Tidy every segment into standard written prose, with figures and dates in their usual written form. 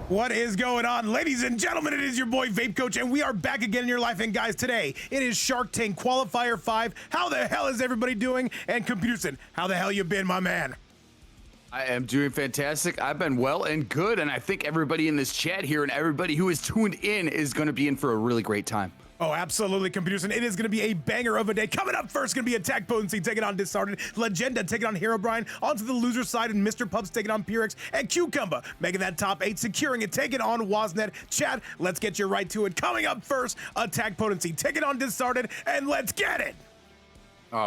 What is going on, ladies and gentlemen? It is your boy Vape Coach, and we are back again in your life. And guys, today it is Shark Tank Qualifier 5. How the hell is everybody doing? And Computerson, how the hell you been, my man? I am doing fantastic. I've been well and good, and I think everybody in this chat here and everybody who is tuned in is going to be in for a really great time. Oh, absolutely, Computerson. It is going to be a banger of a day. Coming up first, going to be AttackPotency taking on Disarted, Legenda taking on Herobrine, onto the loser side, and Mr. Pups taking on Pyrex, and Cucumbah making that top 8, securing it, taking on Wasnet. Chat, let's get you right to it. Coming up first, AttackPotency taking on Disarted, and let's get it.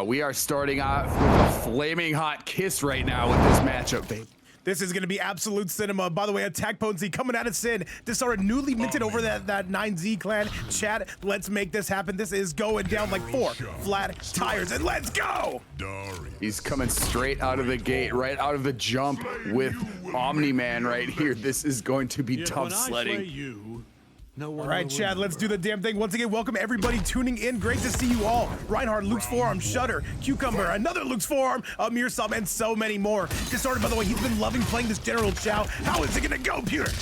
We are starting off with a flaming hot kiss right now with this matchup, babe. This is going to be absolute cinema. By the way, AttackPotency coming out of Sin. Disarted newly minted over that 9Z clan. Chat, let's make this happen. This is going down like 4 flat tires, and let's go. He's coming straight out of the gate, right out of the jump with Omni-Man right here. This is going to be tough sledding. All right, Chad, let's do the damn thing. Once again, welcome everybody tuning in. Great to see you all. Reinhardt, Luke's forearm, Shutter, Cucumbah, another Luke's forearm, Amir Sub, and so many more. Disarted, by the way, he's been loving playing this General Shao. How is it gonna go, Pewter?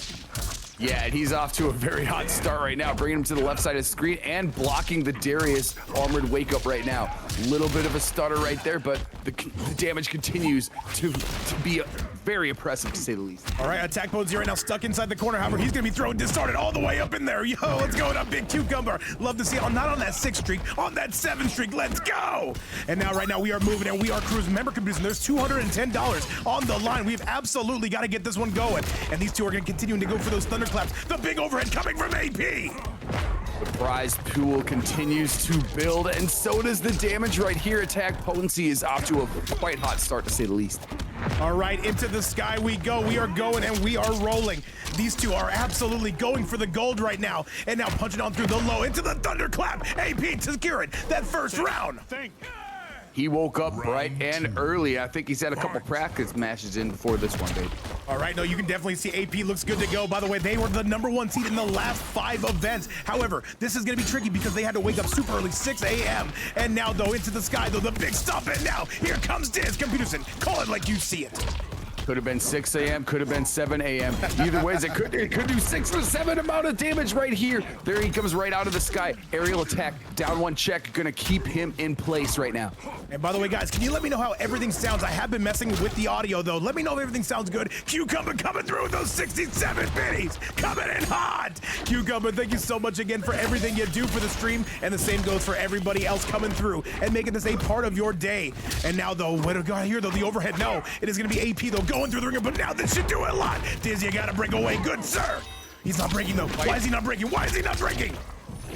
Yeah, and he's off to a very hot start right now, bringing him to the left side of the screen and blocking the Darius armored wake up right now. Little bit of a stutter right there, but the damage continues to be very impressive, to say the least. All right, AttackPotency right now stuck inside the corner. However, he's gonna be throwing Disarted all the way up in there. Yo, let's go up, big Cucumber. Love to see it. Not on that 6 streak, on that 7 streak. Let's go. And now, right now, we are moving and we are cruising. Remember, Computerson, there's $210 on the line. We've absolutely got to get this one going. And these two are gonna continue to go for those thunderclaps. The big overhead coming from AP. The prize pool continues to build, and so does the damage right here. AttackPotency is off to a quite hot start, to say the least. All right, into the sky we go. We are going and we are rolling. These two are absolutely going for the gold right now. And now punching on through the low into the thunderclap. AP securing that first round. He woke up bright and early. I think he's had a couple practice matches in before this one, babe. All right, no, you can definitely see AP looks good to go. By the way, they were the #1 seed in the last 5 events. However, this is going to be tricky because they had to wake up super early, 6 a.m. And now, though, into the sky, though, the big stomp. And now, here comes Diz. Computerson, call it like you see it. Could have been 6 a.m., could have been 7 a.m. Either way, it could do 6 or 7 amount of damage right here. There he comes right out of the sky. Aerial attack, down 1 check, gonna keep him in place right now. And by the way, guys, can you let me know how everything sounds? I have been messing with the audio, though. Let me know if everything sounds good. Cucumbah coming through with those 67 biddies. Coming in hot. Cucumbah, thank you so much again for everything you do for the stream. And the same goes for everybody else coming through and making this a part of your day. And now, though, what do we got here, though? The overhead, no. It is going to be AP, though, going through the ringer. But now this should do a lot. Diz, you got to break away. Good, sir. He's not breaking, though. Why is he not breaking? Why is he not breaking?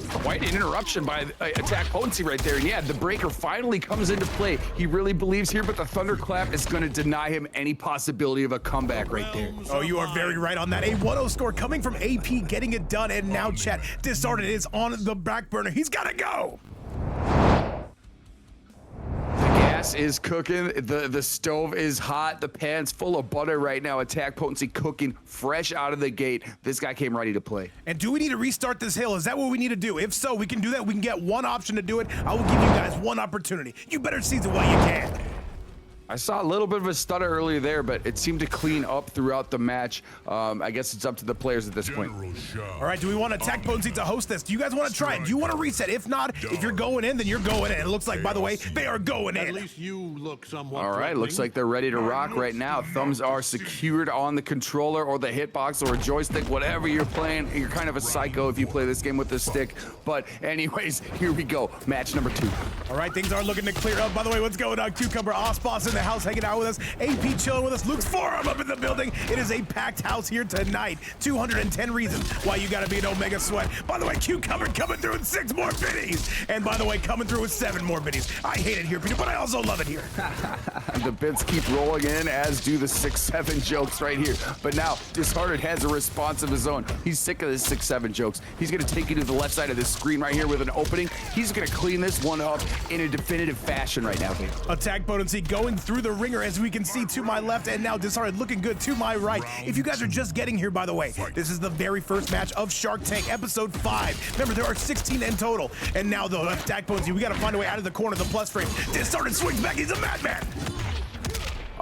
Quite an interruption by AttackPotency right there. And yeah, the breaker finally comes into play. He really believes here, but the thunderclap is going to deny him any possibility of a comeback right there. Oh, you are very right on that. A 1-0 score coming from AP, getting it done. And now, chat, Disarted is on the back burner. He's got to go. Gas is cooking, the stove is hot, the pan's full of butter right now. AttackPotency cooking fresh out of the gate. This guy came ready to play. And do we need to restart this hill? Is that what we need to do? If so, we can do that. We can get one option to do it. I will give you guys one opportunity. You better seize it while you can. I saw a little bit of a stutter earlier there, but it seemed to clean up throughout the match. I guess it's up to the players at this point. All right, do we want AttackPotency to host this? Do you guys want to try it? Do you want to reset? If not, if you're going in, then you're going in. It looks like, by the way, they are going in. At least you look somewhat all right, looks like they're ready to rock right now. Thumbs are secured on the controller or the hitbox or a joystick, whatever you're playing. You're kind of a psycho if you play this game with a stick. But anyways, here we go. Match number 2. All right, things are looking to clear up. By the way, what's going on? Cucumbah, Osboss in the house hanging out with us. AP chilling with us. Luke's forearm up in the building. It is a packed house here tonight. 210 reasons why you got to be an Omega Sweat. By the way, Cucumbah coming through with 6 more biddies. And by the way, coming through with 7 more biddies. I hate it here, Peter, but I also love it here. The bits keep rolling in, as do the 6-7 jokes right here. But now, Disarted has a response of his own. He's sick of the 6-7 jokes. He's going to take you to the left side of this screen right here with an opening. He's going to clean this one up in a definitive fashion right now, babe. AttackPotency going through the ringer, as we can see to my left, and now Disarted looking good to my right. If you guys are just getting here, by the way, this is the very first match of Shark Tank episode 5. Remember, there are 16 in total. And now, though, AttackPotency, we got to find a way out of the corner, the plus frame. Disarted swings back. He's a madman.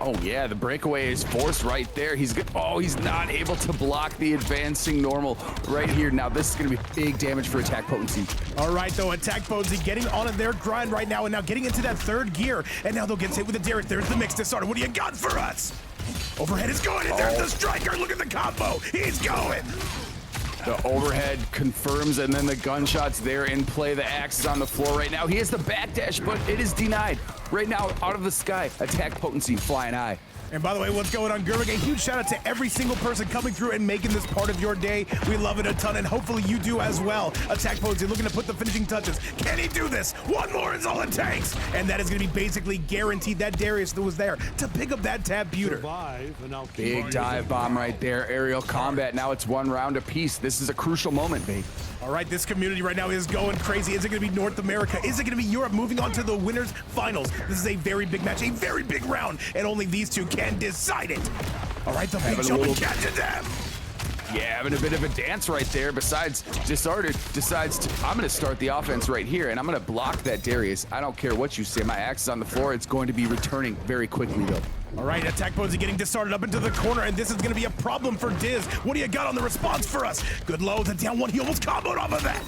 Oh yeah, the breakaway is forced right there. He's good. Oh, he's not able to block the advancing normal right here. Now this is gonna be big damage for AttackPotency. All right, though, AttackPotency getting on their grind right now, and now getting into that third gear, and now they'll get hit with the Darius. There's the mix Disarted. What do you got for us? Overhead is going, and there's the striker. Look at the combo. He's going. The overhead confirms, and then the gunshots there in play. The axe is on the floor right now. He has the backdash, but it is denied. Right now, out of the sky, AttackPotency flying high. And by the way, what's going on, Gerwig? A huge shout out to every single person coming through and making this part of your day. We love it a ton, and hopefully you do as well. AttackPotency looking to put the finishing touches. Can he do this? One more is all it takes. And that is going to be basically guaranteed that Darius that was there to pick up that tab pewter. Big dive bomb right there. Aerial combat. Now it's 1 round apiece. This is a crucial moment, babe. All right, this community right now is going crazy. Is it going to be North America? Is it going to be Europe? Moving on to the winners finals. This is a very big match, a very big round, and only these two can decide it. All right, the big jump and catches them. Yeah, having a bit of a dance right there. Besides, Disarted decides I'm going to start the offense right here, and I'm going to block that Darius. I don't care what you say. My axe is on the floor. It's going to be returning very quickly, though. All right, AttackPotency getting Disarted up into the corner, and this is going to be a problem for Diz. What do you got on the response for us? Good low, the down one. He almost comboed off of that.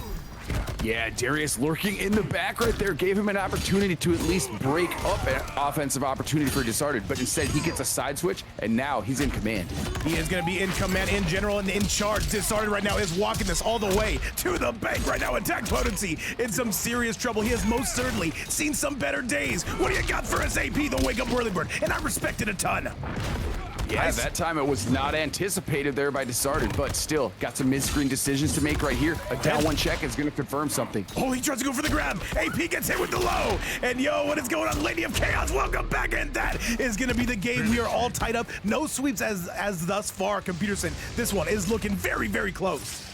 Yeah, Darius lurking in the back right there gave him an opportunity to at least break up an offensive opportunity for Disarted, but instead he gets a side switch, and now he's in command. He is going to be in command in general and in charge. Disarted right now is walking this all the way to the bank right now. AttackPotency in some serious trouble. He has most certainly seen some better days. What do you got for us, AP, the wake up whirly bird? And I respect it a ton. Yeah, Nice. that time it was not anticipated there by Disarted, but still got some mid-screen decisions to make right here. A down one check is going to confirm something. Oh, he tries to go for the grab. AP gets hit with the low. And yo, what is going on? Lady of Chaos, welcome back. And that is going to be the game. We are all tied up. No sweeps as thus far, Computerson. This one is looking very, very close.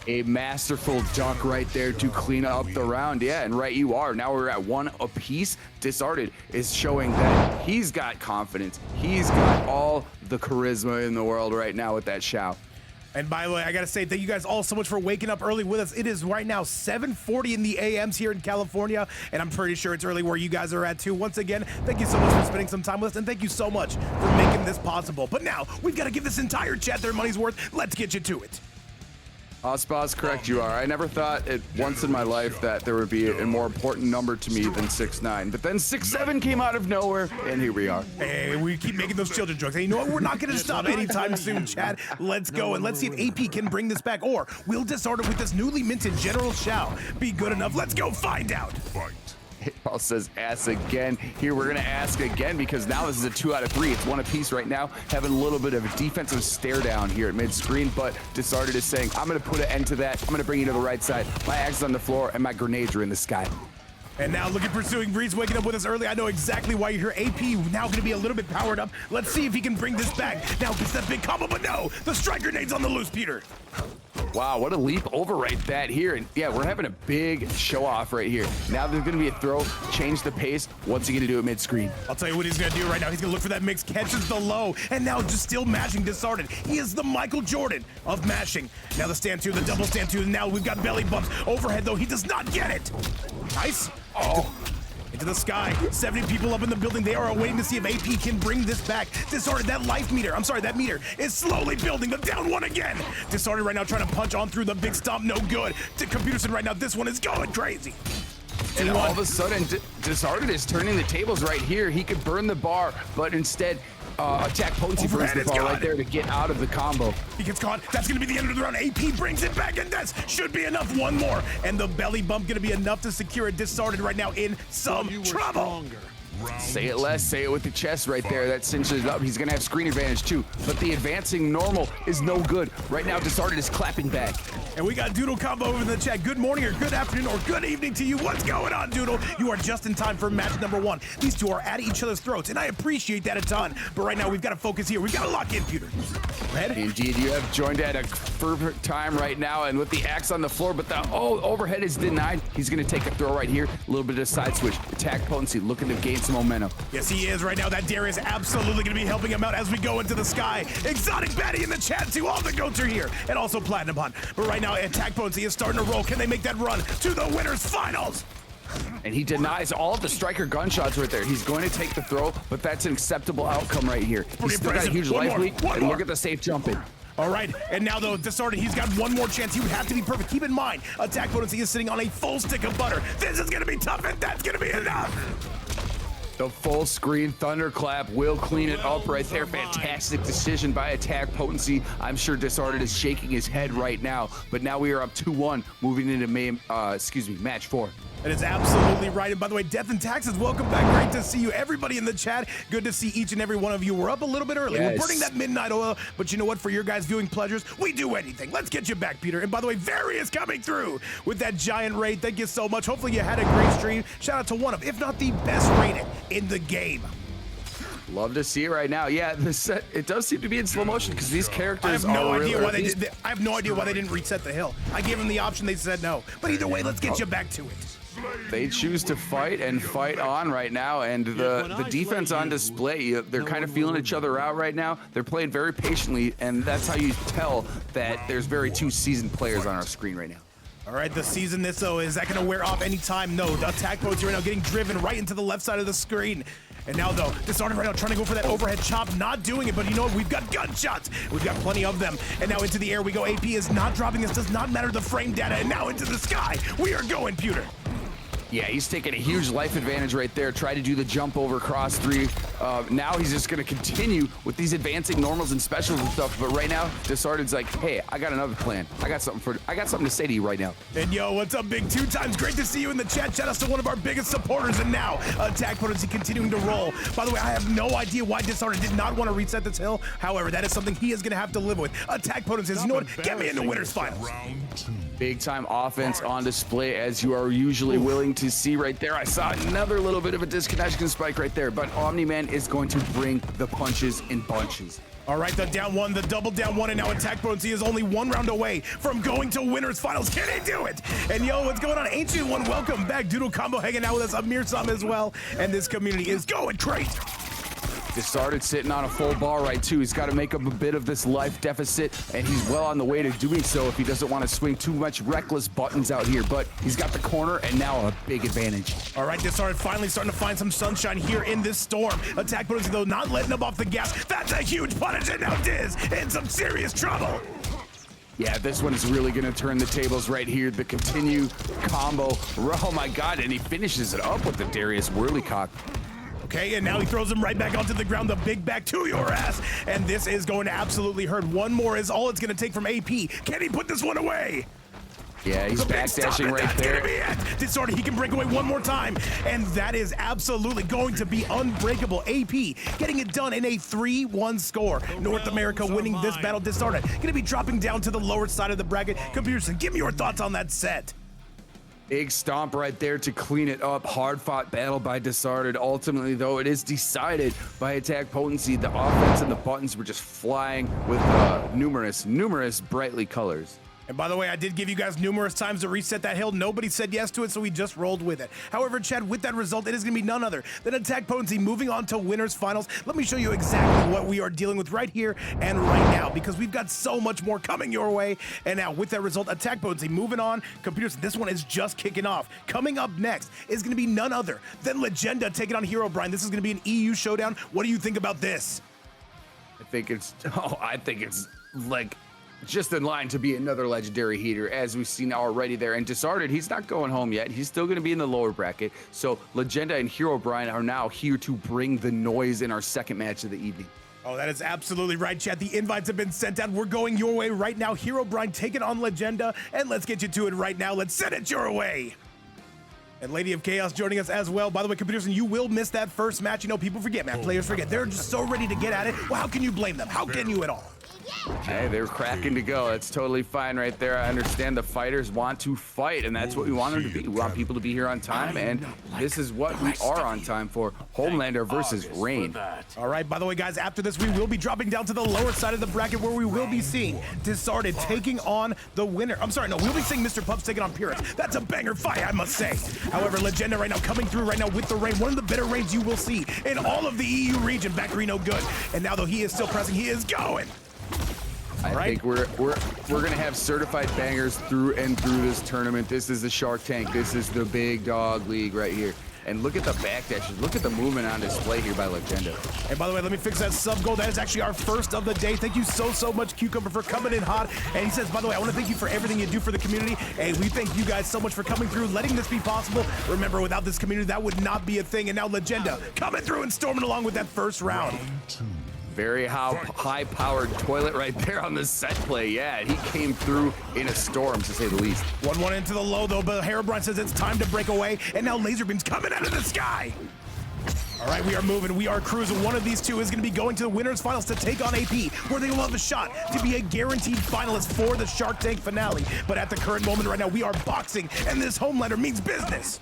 A masterful dunk right there to clean up the round. Yeah, and right you are. Now we're at 1 apiece. Disarted is showing that he's got confidence. He's got all the charisma in the world right now with that Shao. And by the way, I gotta say thank you guys all so much for waking up early with us. It is right now 7:40 in the AMs here in California, and I'm pretty sure it's early where you guys are at too. Once again, thank you so much for spending some time with us, and thank you so much for making this possible. But now, we've gotta give this entire chat their money's worth. Let's get you to it. Spaz, correct you are. I never thought it once in my life that there would be a more important number to me than 6'9", but then 6'7" came out of nowhere, and here we are. Hey, we keep making those children jokes. Hey, you know what? We're not going to stop anytime soon, Chad. Let's go, and let's see if AP can bring this back, or will Disarted with this newly minted General Shao be good enough? Let's go find out. Paul says ask again. Here we're gonna ask again because now this is a 2 out of 3. It's 1 apiece right now. Having a little bit of a defensive stare down here at mid-screen, but Disarted is saying, I'm gonna put an end to that. I'm gonna bring you to the right side. My axe is on the floor and my grenades are in the sky. And now look at pursuing Breeze waking up with us early. I know exactly why you're here. AP now going to be a little bit powered up. Let's see if he can bring this back. Now gets that big combo, but no, the strike grenade's on the loose, Peter. Wow, what a leap over right that here. And yeah, we're having a big show off right here. Now there's gonna be a throw, change the pace. What's he gonna do at mid-screen? I'll tell you what he's gonna do right now. He's gonna look for that mix, catches the low, and now just still mashing Disarted. He is the Michael Jordan of mashing. Now the stand 2, the double stand 2, and now we've got belly bumps. Overhead though, he does not get it. Nice. Oh. Into the sky, 70 people up in the building. They are waiting to see if AP can bring this back. Disarted, that life meter, that meter is slowly building. The down one again. Disarted right now trying to punch on through the big stomp, no good. To Computerson right now, this one is going crazy. And all of a sudden, Disarted is turning the tables right here. He could burn the bar, but instead, AttackPotency burns the bar right there to get out of the combo. He gets caught. That's going to be the end of the round. AP brings it back, and that should be enough. One more, and the belly bump going to be enough to secure it. Disarted right now in some trouble. Say it less, say it with the chest right there. That cinches it up. He's going to have screen advantage too, but the advancing normal is no good. Right now, Disarted is clapping back. And we got Doodle Combo over in the chat. Good morning or good afternoon or good evening to you. What's going on, Doodle? You are just in time for match number 1. These two are at each other's throats, and I appreciate that a ton. But right now, we've got to focus here. We've got to lock in, Peter. Red? Indeed, you have joined at a perfect time right now, and with the axe on the floor, but the overhead is denied. He's going to take a throw right here. A little bit of side switch. AttackPotency looking to gain some momentum. Yes, he is right now. That Darius absolutely going to be helping him out as we go into the sky. Exotic Betty in the chat, too. All the goats are here. And also Platinum Hunt. But right now, AttackPotency is starting to roll. Can they make that run to the winners finals? And he denies all of the striker gunshots right there. He's going to take the throw, but that's an acceptable outcome right here. He's still got a huge life leak, and look at the safe jumping. All right, and now though, Disarted, he's got one more chance. He would have to be perfect. Keep in mind, AttackPotency is sitting on a full stick of butter. This is gonna be tough, and that's gonna be enough. The full screen thunderclap will clean it up right there. Fantastic decision by AttackPotency. I'm sure Disarted is shaking his head right now, but now we are up 2-1, moving into match 4. That is absolutely right. And by the way, Death and Taxes, welcome back. Great to see you. Everybody in the chat, good to see each and every one of you. We're up a little bit early. Yes. We're burning that midnight oil, but you know what? For your guys' viewing pleasures, we do anything. Let's get you back, Peter. And by the way, Very is coming through with that giant raid. Thank you so much. Hopefully you had a great stream. Shout out to one of, if not the best rated in the game. Love to see it right now. Yeah, the set, it does seem to be in slow motion because these characters I have no are idea really, why they did. I have no idea why they didn't reset the hill. I gave them the option. They said no. But either way, let's get you back to it. They choose to fight and fight on right now, and the defense on display, they're kind of feeling each other out right now. They're playing very patiently, and that's how you tell that there's very two seasoned players on our screen right now. All right, the season this though, is that gonna wear off anytime? No, the AttackPotency right now getting driven right into the left side of the screen. And now though, Disarted right now trying to go for that overhead chop, not doing it, but you know what, we've got gunshots. We've got plenty of them. And now into the air we go. AP is not dropping, this does not matter the frame data, and now into the sky. We are going, Pewter. Yeah, he's taking a huge life advantage right there. Try to do the jump over cross 3. Now he's just going to continue with these advancing normals and specials and stuff. But right now, Disarted's like, hey, I got another plan. I got something to say to you right now. And yo, what's up, Big 2 Times? Great to see you in the chat. Shout out to one of our biggest supporters. And now, AttackPotency continuing to roll. By the way, I have no idea why Disarted did not want to reset this hill. However, that is something he is going to have to live with. AttackPotency says, you know what? Get me in the winners finals. Big time offense on display, as you are usually willing to see right there. I saw another little bit of a disconnection spike right there, but Omni-Man is going to bring the punches in bunches. All right, the down one, the double down one, and now AttackPotency is only one round away from going to winners finals. Can he do it? And yo, what's going on? Ancient One, welcome back. Doodle Combo hanging out with us. Amir Sam as well. And this community is going great. Disarted sitting on a full bar right too. He's got to make up a bit of this life deficit, and he's well on the way to doing so if he doesn't want to swing too much reckless buttons out here. But he's got the corner and now a big advantage. All right, Disarted finally starting to find some sunshine here in this storm. AttackPotency though not letting him off the gas. That's a huge punish, and now Diz in some serious trouble. Yeah, this one is really going to turn the tables right here. The continue combo. Oh my God, and he finishes it up with the Darius Whirlycock. Okay, and now he throws him right back onto the ground, the big back to your ass. And this is going to absolutely hurt. One more is all it's going to take from AP. Can he put this one away? Yeah, he's backdashing right there. Disarted, he can break away one more time. And that is absolutely going to be unbreakable. AP getting it done in a 3-1 score. North America winning this battle. Disarted going to be dropping down to the lower side of the bracket. Computerson, give me your thoughts on that set. Big stomp right there to clean it up. Hard fought battle by Disarted. Ultimately, though, it is decided by AttackPotency. The offense and the buttons were just flying with numerous brightly colors. And by the way, I did give you guys numerous times to reset that hill. Nobody said yes to it, so we just rolled with it. However, Chad, with that result, it is going to be none other than AttackPotency moving on to winners finals. Let me show you exactly what we are dealing with right here and right now, because we've got so much more coming your way. And now, with that result, AttackPotency moving on. Computers, this one is just kicking off. Coming up next is going to be none other than Legenda taking on Herobrine. This is going to be an EU showdown. What do you think about this? I think it's like just in line to be another legendary heater, as we've seen already there. And Disarted, he's not going home yet. He's still going to be in the lower bracket. So Legenda and Herobrine are now here to bring the noise in our second match of the evening. Oh, that is absolutely right, Chad. The invites have been sent out. We're going your way right now. Herobrine taking on Legenda, and let's get you to it right now. Let's send it your way. And Lady of Chaos joining us as well. By the way, Computers, and you will miss that first match. You know, people forget, man. Players forget. They're just so ready to get at it. Well, how can you blame them? How can you at all? Hey, they're cracking to go. It's totally fine right there. I understand the fighters want to fight, and that's what we want them to be. We want people to be here on time, and this is what we are on time for. HomeLander versus Rain. All right, by the way, guys, after this, we will be dropping down to the lower side of the bracket where we will be seeing Disarted taking on the winner. I'm sorry, no, we'll be seeing Mr. Pups taking on Purist. That's a banger fight, I must say. However, Legenda right now coming through right now with the Rain. One of the better Rains you will see in all of the EU region. Back Reno good. And now, though, he is still pressing. He is going. I think we're gonna have certified bangers through and through this tournament. This is the Shark Tank. This is the big dog league right here. And look at the backdashes. Look at the movement on display here by Legenda. And by the way, let me fix that sub goal. That is actually our first of the day. Thank you so much, Cucumbah, for coming in hot. And he says, by the way, I want to thank you for everything you do for the community. And we thank you guys so much for coming through, letting this be possible. Remember, without this community, that would not be a thing. And now Legenda coming through and storming along with that first round. Very high-powered toilet right there on the set play. Yeah, he came through in a storm, to say the least. 1-1 into the low, though, but Herobrine says it's time to break away, and now laser beams coming out of the sky. All right, we are moving. We are cruising. One of these two is going to be going to the winners finals to take on AP, where they will have a shot to be a guaranteed finalist for the Shark Tank finale. But at the current moment right now, we are boxing, and this HomeLander means business.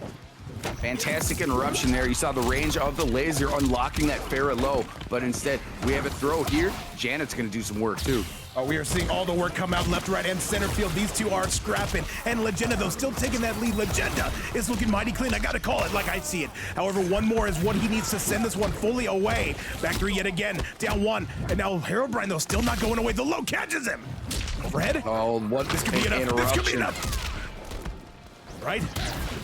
Fantastic interruption there. You saw the range of the laser unlocking that Farah low, but instead we have a throw here. Janet's going to do some work too. Oh, we are seeing all the work come out left, right, and center field. These two are scrapping. And Legenda, though, still taking that lead. Legenda is looking mighty clean. I got to call it like I see it. However, one more is what he needs to send this one fully away. Back three yet again. Down one. And now Herobrine, though, still not going away. The low catches him. Overhead. Oh, what this could be enough. This could be enough. Right?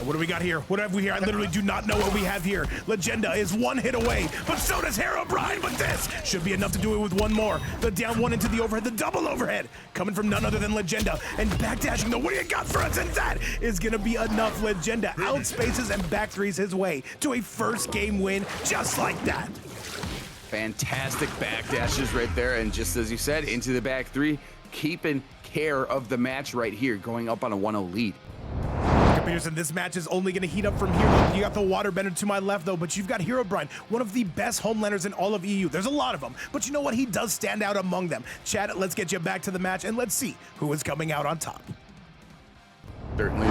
What do we got here? What have we here? I literally do not know what we have here. Legenda is one hit away, but so does Herobrine. But this should be enough to do it with one more. The down one into the overhead, the double overhead, coming from none other than Legenda. And backdashing, though, what do you got for us? And that is going to be enough. Legenda outspaces and back threes his way to a first game win just like that. Fantastic backdashes right there. And just as you said, into the back three, keeping care of the match right here, going up on a 1-0 lead. Peterson, this match is only going to heat up from here. You got the waterbender to my left, though, but you've got Herobrine, one of the best HomeLanders in all of EU. There's a lot of them, but you know what? He does stand out among them. Chad, let's get you back to the match, and let's see who is coming out on top. Certainly.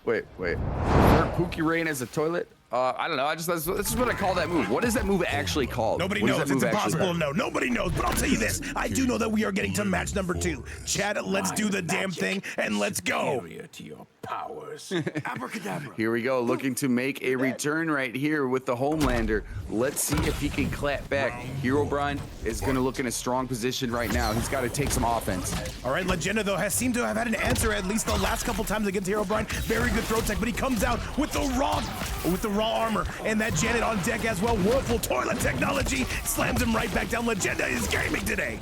Wait. Pookie Rain as a toilet? I don't know. This is what I call that move. What is that move actually called? Nobody knows. It's impossible to know. Nobody knows. But I'll tell you this. I do know that we are getting to match number 2. Chad, let's do the damn thing and let's go. To your powers. Abracadabra. Here we go. Looking to make a return right here with the HomeLander. Let's see if he can clap back. Herobrine is going to look in a strong position right now. He's got to take some offense. All right, Legenda, though, has seemed to have had an answer at least the last couple times against Herobrine. Very good throw tech, but he comes out with the raw armor, and that Janet on deck as well. Whirlpool toilet technology slams him right back down. Legenda is gaming today.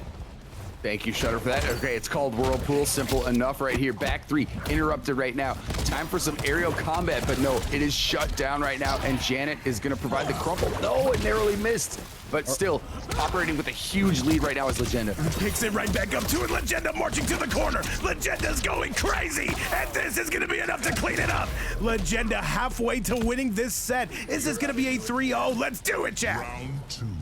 Thank you, Shutter, for that. Okay, it's called Whirlpool. Simple enough right here. Back three interrupted right now. Time for some aerial combat, but no, it is shut down right now, and Janet is going to provide the crumple. No, it narrowly missed. But still, operating with a huge lead right now is Legenda. Picks it right back up to it. Legenda marching to the corner. Legenda's going crazy, and this is going to be enough to clean it up. Legenda halfway to winning this set. Is this going to be a 3-0? Let's do it, chat.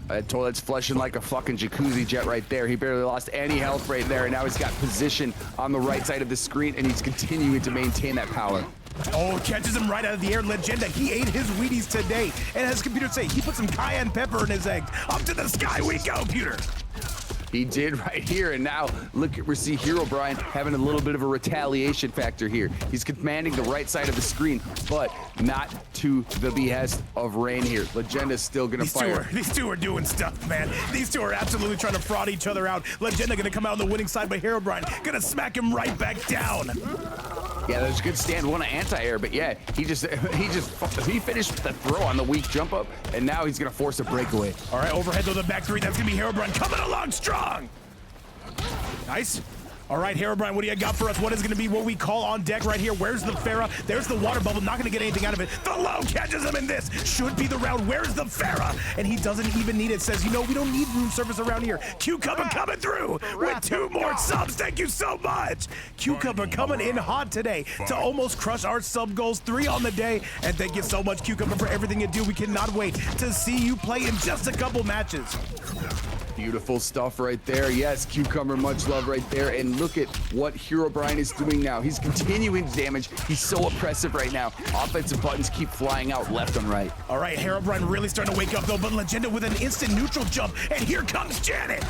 That toilet's flushing like a fucking jacuzzi jet right there. He barely lost any health right there, and now he's got position on the right side of the screen, and he's continuing to maintain that power. Oh, catches him right out of the air. Legenda, he ate his Wheaties today. And as Computer say, he put some cayenne pepper in his eggs. Up to the sky we go, Pewter. He did right here, and now look at, we see Herobrine having a little bit of a retaliation factor here. He's commanding the right side of the screen, but not to the behest of Rain here. Legenda's still gonna fire. These two are doing stuff, man. These two are absolutely trying to fraud each other out. Legenda gonna come out on the winning side, but Herobrine gonna smack him right back down. Yeah, that was a good stand, one anti-air, but yeah, he finished the throw on the weak jump up, and now he's gonna force a breakaway. All right, overhead though, the back three, that's gonna be Herobrine coming along strong. Nice. All right, Herobrine, what do you got for us? What is going to be what we call on deck right here? Where's the Farah? There's the water bubble. Not going to get anything out of it. The low catches him in this. Should be the round. Where's the Farah? And he doesn't even need it. Says, you know, we don't need room service around here. Cucumbah coming through with 2 more subs. Thank you so much. Cucumbah coming in hot today to almost crush our sub goals. 3 on the day. And thank you so much, Cucumbah, for everything you do. We cannot wait to see you play in just a couple matches. Beautiful stuff right there. Yes, Cucumber, much love right there. And look at what Herobrine is doing now. He's continuing to damage. He's so oppressive right now. Offensive buttons keep flying out left and right. All right, Herobrine really starting to wake up though, but Legenda with an instant neutral jump. And here comes Janet.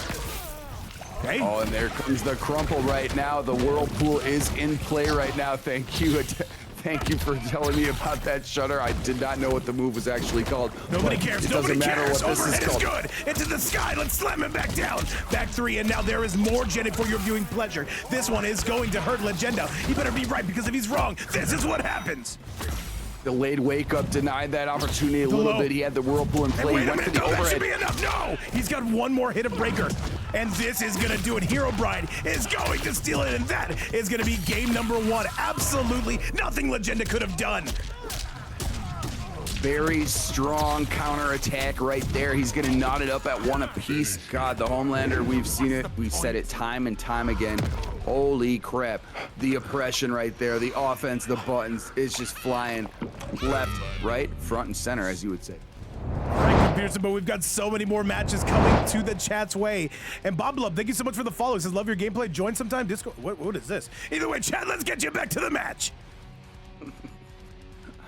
Okay. Oh, and there comes the crumple right now. The Whirlpool is in play right now. Thank you. Thank you for telling me about that shutter. I did not know what the move was actually called. Nobody but cares. It Nobody doesn't matter cares. what this Overhead is is called. good. Into the sky. Let's slam him back down. Back three, and now there is more Jenny for your viewing pleasure. This one is going to hurt Legenda. He better be right, because if he's wrong, this is what happens. Delayed wake up denied that opportunity a little bit. He had the whirlpool in play. He went for the that should overhead. be enough. No, he's got one more hit of breaker, and this is gonna do it. Herobrine is going to steal it, and that is gonna be game number one. Absolutely nothing Legenda could have done. Very strong counter attack right there. He's gonna knot it up at one apiece. God, the HomeLander, we've seen it. We've said it time and time again. Holy crap. The oppression right there, the offense, the buttons, it's just flying left, right, front, and center, as you would say. All right, Pearson, but we've got so many more matches coming to the chat's way. And Bob Love, thank you so much for the follow. He says, love your gameplay. Join sometime. Discord. What is this? Either way, chat, let's get you back to the match.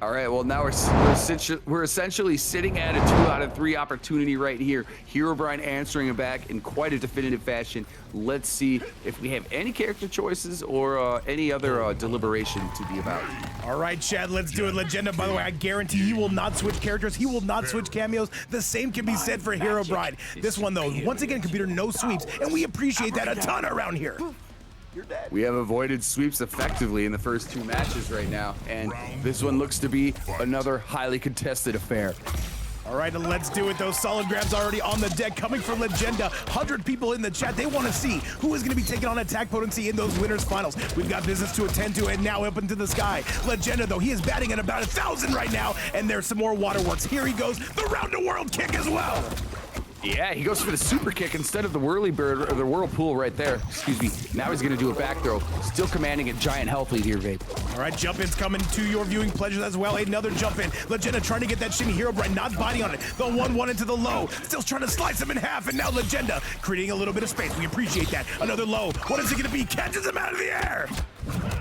All right, well, now we're essentially sitting at a 2 out of 3 opportunity right here. Herobrine answering it back in quite a definitive fashion. Let's see if we have any character choices or any other deliberation to be about. All right, Chad, let's do it. Legenda, by the way, I guarantee he will not switch characters. He will not switch cameos. The same can be said for Herobrine. This one, though, once again, computer, no sweeps, and we appreciate that a ton around here. We have avoided sweeps effectively in the first 2 matches right now, and this one looks to be another highly contested affair. All right, let's do it. Those solid grabs already on the deck coming from Legenda. 100 people in the chat. They want to see who is going to be taking on AttackPotency in those winners finals. We've got business to attend to, and now up into the sky. Legenda, though, he is batting at about 1,000 right now, and there's some more waterworks. Here he goes, the round-the-world kick as well. Yeah, he goes for the super kick instead of the whirly bird or the whirlpool right there. Excuse me. Now he's going to do a back throw. Still commanding a giant health lead here, Vape. All right, jump-ins coming to your viewing pleasures as well. Another jump-in. Legenda trying to get that shimmy. Herobrine not biting on it. The 1-1 into the low. Still trying to slice him in half, and now Legenda creating a little bit of space. We appreciate that. Another low. What is it going to be? Catches him out of the air.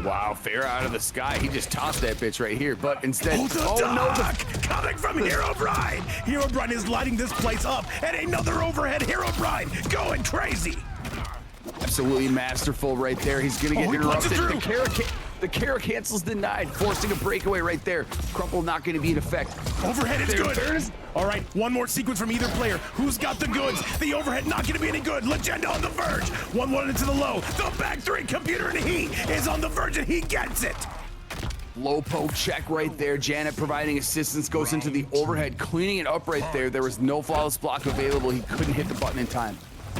Wow, fair out of the sky. He just tossed that bitch right here, but instead, Coming from Herobrine. Herobrine is lighting this place up, and another overhead Herobrine going crazy. Absolutely masterful right there. He's gonna get interrupted. The Kara cancels denied, forcing a breakaway right there. Crumple not gonna be in effect. Overhead is good. All right, one more sequence from either player. Who's got the goods? The overhead not gonna be any good. Legenda on the verge. 1-1 into the low. The back three computer, and he is on the verge, and he gets it. Low poke check right there. Janet providing assistance, goes into the overhead, cleaning it up right there. There was no flawless block available. He couldn't hit the button in time.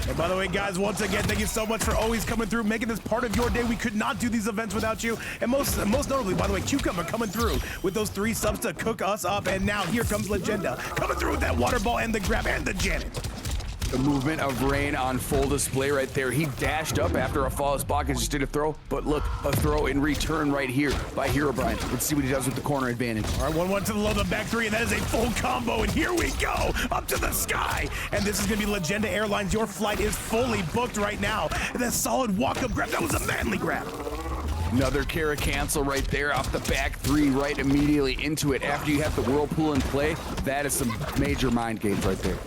And by the way, guys, once again, thank you so much for always coming through, making this part of your day. We could not do these events without you. And most notably, by the way, Cucumbah coming through with those 3 subs to cook us up. And now here comes Legenda coming through with that water ball and the grab and the Janet. The movement of Rain on full display right there. He dashed up after a flawless block and just did a throw. But look, a throw in return right here by Herobrine. Let's see what he does with the corner advantage. All right, 1-1 to the low, the back three, and that is a full combo. And here we go, up to the sky. And this is going to be Legenda Airlines. Your flight is fully booked right now. And that solid walk-up grab, that was a manly grab. Another Kara cancel right there off the back 3 right immediately into it. After you have the whirlpool in play, that is some major mind games right there.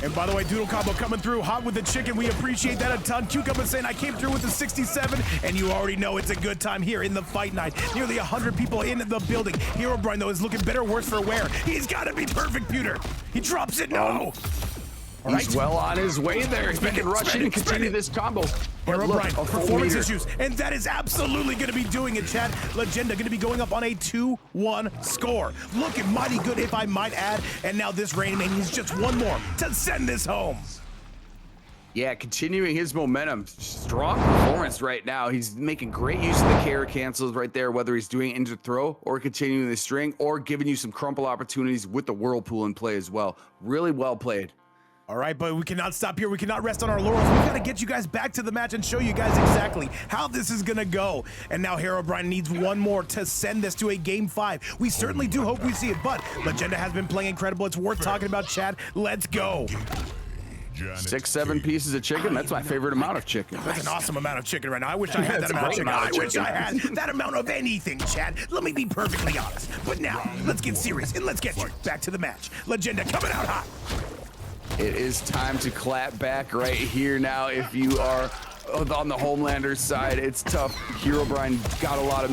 And by the way, Doodle Combo coming through hot with the chicken. We appreciate that a ton. Cucumbah saying I came through with the 67, and you already know it's a good time here in the fight night. Nearly 100 people in the building. Herobrine, though, is looking better, worse for wear. He's got to be perfect, Pewter. He drops it. No. He's well on his way there. He can rush in and continue this combo. Herobrine, performance issues, and that is absolutely going to be doing it, chat. Legenda going to be going up on a 2-1 score. Looking mighty good, if I might add. And now this Rain Man needs just one more to send this home. Yeah, continuing his momentum. Strong performance right now. He's making great use of the Kara cancels right there, whether he's doing it into throw or continuing the string or giving you some crumple opportunities with the whirlpool in play as well. Really well played. All right, but we cannot stop here. We cannot rest on our laurels. We've got to get you guys back to the match and show you guys exactly how this is going to go. And now Herobrine needs one more to send this to a game 5. We certainly do hope we see it, but Legenda has been playing incredible. It's worth talking about, Chad. Let's go. 6-7 pieces of chicken. That's my favorite amount of chicken. That's an awesome amount of chicken right now. I wish I had that amount of chicken. I wish I had that amount of anything, Chad. Let me be perfectly honest. But now, let's get serious and let's get you back to the match. Legenda coming out hot. It is time to clap back right here now if you are on the HomeLander side, it's tough. Herobrine got a lot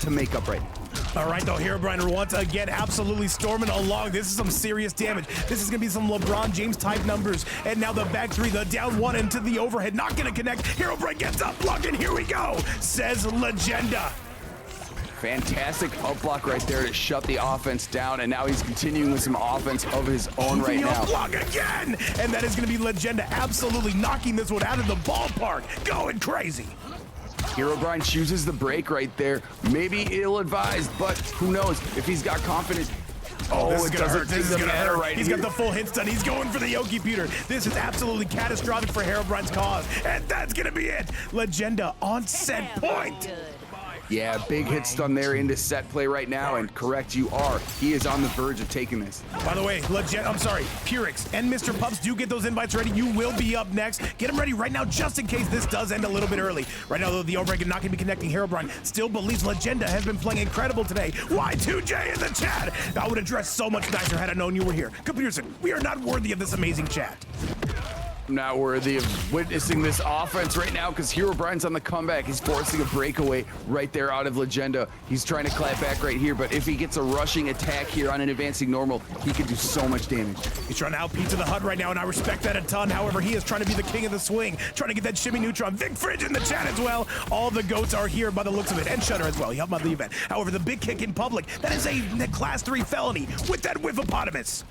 to make up right now. All right, though, Herobrine once again absolutely storming along. This is some serious damage. This is going to be some LeBron James-type numbers. And now the back three, the down one into the overhead. Not going to connect. Herobrine gets up, blocked, and here we go, says Legenda. Fantastic up block right there to shut the offense down, and now he's continuing with some offense of his own right now. Block again, and that is going to be Legenda absolutely knocking this one out of the ballpark, going crazy. Herobrine chooses the break right there. Maybe ill-advised, but who knows if he's got confidence. Oh, this is it gonna hurt. doesn't This is gonna hurt. right He's here. got the full hit stun. He's going for the Yoki Peter. This is absolutely catastrophic for Herobrine's cause, and that's gonna be it. Legenda on set point. Yeah, big hit stun there into set play right now, and correct you are. He is on the verge of taking this. By the way, Purix and Mr. Pups do get those invites ready. You will be up next. Get them ready right now just in case this does end a little bit early. Right now, though, the overbreak not going to be connecting. Herobrine still believes Legenda has been playing incredible today. Y2J in the chat. I would have dressed so much nicer had I known you were here. Peterson, we are not worthy of this amazing chat. I'm not worthy of witnessing this offense right now because Herobrine's on the comeback. He's forcing a breakaway right there out of Legenda. He's trying to clap back right here, but if he gets a rushing attack here on an advancing normal, he could do so much damage. He's trying to out Pizza the Hut right now, and I respect that a ton. However, he is trying to be the king of the swing, trying to get that shimmy neutron. Vic Fridge in the chat as well. All the goats are here by the looks of it, and Shutter as well. He helped out the event. However, the big kick in public, that is a class 3 felony with that whiffopotamus.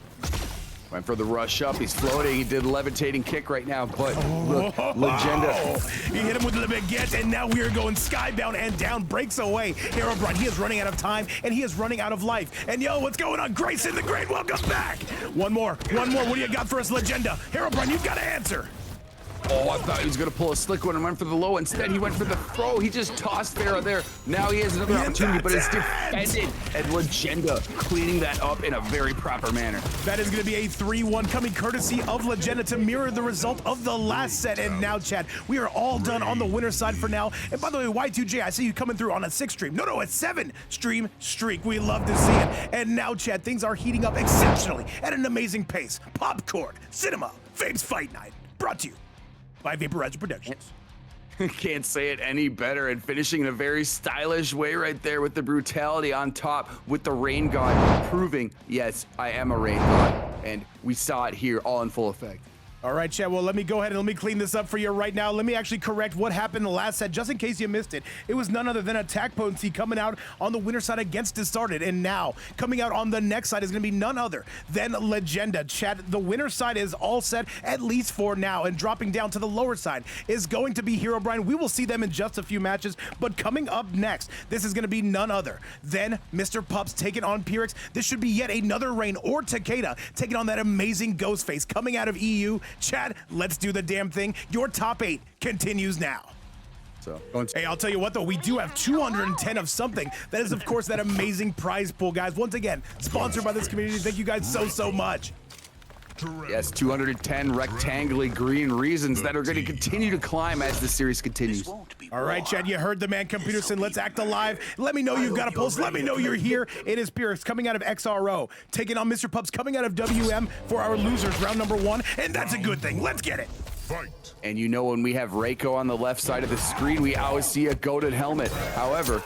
Went for the rush up. He's floating. He did levitating kick right now, but look, Legenda. He hit him with the baguette, and now we are going skybound and down. Breaks away. Herobrine, he is running out of time, and he is running out of life. And yo, what's going on? Grayson the Great, welcome back. One more. What do you got for us, Legenda? Herobrine, you've got to answer. Oh, I thought he was going to pull a slick one and went for the low. Instead, he went for the throw. He just tossed Pharaoh there. Now he has another opportunity, but it's defended. And Legenda cleaning that up in a very proper manner. That is going to be a 3-1 coming courtesy of Legenda to mirror the result of the last set. And now, Chad, we are all done on the winner's side for now. And by the way, Y2J, I see you coming through on a 6-stream. No, a 7-stream streak. We love to see it. And now, Chad, things are heating up exceptionally at an amazing pace. Popcorn, cinema, Vapes Fight Night. Brought to you by Vaporizer Productions. Can't say it any better, and finishing in a very stylish way right there with the brutality on top with the Rain God, proving, yes, I am a Rain God, and we saw it here all in full effect. All right, Chad, well, let me go ahead and let me clean this up for you right now. Let me actually correct what happened in the last set, just in case you missed it. It was none other than AttackPotency coming out on the winner side against Disarted, and now coming out on the next side is going to be none other than Legenda. Chad, the winner side is all set, at least for now, and dropping down to the lower side is going to be Herobrine. We will see them in just a few matches, but coming up next, this is going to be none other than Mr. Pups taking on Purix. This should be yet another Rain or Takeda taking on that amazing Ghostface coming out of EU. Chad, let's do the damn thing. Your top 8 continues now. So, hey, I'll tell you what, though, we do have 210 of something. That is, of course, that amazing prize pool, guys. Once again, sponsored by this community. Thank you guys so much. Yes, 210 rectangly green reasons that are going to continue to climb as the series continues. All right, Chad, you heard the man, Peterson. Let's act alive. Let me know you've got a pulse. Let me know you're here. It is Purix coming out of XRO, taking on Mr. Pups coming out of WM for our losers, round number 1, and that's a good thing. Let's get it. And you know, when we have Reiko on the left side of the screen, we always see a goated helmet. However,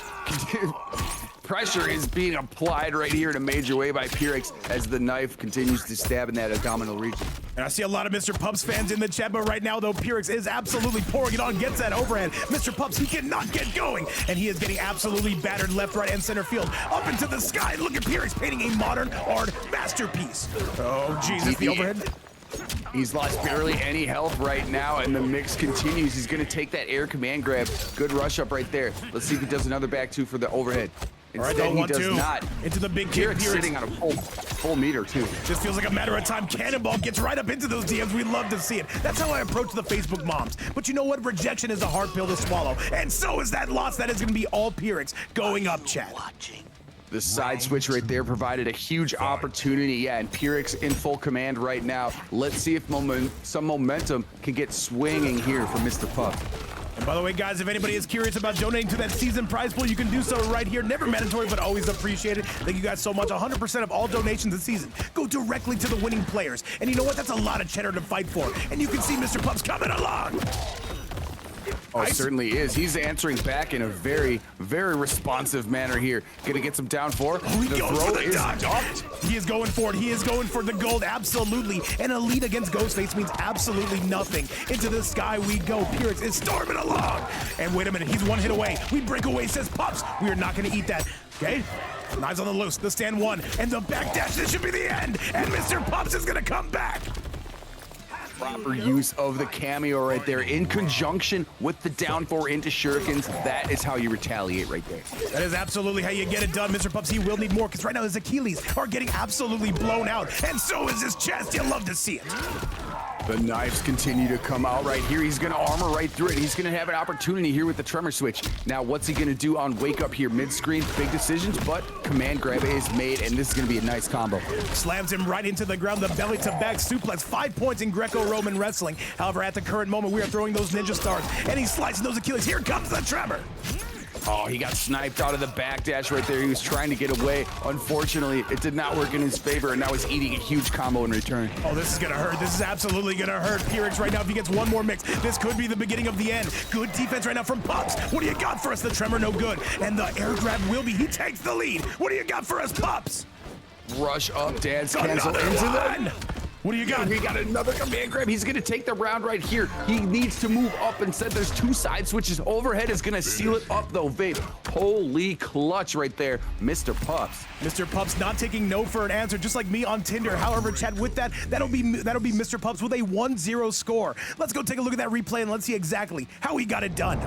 pressure is being applied right here in a major way by Purix as the knife continues to stab in that abdominal region. And I see a lot of Mr. Pups fans in the chat, but right now, though, Purix is absolutely pouring it on, gets that overhead. Mr. Pups, he cannot get going, and he is getting absolutely battered left, right, and center field. Up into the sky, look at Purix painting a modern art masterpiece. Oh, Jesus, the overhead. He's lost barely any health right now, and the mix continues. He's going to take that air command grab. Good rush up right there. Let's see if he does another back 2 for the overhead. Instead, he does not. Into the big kick. Purix sitting on a full meter, too. Just feels like a matter of time. Cannonball gets right up into those DMs. We love to see it. That's how I approach the Facebook moms. But you know what? Rejection is a hard pill to swallow. And so is that loss. That is going to be all Purix going up, Chad. The side switch right there provided a huge opportunity. Yeah, and Purix in full command right now. Let's see if some momentum can get swinging here for Mr. Pups. And by the way, guys, if anybody is curious about donating to that season prize pool, you can do so right here. Never mandatory, but always appreciated. Thank you guys so much. 100% of all donations this season go directly to the winning players. And you know what? That's a lot of cheddar to fight for. And you can see Mr. Pups coming along. Oh, certainly is. He's answering back in a very, very responsive manner here. Gonna get some down four. Oh, he The goes throw for the is dodge. ducked. He is going for it. He is going for the gold. Absolutely. And a lead against Ghostface means absolutely nothing. Into the sky we go. Pyrrhix is storming along. And wait a minute. He's one hit away. We break away, says Pups. We are not going to eat that. Okay? Knives on the loose. The stand one. And the backdash. This should be the end. And Mr. Pups is going to come back. Proper use of the cameo right there in conjunction with the down four into shurikens. That is how you retaliate right there. That is absolutely how you get it done, Mr. Pups. He will need more because right now his Achilles are getting absolutely blown out, and so is his chest. You love to see it. The knives continue to come out right here. He's gonna armor right through it. He's gonna have an opportunity here with the tremor switch. Now, what's he gonna do on wake up here mid-screen? Big decisions, but command grab is made, and this is gonna be a nice combo. Slams him right into the ground, the belly to back suplex. 5 points in Greco-Roman wrestling. However, at the current moment, we are throwing those ninja stars, and he's slicing those Achilles. Here comes the tremor. Oh, he got sniped out of the backdash right there. He was trying to get away. Unfortunately, it did not work in his favor, and now he's eating a huge combo in return. Oh, this is gonna hurt. This is absolutely gonna hurt Pyrrhix right now. If he gets one more mix, this could be the beginning of the end. Good defense right now from Pups. What do you got for us? The tremor, no good. And the air grab will be. He takes the lead. What do you got for us, Pups? Rush up, dance cancel Another into one. the... What do you got? He got another command grab. He's gonna take the round right here. He needs to move up. Instead, there's two side switches. Overhead is gonna seal it up though, Vape. Holy clutch right there, Mr. Pups. Mr. Pups not taking no for an answer, just like me on Tinder. However, chat, with that, that'll be Mr. Pups with a 1-0 score. Let's go take a look at that replay and let's see exactly how he got it done.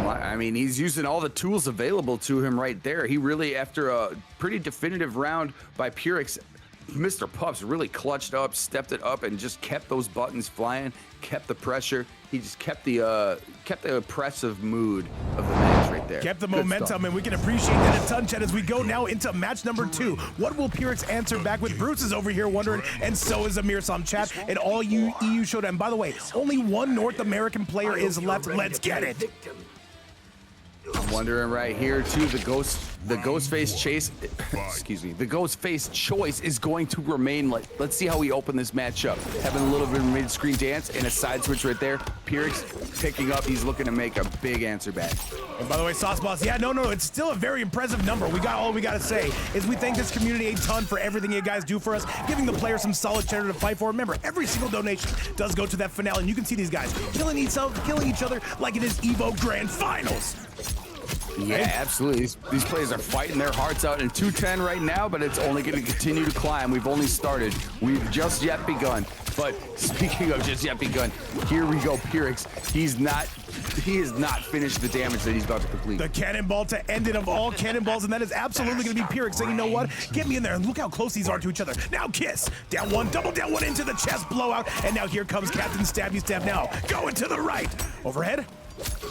I mean, he's using all the tools available to him right there. He really, after a pretty definitive round by Pyrrhix, Mr. Pups really clutched up, stepped it up, and just kept those buttons flying, kept the pressure. He just kept the oppressive mood of the match right there. Kept the momentum, and we can appreciate that a ton, chat, as we go now into match number 2. What will Pyrrhix answer back with? Bruce is over here wondering, and so is Amir Sam, chat, and all you EU Showdown. By the way, only one North American player is left. Let's get it. I'm wondering right here too, the Ghostface chase, excuse me, the Ghostface choice is going to remain. Let's see how we open this match up. Having a little bit of mid-screen dance and a side switch right there. Pyrrhix picking up, he's looking to make a big answer back. And by the way, Sauce Boss, yeah, no, it's still a very impressive number. All we gotta say is we thank this community a ton for everything you guys do for us, giving the players some solid cheddar to fight for. Remember, every single donation does go to that finale, and you can see these guys killing each other like it is Evo Grand Finals. Yeah, absolutely. These players are fighting their hearts out in 210 right now, but it's only going to continue to climb. We've only started. We've just yet begun. But speaking of just yet begun, here we go, Pyrrhix. He has not finished the damage that he's about to complete. The cannonball to end it of all cannonballs, and that is absolutely going to be Pyrrhix saying, you know what? Get me in there. And look how close these are to each other. Now kiss. Down one, double down one into the chest blowout. And now here comes Captain Stabby Stab now. Going to the right. Overhead.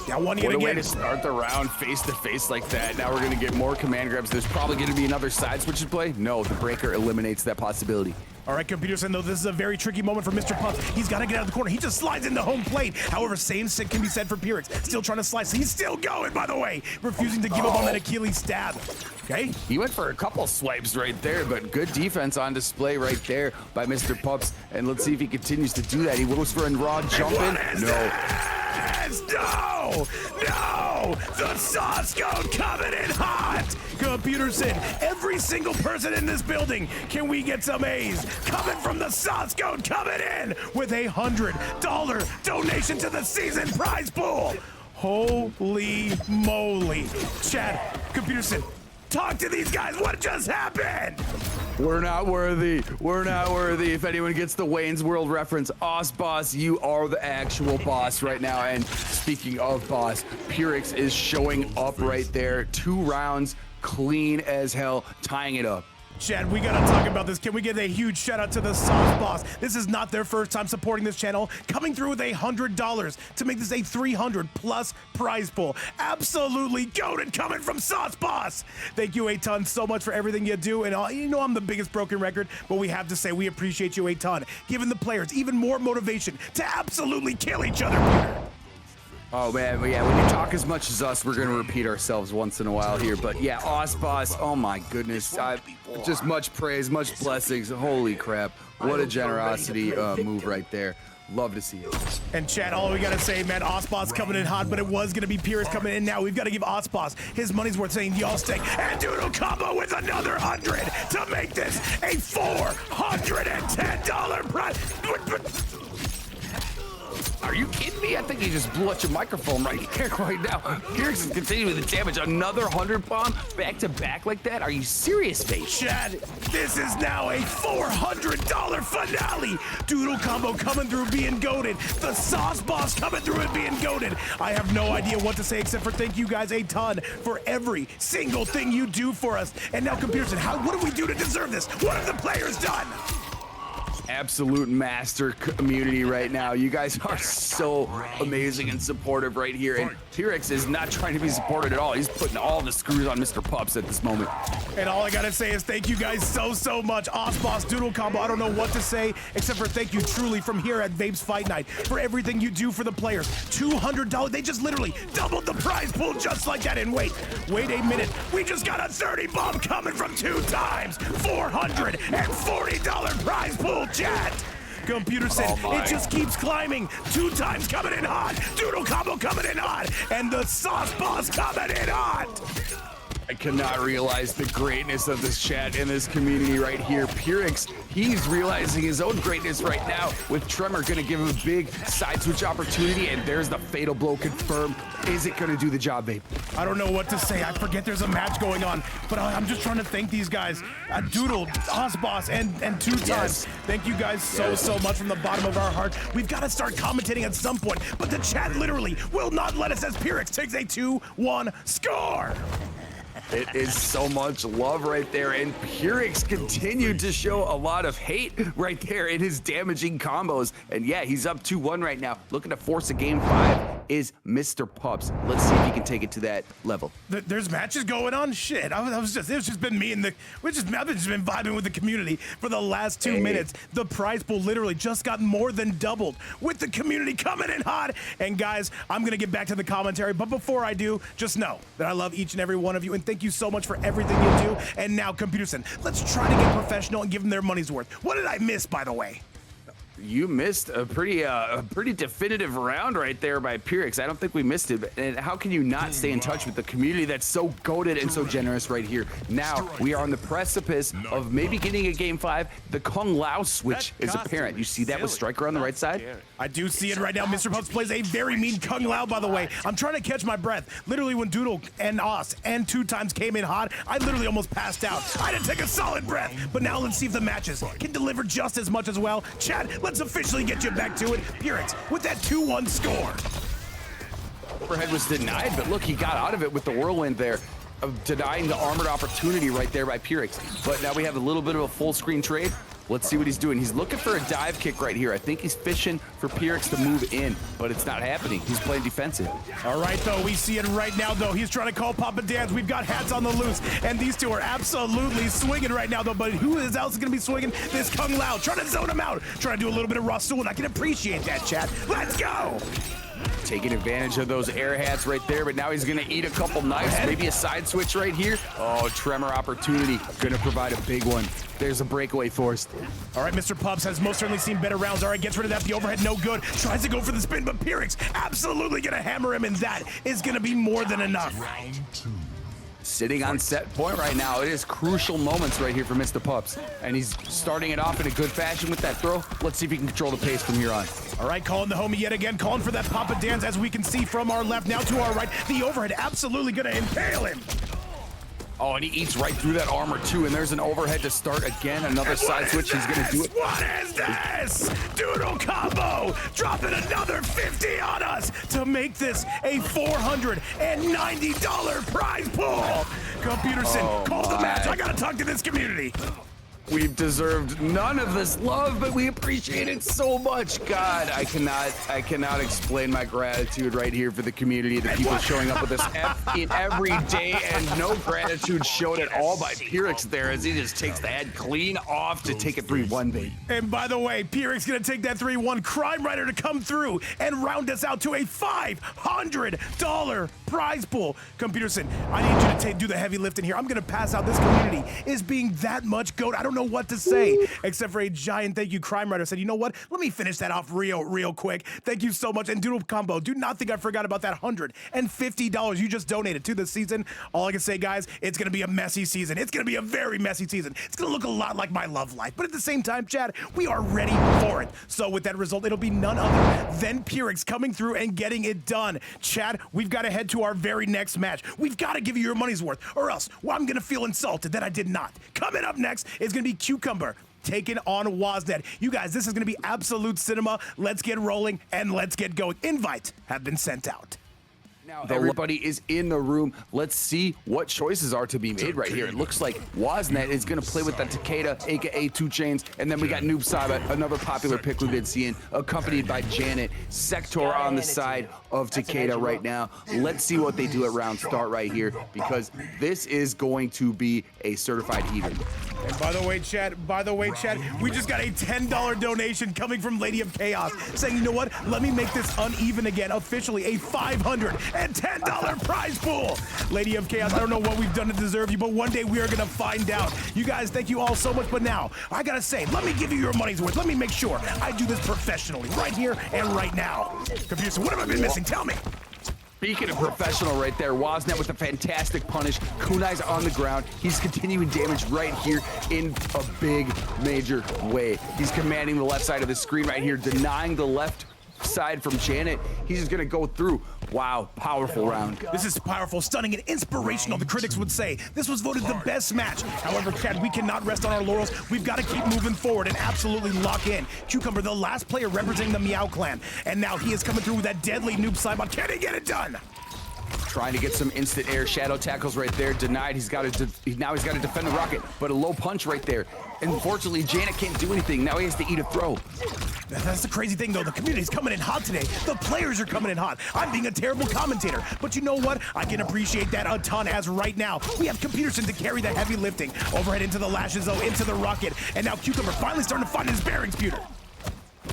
Down one yet again. What a way again. to start the round face to face like that. Now we're going to get more command grabs. There's probably going to be another side switch in play. No, the breaker eliminates that possibility. All right, Computer said, though, this is a very tricky moment for Mr. Pups. He's got to get out of the corner. He just slides into home plate. However, same can be said for Pyrrhix. Still trying to slice. He's still going, by the way. Refusing to give up on that Achilles stab. Okay? He went for a couple swipes right there, but good defense on display right there by Mr. Pups. And let's see if he continues to do that. He goes for a raw jump in. No. No! The sauce code coming in hot! Computer said, every single person in this building, can we get some A's? Coming from the sauce code coming in with a $100 donation to the season prize pool! Holy moly. Chat, Computer said, talk to these guys. What just happened? We're not worthy. We're not worthy. If anyone gets the Wayne's World reference, Boss, you are the actual boss right now. And speaking of boss, Pyrrhix is showing up right there. 2 rounds, clean as hell, tying it up. Chad, we gotta talk about this. Can we give a huge shout out to the Sauce Boss? This is not their first time supporting this channel, coming through with $100 to make this a 300 plus prize pool. Absolutely goated coming from Sauce Boss. Thank you a ton so much for everything you do. And you know I'm the biggest broken record, but we have to say we appreciate you a ton, giving the players even more motivation to absolutely kill each other, Peter. Oh man, but yeah, when you talk as much as us, we're gonna repeat ourselves once in a while here. But yeah, Boss, oh my goodness, just much praise, much blessings. Holy crap, what a generosity move right there. Love to see it. And chat, all we gotta say, man, Osboss coming in hot, but it was gonna be Pierce coming in now. We've gotta give Osboss his money's worth, saying y'all stink. And Doodle Combo with another 100 to make this a $410 prize. Are you kidding me? I think he just blew out your microphone right here, right now. Pierce is continuing the damage. Another 100 bomb back to back like that? Are you serious, Face? Chad, this is now a $400 finale. Doodle Combo coming through being goated. The Sauce Boss coming through and being goated. I have no idea what to say except for thank you guys a ton for every single thing you do for us. And now, Computerson, what do we do to deserve this? What have the players done? Absolute master community right now. You guys are so amazing and supportive right here. And T-Rex is not trying to be supported at all. He's putting all the screws on Mr. Pups at this moment. And all I gotta say is thank you guys so much. Osboss, Doodle Combo, I don't know what to say except for thank you truly from here at Vapes Fight Night for everything you do for the players. $200, they just literally doubled the prize pool just like that. And wait a minute. We just got a 30 bomb coming from 2 times. $440 prize pool, chat. Computer said it just keeps climbing. 2 times coming in hot. Doodle Combo coming in hot. And the Sauce Boss coming in hot. I cannot realize the greatness of this chat and this community right here. Pyrrhix, he's realizing his own greatness right now with Tremor gonna give him a big side switch opportunity, and there's the fatal blow confirmed. Is it gonna do the job, babe? I don't know what to say. I forget there's a match going on, but I'm just trying to thank these guys. Doodle, Osboss, and 2 times. Yes. Thank you guys so much from the bottom of our heart. We've got to start commentating at some point, but the chat literally will not let us as Pyrrhix takes a 2-1 score. It is so much love right there, and Pyrrhix continued to show a lot of hate right there in his damaging combos. And yeah, he's up 2-1 right now. Looking to force a game 5 is Mr. Pups. Let's see if he can take it to that level. There's matches going on? Shit, it's just been me and I've just been vibing with the community for the last 2 minutes. The prize pool literally just got more than doubled with the community coming in hot. And guys, I'm gonna get back to the commentary, but before I do, just know that I love each and every one of you, and thank you so much for everything you do. And now, Computerson, let's try to get professional and give them their money's worth. What did I miss, by the way? You missed a pretty definitive round right there by Pyrrhix. I don't think we missed it. And how can you not stay in touch with the community that's so goated and so generous right here? Now we are on the precipice of maybe getting a game 5. The Kung Lao switch is apparent. You see that with Striker on the right side? I do see it right now. Mr. Pups plays a very mean Kung Lao, by the way. I'm trying to catch my breath. Literally, when Doodle and Os and 2 times came in hot, I literally almost passed out. I had to take a solid breath. But now let's see if the matches can deliver just as much as well. Chad, let's officially get you back to it. Pyrrhix with that 2-1 score. Overhead was denied, but look, he got out of it with the whirlwind there, of denying the armored opportunity right there by Pyrrhix. But now we have a little bit of a full screen trade. Let's see what he's doing. He's looking for a dive kick right here. I think he's fishing for Pyrrhix to move in, but it's not happening. He's playing defensive. All right, though, we see it right now, though. He's trying to call Papa Dance. We've got hats on the loose, and these two are absolutely swinging right now, though. But who else is going to be swinging? This Kung Lao, trying to zone him out, trying to do a little bit of Russell, and I can appreciate that, chat. Let's go! Taking advantage of those air hats right there, but now he's gonna eat a couple knives, maybe a side switch right here. Oh, Tremor opportunity, gonna provide a big one. There's a breakaway forced. All right, Mr. Pups has most certainly seen better rounds. All right, gets rid of that. The overhead, no good. Tries to go for the spin, but Pyrrhix absolutely gonna hammer him, and that is gonna be more than enough. Round 2. Sitting on set point right now. It is crucial moments right here for Mr. Pups. And he's starting it off in a good fashion with that throw. Let's see if he can control the pace from here on. All right, calling the homie yet again, calling for that Papa Dance, as we can see from our left. Now to our right, the overhead absolutely gonna impale him. Oh, and he eats right through that armor too, and there's an overhead to start again. Another side switch. He's gonna do it. What is this? Doodle Combo dropping another 50 on us to make this a $490 prize pool. Computerson, call the match. I gotta talk to this community. We've deserved none of this love, but we appreciate it so much. God, I cannot explain my gratitude right here for the community, the people showing up with us every day, and no gratitude showed at all by Pyrrhix there, as he just takes the head clean off to take it 3-1, baby. And by the way, Pyrrhix gonna take that 3-1 Crime Rider to come through and round us out to a $500 prize pool. Computerson, I need you to do the heavy lifting here. I'm gonna pass out. This community is being that much goat. I don't know what to say, except for a giant thank you. Crime Writer said, you know what? Let me finish that off real quick. Thank you so much. And Doodle Combo, do not think I forgot about that $150 you just donated to this season. All I can say, guys, it's going to be a messy season. It's going to be a very messy season. It's going to look a lot like my love life. But at the same time, Chad, we are ready for it. So with that result, it'll be none other than Pyrrhix coming through and getting it done. Chad, we've got to head to our very next match. We've got to give you your money's worth, or else I'm going to feel insulted that I did not. Coming up next is going to be Cucumbah taking on Wasnet. You guys, this is going to be absolute cinema. Let's get rolling and let's get going. Invite have been sent out. Now everybody is in the room. Let's see what choices are to be made right here. It looks like Wasnet is going to play with that Takeda, aka 2 Chainz, and then we got Noob Saibot, another popular pick we've been seeing, accompanied by Janet. Sector on the side of Takeda right now. Let's see what they do at round start right here, because this is going to be a certified heater. And by the way, Chad, we just got a $10 donation coming from Lady of Chaos saying, you know what? Let me make this uneven again. Officially a $510 prize pool. Lady of Chaos, I don't know what we've done to deserve you, but one day we are going to find out. You guys, thank you all so much. But now, I got to say, let me give you your money's worth. Let me make sure I do this professionally right here and right now. Computer, what have I been missing? Tell me. Speaking of professional right there, Wasnet with a fantastic punish. Kunai's on the ground. He's continuing damage right here in a big, major way. He's commanding the left side of the screen right here, denying the left side from Janet. He's just gonna go through. Wow, powerful round. This is powerful, stunning, and inspirational, the critics would say. This was voted the best match. However, Chad, we cannot rest on our laurels. We've got to keep moving forward and absolutely lock in. Cucumbah, the last player representing the Meow Clan. And now he is coming through with that deadly Noob Saibot. Can he get it done? Trying to get some instant air shadow tackles right there. Denied. Now he's got to defend the rocket, but a low punch right there. Unfortunately, Janet can't do anything. Now he has to eat a throw. That's the crazy thing, though. The community's coming in hot today. The players are coming in hot. I'm being a terrible commentator, but you know what? I can appreciate that a ton, as right now we have Peterson to carry the heavy lifting. Overhead into the lashes, though, into the rocket. And now Cucumbah finally starting to find his bearings, Peter.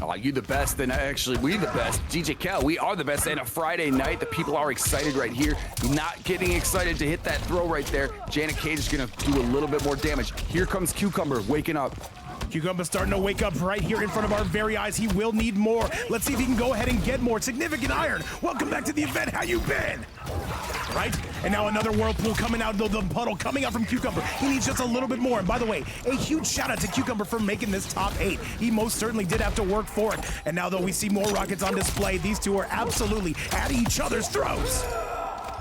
Oh, you the best, and actually we the best. DJ Cal, we are the best, and a Friday night. The people are excited right here. Not getting excited to hit that throw right there. Janet Cage is gonna do a little bit more damage. Here comes Cucumbah waking up. Cucumbah starting to wake up right here in front of our very eyes. He will need more. Let's see if he can go ahead and get more. Significant iron. Welcome back to the event. How you been? Right? And now another whirlpool coming out of the puddle, coming out from Cucumbah. He needs just a little bit more. And by the way, a huge shout out to Cucumbah for making this top 8. He most certainly did have to work for it. And now, though, we see more rockets on display. These two are absolutely at each other's throats.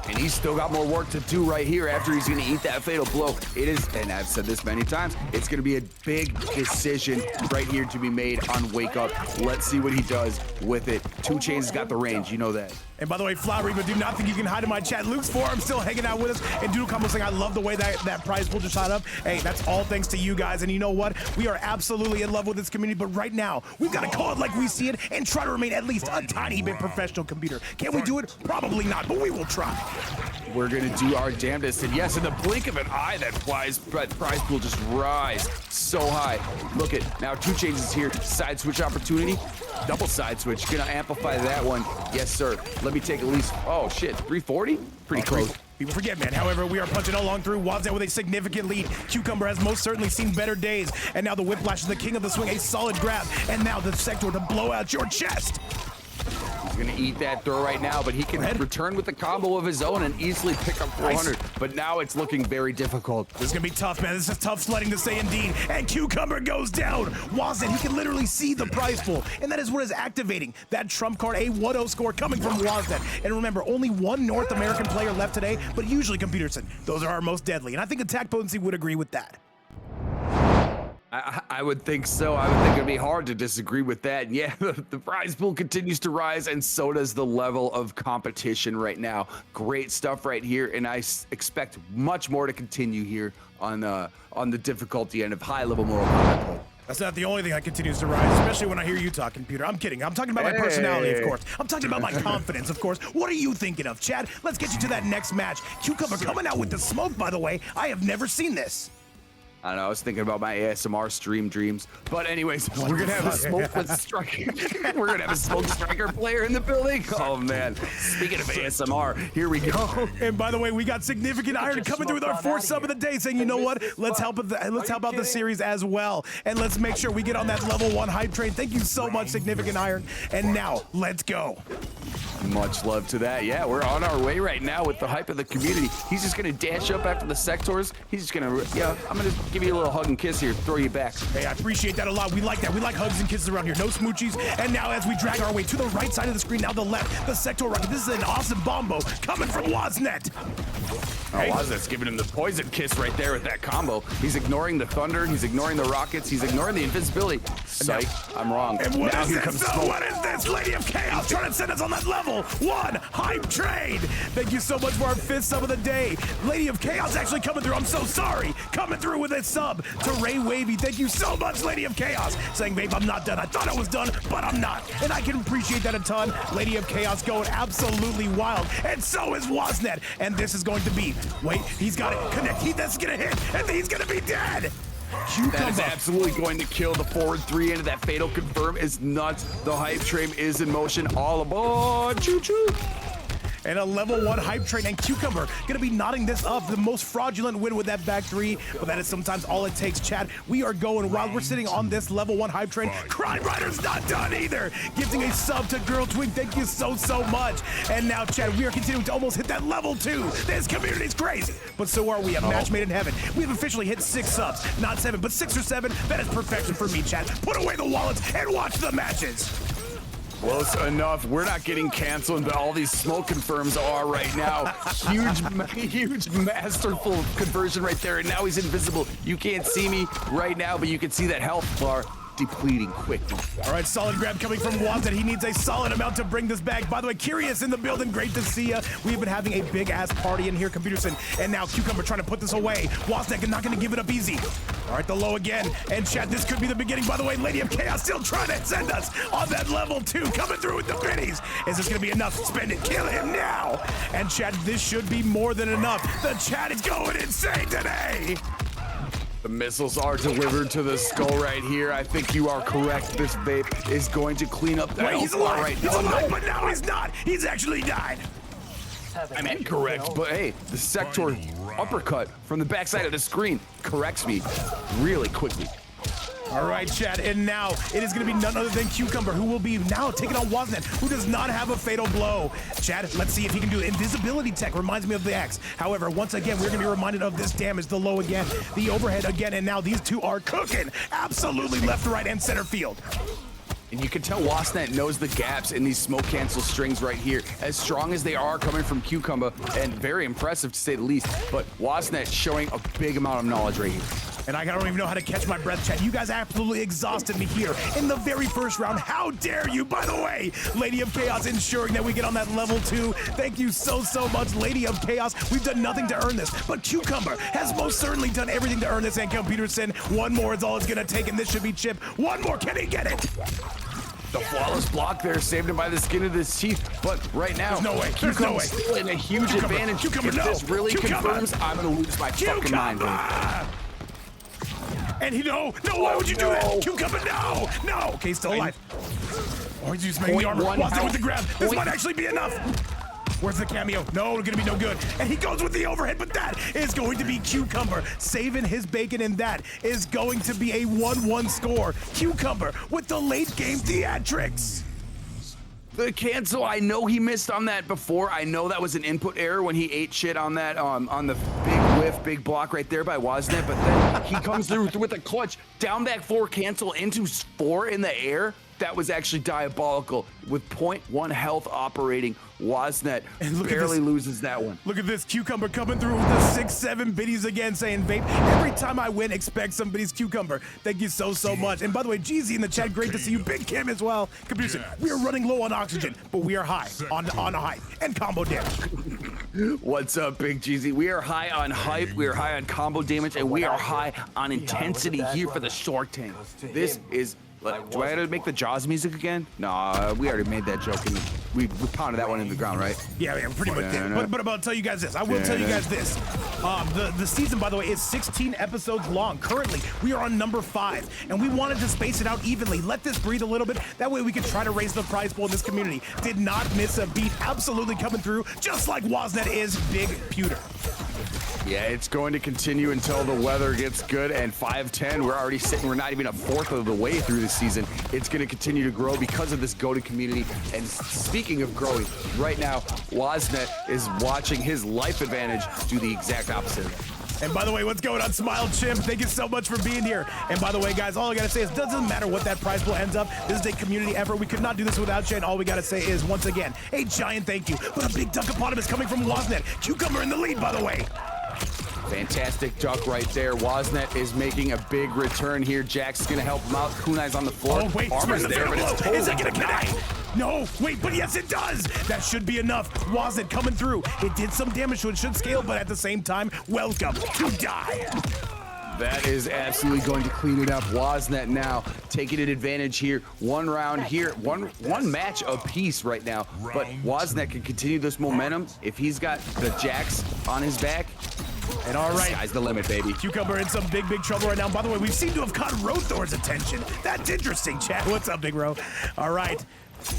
And he's still got more work to do right here after he's gonna eat that fatal blow. It is, and I've said this many times, it's gonna be a big decision right here to be made on Wake Up. Let's see what he does with it. 2 Chainz has got the range, you know that. And by the way, Flowery, but do not think you can hide in my chat. Luke's forum still hanging out with us. And Doodle Combo saying, I love the way that prize pool just shot up. Hey, that's all thanks to you guys. And you know what? We are absolutely in love with this community. But right now, we've got to call it like we see it and try to remain at least a tiny bit professional, computer. Can we do it? Probably not, but we will try. We're going to do our damnedest. And yes, in the blink of an eye, that prize pool just rise so high. Look at, now 2 Chainz is here. Side switch opportunity. Double side switch. Gonna amplify that one. Yes, sir. Let me take at least, oh shit, 340? Pretty close. People forget, man. However, we are punching along through. Wasnet with a significant lead. Cucumbah has most certainly seen better days. And now the Whiplash is the king of the swing. A solid grab. And now the Sector to blow out your chest. He's gonna eat that throw right now, but he can return with a combo of his own and easily pick up 400. Nice. But now it's looking very difficult. This is gonna be tough, man. This is tough sledding, to say indeed. And Cucumbah goes down. Wasnet, he can literally see the prize pool, and that is what is activating that trump card. A 1-0 score coming from Wasnet. And remember, only one North American player left today, but usually Peterson. Those are our most deadly, and I think AttackPotency would agree with that. I would think so. I would think it'd be hard to disagree with that. And yeah, the prize pool continues to rise, and so does the level of competition right now. Great stuff right here, and I expect much more to continue here on the difficulty end of high-level Mortal Kombat play. That's not the only thing that continues to rise, especially when I hear you talking, Peter. I'm kidding. I'm talking about my personality, of course. I'm talking about my confidence, of course. What are you thinking of, Chad? Let's get you to that next match. Cucumbah coming out with the smoke, by the way. I have never seen this. I don't know, I was thinking about my ASMR stream dreams. But anyways, we're gonna have a smokeless striker. We're gonna have a smoke striker player in the building. Oh man. Speaking of ASMR, here we go. And by the way, we got significant iron coming through with our fourth sub of the day, saying, you know what? Let's help out the series as well. And let's make sure we get on that level 1 hype train. Thank you so much, significant iron. And now, let's go. Much love to that. Yeah, we're on our way right now with the hype of the community. He's just gonna dash up after the sectors. He's just gonna, yeah, I'm gonna give you a little hug and kiss here, throw you back. Hey, I appreciate that a lot. We like that. We like hugs and kisses around here. No smoochies. And now as we drag our way to the right side of the screen, now the left, the sector rocket. This is an awesome bombo coming from Wasnet. Oh, Wasnet's giving him the poison kiss right there with that combo. He's ignoring the thunder. He's ignoring the rockets. He's ignoring the invisibility. Psych, I'm wrong. And what now is here this? comes So smoke. what is this? Lady of Chaos trying to send us on that level 1 hype train. Thank you so much for our 5th sub of the day. Lady of Chaos actually coming through. I'm so sorry. Coming through with a sub to Ray Wavy. Thank you so much, Lady of Chaos. Saying, babe, I'm not done. I thought I was done, but I'm not. And I can appreciate that a ton. Lady of Chaos going absolutely wild. And so is Wasnet. And this is going to be, wait, he's got it. Connect. That's going to hit. And he's going to be dead. That is absolutely going to kill. The forward 3 into that fatal confirm is nuts. The hype train is in motion. All aboard. Choo-choo. And a level 1 hype train, and Cucumbah gonna be knotting this up. The most fraudulent win with that back 3, but that is sometimes all it takes, Chad. We are going wild. We're sitting on this level 1 hype train. Crime Rider's not done either. Gifting a sub to Girl Twig. Thank you so much. And now, Chad, we are continuing to almost hit that level 2. This community's crazy, but so are we. A match made in heaven. We have officially hit 6 subs, not 7, but 6 or 7. That is perfection for me, Chad. Put away the wallets and watch the matches. Close enough. We're not getting canceled, but all these smoke confirms are right now. Huge, masterful conversion right there. And now he's invisible. You can't see me right now, but you can see that health bar depleting quickly. All right, solid grab coming from Wasnet. He needs a solid amount to bring this back. By the way, Curious in the building. Great to see ya. We've been having a big-ass party in here, Computerson. And now Cucumbah trying to put this away. Wasnet not going to give it up easy. All right, the low again. And Chad, this could be the beginning. By the way, Lady of Chaos still trying to send us on that level 2. Coming through with the biddies. Is this going to be enough? Spend it. Kill him now. And Chad, this should be more than enough. The chat is going insane today. The missiles are delivered to the skull right here. I think you are correct. This vape is going to clean up that. Wait, he's alive. Right he's alive, but now he's not. He's actually died. I'm incorrect, but hey, the sector uppercut from the backside of the screen corrects me really quickly. All right, Chad, and now it is going to be none other than Cucumbah, who will be now taking on Wasnet, who does not have a fatal blow. Chad, let's see if he can do it. Invisibility tech reminds me of the X. However, once again, we're going to be reminded of this damage, the low again, the overhead again, and now these two are cooking absolutely left, right, and center field. And you can tell Wasnet knows the gaps in these smoke cancel strings right here. As strong as they are coming from Cucumbah, and very impressive to say the least, but Wasnet showing a big amount of knowledge right here. And I don't even know how to catch my breath, Chad. You guys absolutely exhausted me here in the very first round. How dare you, by the way. Lady of Chaos ensuring that we get on that level 2. Thank you so much, Lady of Chaos. We've done nothing to earn this, but Cucumbah has most certainly done everything to earn this, and Peterson, one more is all it's gonna take, and this should be Chip. One more, can he get it? The flawless block there saved him by the skin of his teeth, but right now, there's no way. There's no way. Still in a huge advantage. If this really confirms, I'm gonna lose my fucking mind. And he, no, why would you do that? Cucumbah, no. Okay, he's still alive. Oh, he's just making the armor. Wasnet with the grab. This might actually be enough. Where's the cameo? No, it's gonna be no good. And he goes with the overhead, but that is going to be Cucumbah saving his bacon, and that is going to be a 1-1 score. Cucumbah with the late game theatrics. The cancel, I know he missed on that before. I know that was an input error when he ate shit on that, on the big whiff, big block right there by Wasnet, but then he comes through with a clutch, down back 4 cancel into 4 in the air. That was actually diabolical. With 0.1 health operating, Wasnet barely loses that one. Look at this, Cucumbah coming through with the 6-7 biddies again, saying, vape, every time I win, expect somebody's Cucumbah. Thank you so much. And by the way, Jeezy in the chat, great to see you. Big Kim as well. Computer, we are running low on oxygen, but we are high on hype and combo damage. What's up, Big Jeezy? We are high on hype, we are high on combo damage, and we are high on intensity here for the Shark Tank. This is... Do I have to make the Jaws music again? Nah, we already made that joke. we pounded that one into the ground, right? Yeah, pretty much did. But I'll tell you guys this. I will tell you guys this. The season, by the way, is 16 episodes long. Currently, we are on number 5, and we wanted to space it out evenly. Let this breathe a little bit. That way we can try to raise the prize pool in this community. Did not miss a beat. Absolutely coming through, just like Wasnet is. Big Pewter. Yeah, it's going to continue until the weather gets good, and 5-10, we're already sitting, we're not even a fourth of the way through the season. It's going to continue to grow because of this goated community. And speaking of growing, right now, Wasnet is watching his life advantage do the exact opposite. And by the way, what's going on, Smile Chimp? Thank you so much for being here. And by the way, guys, all I gotta say is, doesn't matter what that prize pool ends up. This is a community effort. We could not do this without you. And all we gotta say is, once again, a giant thank you. But a big Duckopotamus coming from Wasnet. Cucumbah in the lead, by the way. Fantastic duck right there. Wasnet is making a big return here. Jax is gonna help him out. Kunai's on the floor. Oh, wait, Armor's there, but it's totally is that gonna connect? No, wait, but yes, it does. That should be enough. Wasnet coming through. It did some damage, so it should scale, but at the same time, welcome to die. That is absolutely going to clean it up. Wasnet now taking an advantage here. One round here, one match apiece right now. But Wasnet can continue this momentum if he's got the Jax on his back. And all right, sky's the limit, baby. Cucumbah in some big trouble right now. By the way, we seem to have caught Rothor's attention. That's interesting, Chad. What's up, Big Ro? All right.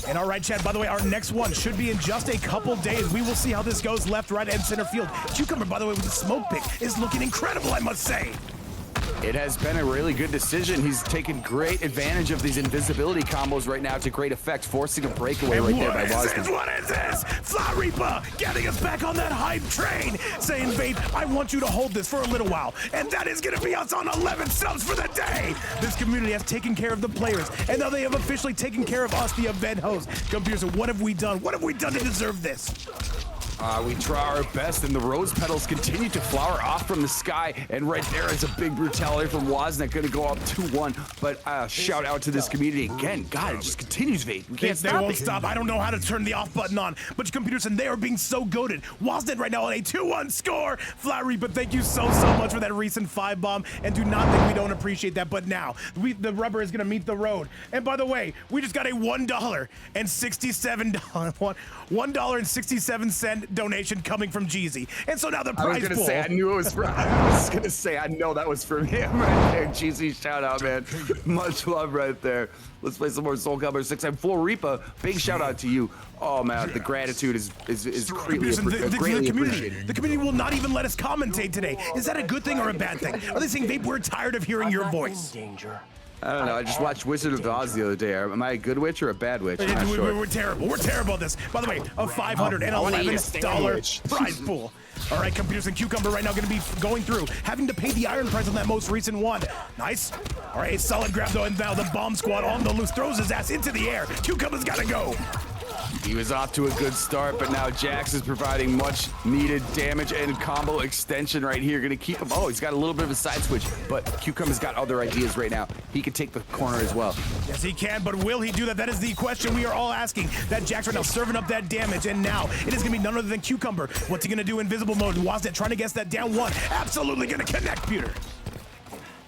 And all right, Chad, by the way, our next one should be in just a couple days. We will see how this goes left, right, and center field. Cucumbah, by the way, with the smoke pick is looking incredible, I must say. It has been a really good decision. He's taken great advantage of these invisibility combos right now to great effect, forcing a breakaway right there by Wasnet. What is this? Fly Reaper getting us back on that hype train, saying, Vape, I want you to hold this for a little while. And that is going to be us on 11 subs for the day. This community has taken care of the players, and now they have officially taken care of us, the event host. Computer, what have we done? What have we done to deserve this? We try our best, and the rose petals continue to flower off from the sky. And right there is a big brutality from Wasnet, going to go up 2-1. But shout out to this community again. God, it just continues, Vape. We can't stop it. They won't stop. I don't know how to turn the off button on. But computers, and they are being so goated. Wasnet right now on a 2-1 score. Flat Reaper, thank you so much for that recent 5-bomb. And do not think we don't appreciate that. But now, the rubber is going to meet the road. And by the way, we just got a $1.67 donation coming from Jeezy. And so now the prize pool. I was gonna say, I knew it was from, I was gonna say, I know that was from him right there. Jeezy, shout out, man. Much love right there. Let's play some more Soul Calibur 6. And Full Reaper, big shout out to you. Oh man, the gratitude is greatly appreciated. The community will not even let us commentate today. Is that a good thing or a bad thing? Are they saying, Vape, we're tired of hearing your voice? I don't know. I just watched Wizard of Oz the other day. Am I a good witch or a bad witch? I'm not sure. We're terrible. We're terrible at this. By the way, a $511 prize pool. All right, computers and Cucumbah right now going to be going through, having to pay the iron price on that most recent one. Nice. All right, a solid grab though, and now the bomb squad on the loose throws his ass into the air. Cucumbah's got to go. He was off to a good start, but now Jax is providing much needed damage and combo extension right here. Gonna keep him. Oh, he's got a little bit of a side switch, but Cucumbah's got other ideas right now. He can take the corner as well. Yes, he can, but will he do that? That is the question we are all asking. That Jax right now serving up that damage, and now it is gonna be none other than Cucumbah. What's he gonna do? Invisible mode. Wasnet trying to guess that down one. Absolutely gonna connect, Peter.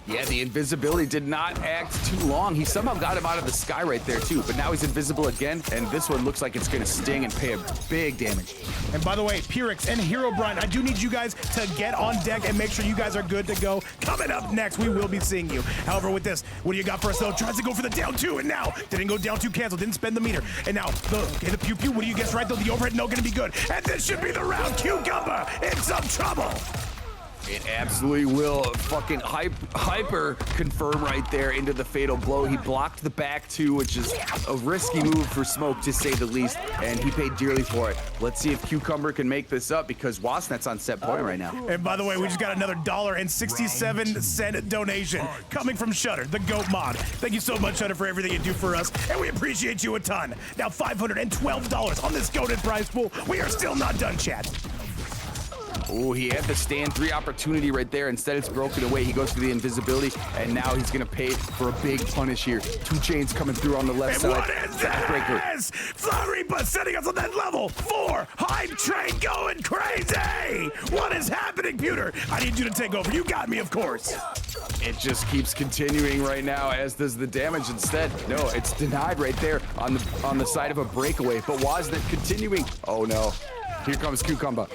Yeah, the invisibility did not act too long. He somehow got him out of the sky right there too, but now he's invisible again, and this one looks like it's gonna sting and pay a big damage. And by the way, Pyrrhix and Herobrine, I do need you guys to get on deck and make sure you guys are good to go. Coming up next, we will be seeing you. However, with this, what do you got for us though? Tries to go for the down two, and now didn't go down two, cancel, didn't spend the meter. And now, the pew pew, what do you guess right though? The overhead, no, gonna be good. And this should be the round. Cucumbah in some trouble. It absolutely will fucking hyper confirm right there into the fatal blow. He blocked the back two, which is a risky move for Smoke to say the least, and he paid dearly for it. Let's see if Cucumbah can make this up because Wasnet's on set point right now. And by the way, we just got another $1.67 donation coming from Shutter, the GOAT mod. Thank you so much, Shutter, for everything you do for us, and we appreciate you a ton. Now $512 on this GOATed prize pool. We are still not done, chat. Oh, he had the stand 3 opportunity right there. Instead, it's broken away. He goes for the invisibility, and now he's gonna pay for a big punish here. 2 chains coming through on the left side. What is this? Floripa setting us on that level 4 hype train going crazy. What is happening, Pewter? I need you to take over. You got me, of course. It just keeps continuing right now, as does the damage. Instead, no, it's denied right there on the side of a breakaway. But Wasnet continuing. Oh no, here comes Cucumbah.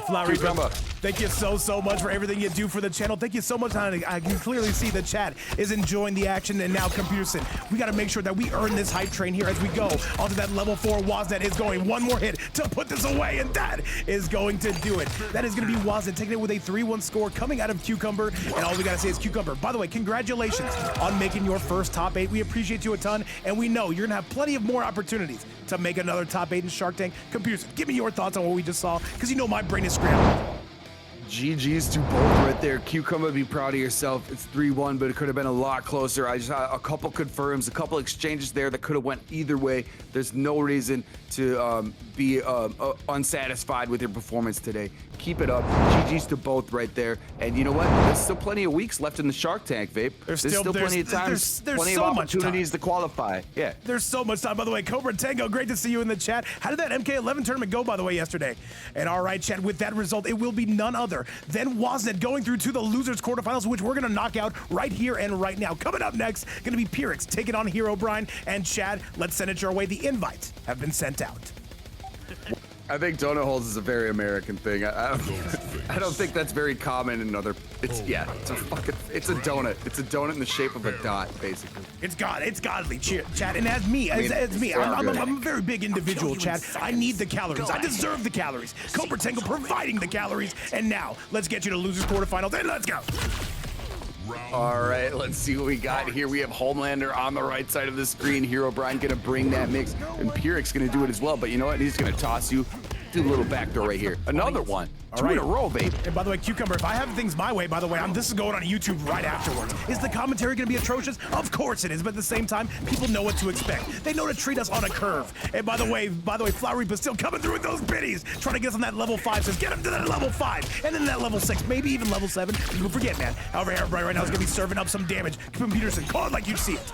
Cucumbah, thank you so much for everything you do for the channel. Thank you so much, honey. I can clearly see the chat is enjoying the action. And now, Computerson, we got to make sure that we earn this hype train here as we go onto that level 4. Wasnet is going 1 more hit to put this away, and that is going to do it. That is going to be Wasnet taking it with a 3-1 score coming out of Cucumbah. And all we got to say is Cucumbah. By the way, congratulations on making your first top 8. We appreciate you a ton, and we know you're going to have plenty of more opportunities to make another top 8 in Shark Tank. Computers, give me your thoughts on what we just saw, because you know my brain is scrambled. GG's to both right there. Cucumbah, be proud of yourself. It's 3-1, but it could have been a lot closer. I just had a couple confirms, a couple exchanges there that could have went either way. There's no reason to be unsatisfied with your performance today. Keep it up. GG's to both right there. And you know what? There's still plenty of weeks left in the Shark Tank, Vape. There's still plenty of time. There's plenty so of much opportunities time to qualify. Yeah. There's so much time. By the way, Cobra Tango, great to see you in the chat. How did that MK11 tournament go, by the way, yesterday? And all right, chat, with that result, it will be none other than Wasnet going through to the losers quarterfinals, which we're gonna knock out right here and right now. Coming up next, gonna be Pyrrhix taking on Herobrine. And Chad, let's send it your way. The invites have been sent out. I think donut holes is a very American thing. I don't think that's very common in other. It's a donut. It's a donut in the shape of a dot, basically. It's godly, Chad. And as me, I'm a very big individual, Chad. I need the calories. I deserve the calories. Cobra Tango providing the calories. And now, let's get you to losers quarterfinals, and let's go. All right, let's see what we got here. We have HomeLander on the right side of the screen. Herobrine gonna bring that mix, and Pyrrhix gonna do it as well. But you know what? He's gonna toss you. Do a little backdoor right here. Another one. Two in a row, babe. And by the way, Cucumbah, if I have things my way, by the way, this is going on YouTube right afterwards. Is the commentary going to be atrocious? Of course it is, but at the same time, people know what to expect. They know to treat us on a curve. And by the way, Flower Reaper's still coming through with those biddies, trying to get us on that level 5. Says, get him to that level 5, and then that level 6, maybe even level 7. Don't forget, man. However, Herobrine right now is going to be serving up some damage. Peterson, call it like you see it.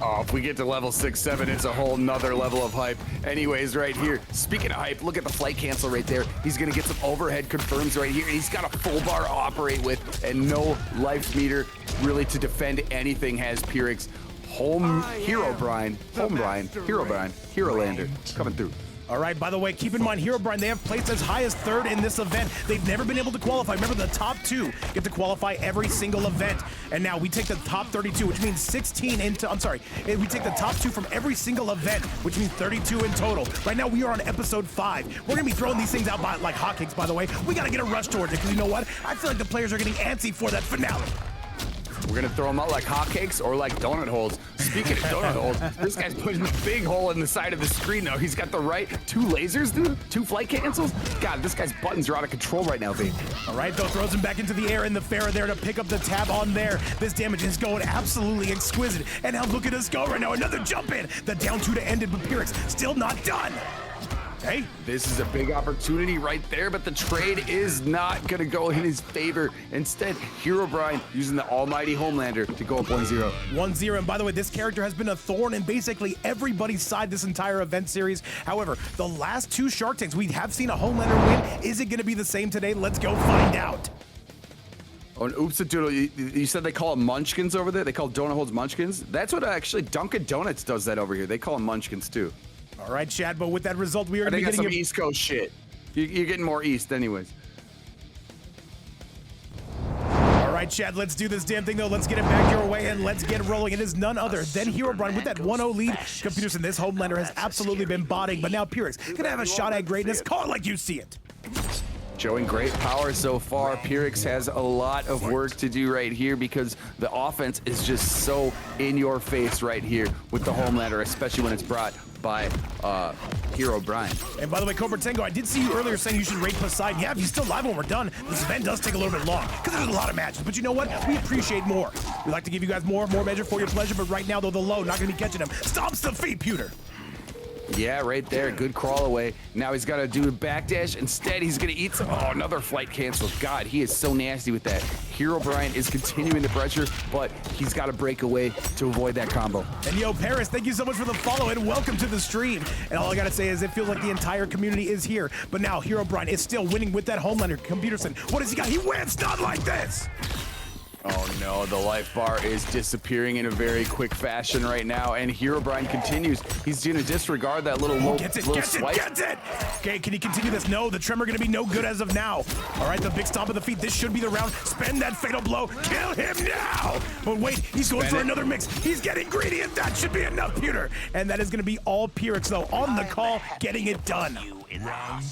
Oh, if we get to level 6, 7, it's a whole nother level of hype. Anyways, right here, speaking of hype, look at the flight cancel right there. He's gonna get some overhead confirms right here. He's got a full bar to operate with and no life meter really to defend anything has Pyrrhix. Herobrine, HeroLander coming through. All right, by the way, keep in mind, Herobrine, they have placed as high as 3rd in this event. They've never been able to qualify. Remember, the top 2 get to qualify every single event. And now we take the top 32, which means 16 into, we take the top 2 from every single event, which means 32 in total. Right now, we are on episode 5. We're gonna be throwing these things out like hotcakes, by the way. We gotta get a rush towards it, because you know what? I feel like the players are getting antsy for that finale. We're gonna throw them out like hotcakes or like donut holes. Speaking of donut holes, this guy's putting a big hole in the side of the screen now. He's got the right 2 lasers, dude. 2 flight cancels. God, this guy's buttons are out of control right now, babe. All right, though, throws him back into the air, and the Pharaoh there to pick up the tab on there. This damage is going absolutely exquisite. And now look at us go right now. Another jump in. The down 2 to end it, but Pyrrhix still not done. Hey, this is a big opportunity right there, but the trade is not gonna go in his favor. Instead, Herobrine using the almighty HomeLander to go up 1-0. 1-0, and by the way, this character has been a thorn in basically everybody's side this entire event series. However, the last 2 Shark Tanks, we have seen a HomeLander win. Is it gonna be the same today? Let's go find out. Oh, and oops, doodle, you said they call them munchkins over there? They call donut holes munchkins? That's what actually Dunkin' Donuts does that over here. They call them munchkins too. All right, Chad, but with that result, we are going to be getting some East Coast shit. You're getting more East anyways. All right, Chad, let's do this damn thing, though. Let's get it back your way, and let's get rolling. It is none other than Herobrine with that 1-0 lead. Computers, this HomeLander has absolutely been botting, but now Pyrrhix going to have a shot at greatness. Call it like you see it. Showing great power so far. Pyrrhix has a lot of work to do right here because the offense is just so in your face right here with the HomeLander, especially when it's brought by Herobrine. And by the way, Cobra Tango, I did see you earlier saying you should raid Poseidon. Yeah, if he's still live when we're done, this event does take a little bit long because there's a lot of matches. But you know what? We appreciate more. We like to give you guys more measure for your pleasure. But right now, though, the low not going to be catching him. Stomps the feet, Pewter. Yeah, right there. Good crawl away. Now he's got to do a backdash. Instead, he's going to eat some. Oh, another flight cancel. God, he is so nasty with that. Herobrine is continuing the pressure, but he's got to break away to avoid that combo. And yo, Paris, thank you so much for the follow and welcome to the stream. And all I got to say is it feels like the entire community is here. But now Herobrine is still winning with that HomeLander. Computerson, what has he got? He wins, not like this. Oh no, the life bar is disappearing in a very quick fashion right now, and Herobrine continues. He's gonna disregard that little swipe. Gets it! Okay, can he continue this? No, the tremor gonna be no good as of now. All right, the big stomp of the feet. This should be the round. Spend that fatal blow. Kill him now! But wait, he's going for another mix. He's getting greedy, and that should be enough, Pewter. And that is gonna be all Pyrrhix, though, on the call, getting it done.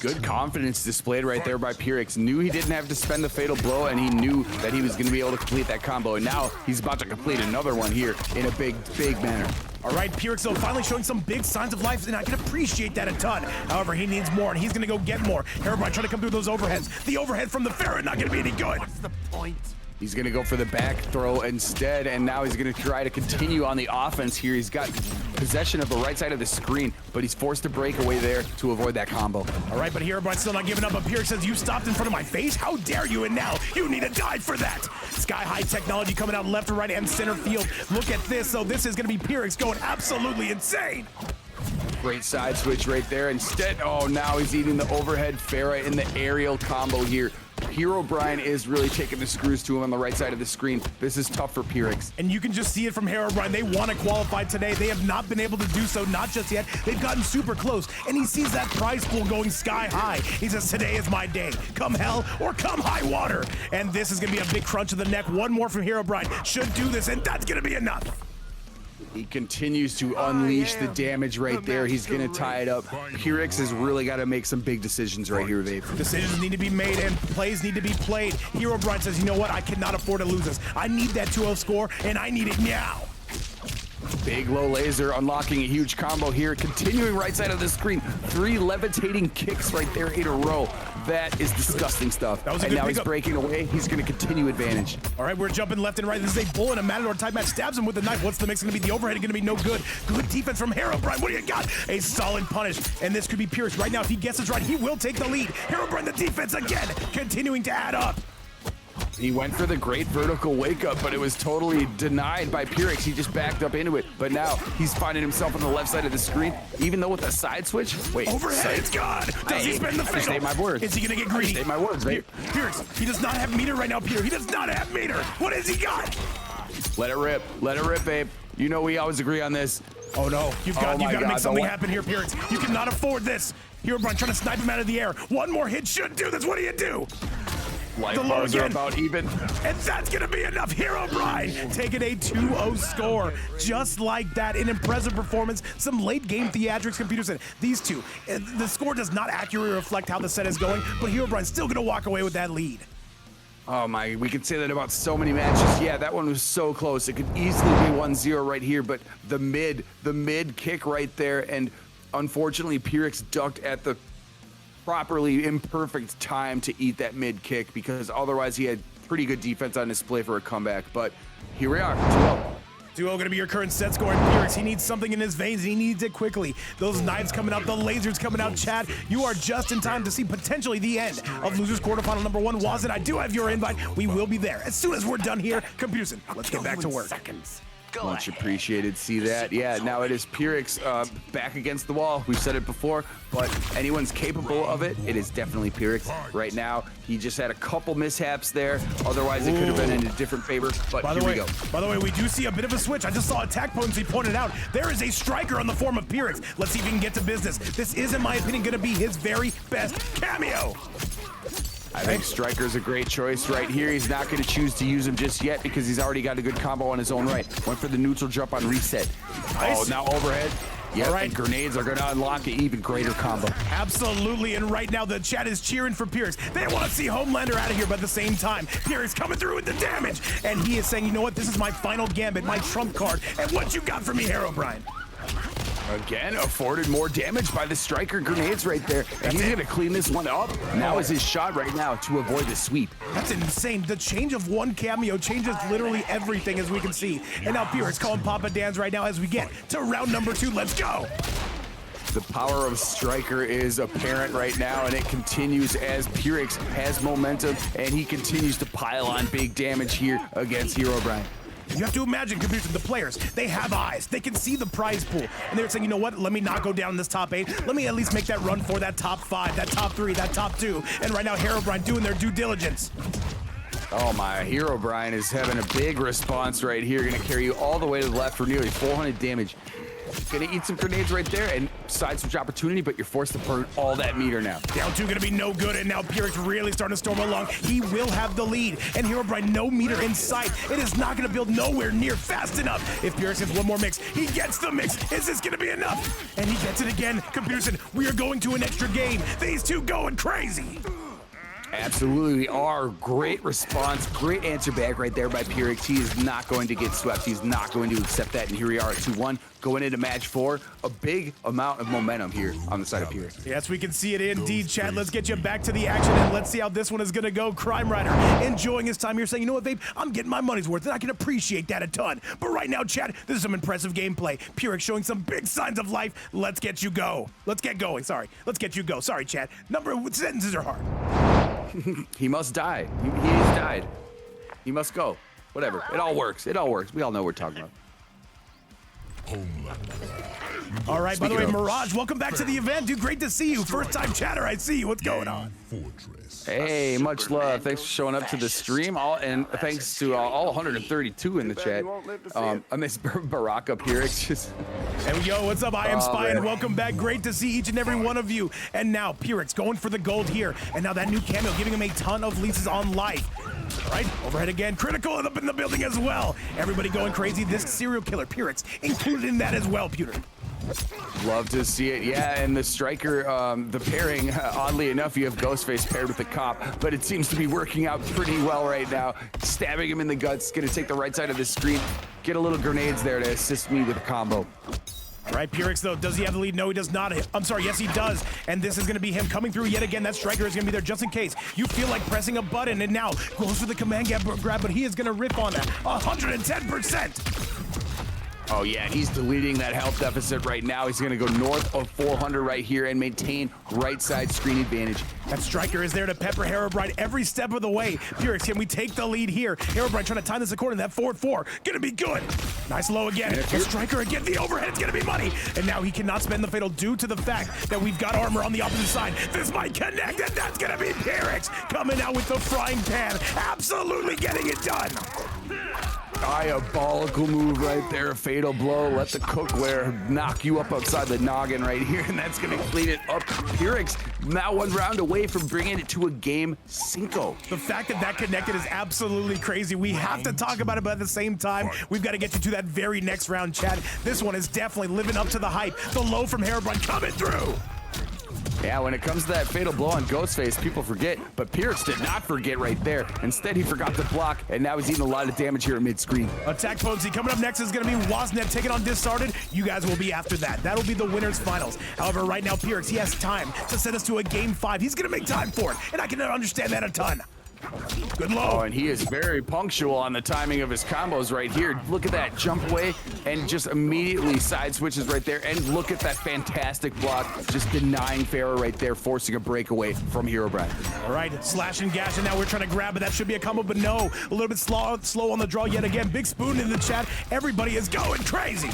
Good confidence displayed right there by Pyrrhix. Knew he didn't have to spend the fatal blow, and he knew that he was gonna be able to complete that combo, and now he's about to complete another one here in a big manner. All right, Pyrrhix, though, finally showing some big signs of life, and I can appreciate that a ton. However, he needs more, and he's gonna go get more. Herobrine trying to come through those overheads. The overhead from the Pharaoh not gonna be any good. What's the point? He's gonna go for the back throw instead, and now he's gonna try to continue on the offense here. He's got possession of the right side of the screen, but he's forced to break away there to avoid that combo. All right, but Herobrine's still not giving up, but Pyrrhix says, you stopped in front of my face? How dare you, and now you need to die for that. Sky-high technology coming out left to right and center field. Look at this, so this is gonna be Pyrrhix going absolutely insane. Great side switch right there. Instead, oh, now he's eating the overhead Farah in the aerial combo here. Herobrine is really taking the screws to him on the right side of the screen. This is tough for Pyrrhix. And you can just see it from Herobrine. They want to qualify today. They have not been able to do so, not just yet. They've gotten super close, and he sees that prize pool going sky high. He says, today is my day. Come hell or come high water. And this is going to be a big crunch of the neck. One more from Herobrine should do this, and that's going to be enough. He continues to unleash the damage right there. He's going to tie it up. Pyrrhix has really got to make some big decisions right here, Vape. Decisions need to be made and plays need to be played. Herobrine says, you know what? I cannot afford to lose this. I need that 2-0 score, and I need it now. Big low laser unlocking a huge combo here. Continuing right side of the screen. 3 levitating kicks right there in a row. That is disgusting stuff. That was a and good now pickup. He's breaking away. He's going to continue advantage. All right, we're jumping left and right. This is a bull in a Matador type match. Stabs him with the knife. What's the mix going to be? The overhead going to be no good. Good defense from Herobrine. What do you got? A solid punish. And this could be Pyrrhix. Right now, if he gets this right, he will take the lead. Herobrine, the defense again, continuing to add up. He went for the great vertical wake up, but it was totally denied by Pyrrhix. He just backed up into it. But now he's finding himself on the left side of the screen, even though with a side switch. Wait, overhead, it's gone. Does he spend the fatal? I state my words. Is he going to get greedy? I state my words, mate. Pyrrhix, he does not have meter right now, Peter. He does not have meter. What has he got? Let it rip. Let it rip, babe. You know we always agree on this. Oh no, you've got to make something happen here, Pyrrhix. You cannot afford this. Herobrine trying to snipe him out of the air. One more hit should do this. What do you do? Life bars are about even. And that's going to be enough. Herobrine taking a 2-0 score. Just like that. An impressive performance. Some late game theatrics. Computer said these two. The score does not accurately reflect how the set is going, but Herobrine's still going to walk away with that lead. Oh my, we could say that about so many matches. Yeah, that one was so close. It could easily be 1-0 right here, but the mid kick right there, and unfortunately Pyrrhix ducked at the properly imperfect time to eat that mid kick, because otherwise he had pretty good defense on display for a comeback. But here we are, 2-0. 2-0 going to be your current set score. And Pyrrhix, he needs something in his veins. He needs it quickly. Those knives coming out, the lasers coming out. Chad, you are just in time to see potentially the end of Losers Quarterfinal number 1. Wasnet, I do have your invite. We will be there as soon as we're done here. Computerson, let's get back to work. Much appreciated. See that? Yeah, now it is Pyrrhix back against the wall. We've said it before, but anyone's capable of it. It is definitely Pyrrhix. Right now, he just had a couple mishaps there. Otherwise, it could have been in a different favor, but here we go. By the way, we do see a bit of a switch. I just saw AttackPotency pointed out. There is a striker on the form of Pyrrhix. Let's see if he can get to business. This is, in my opinion, going to be his very best cameo. I think Striker's a great choice right here. He's not going to choose to use him just yet because he's already got a good combo on his own right. Went for the neutral jump on reset. Nice. Oh, now overhead. Yeah, right. And grenades are going to unlock an even greater combo. Absolutely, and right now the chat is cheering for Pyrrhix. They want to see HomeLander out of here, but at the same time, Pyrrhix coming through with the damage. And he is saying, you know what, this is my final gambit, my trump card. And what you got for me, Herobrine? Again, afforded more damage by the Striker grenades right there. And he's going to clean this one up. Now is his shot right now to avoid the sweep. That's insane. The change of one cameo changes literally everything, as we can see. And now Pyrrhix calling Papa Dan's right now as we get to round number 2. Let's go. The power of Striker is apparent right now, and it continues as Pyrex has momentum, and he continues to pile on big damage here against Herobrine. You have to imagine, Computer, the players, they have eyes. They can see the prize pool. And they're saying, you know what, let me not go down in this top 8. Let me at least make that run for that top 5, that top 3, that top 2. And right now, Herobrine doing their due diligence. Oh my, Herobrine is having a big response right here. Gonna carry you all the way to the left for nearly 400 damage. Gonna eat some grenades right there and side switch opportunity, but you're forced to burn all that meter now. Down 2 gonna be no good, and now Pyrex really starting to storm along. He will have the lead, and Herobrine no meter in sight. It is not gonna build nowhere near fast enough. If Pyrex gets one more mix, he gets the mix. Is this gonna be enough? And he gets it again. Computerson, we are going to an extra game. These two going crazy. Absolutely are. Great response, great answer back right there by Pyrex. He is not going to get swept. He's not going to accept that, and here we are at 2-1. Going into match 4, a big amount of momentum here on the side of Pyrex. Yes, we can see it indeed, Chad. Let's get you back to the action, and let's see how this one is gonna go. Crime Rider enjoying his time here, saying, you know what, babe, I'm getting my money's worth, and I can appreciate that a ton. But right now, Chad, this is some impressive gameplay. Pyrex showing some big signs of life. Let's get you go. Let's get going, sorry. Let's get you go. Sorry, Chad. Sentences are hard. He must die. He has died. He must go. Whatever. It all works. It all works. We all know what we're talking about. All right, by the way, Mirage, welcome back to the event. Dude, great to see you. First time chatter, I see you. What's going on? Hey, much love. Thanks for showing up to the stream. And thanks to all 132 in the chat. I miss Barack up here. It's just... And yo, what's up? I am Spy, and welcome back. Great to see each and every one of you. And now, Pyrex going for the gold here. And now that new cameo giving him a ton of leases on life. All right, overhead again. Critical up in the building as well. Everybody going crazy. This serial killer, Pyrex, included in that as well, Pewter. Love to see it. Yeah, and the Striker, the pairing, oddly enough, you have Ghostface paired with the cop, but it seems to be working out pretty well right now. Stabbing him in the guts, gonna take the right side of the screen, get a little grenades there to assist me with the combo. All right, Pyrex, though, does he have the lead? No, he does not. I'm sorry, yes, he does. And this is going to be him coming through yet again. That Striker is going to be there just in case. You feel like pressing a button, and now goes for the command grab, but he is going to riff on that. 110%. Oh yeah, he's deleting that health deficit right now. He's gonna go north of 400 right here and maintain right side screen advantage. That Striker is there to pepper Herobrine every step of the way. Pyrex, can we take the lead here? Herobrine trying to time this according to that forward 4. Gonna be good. Nice low again. The Striker again, the overhead is gonna be money. And now he cannot spend the fatal due to the fact that we've got armor on the opposite side. This might connect, and that's gonna be Pyrex coming out with the frying pan. Absolutely getting it done. Diabolical move right there, fatal blow. Let the cookware knock you up outside the noggin right here, and that's gonna clean it up. Pyrex now 1 round away from bringing it to a game 5. The fact that that connected is absolutely crazy. We have to talk about it, but at the same time, we've got to get you to that very next round, Chad. This one is definitely living up to the hype. The low from Herobrine coming through. Yeah, when it comes to that fatal blow on Ghostface, people forget, but Pyrex did not forget right there. Instead, he forgot to block, and now he's eating a lot of damage here at mid-screen. AttackPotency coming up next is going to be Wasnet taking on Disarted. You guys will be after that. That'll be the winner's finals. However, right now, Pyrex, he has time to send us to a game 5. He's going to make time for it, and I can understand that a ton. Good low. Oh, and he is very punctual on the timing of his combos right here. Look at that jump away and just immediately side switches right there. And look at that fantastic block, just denying Pharaoh right there, forcing a breakaway from Herobrine. All right, slash and gash, and now we're trying to grab it. That should be a combo, but no. A little bit slow on the draw yet again. Big Spoon in the chat. Everybody is going crazy.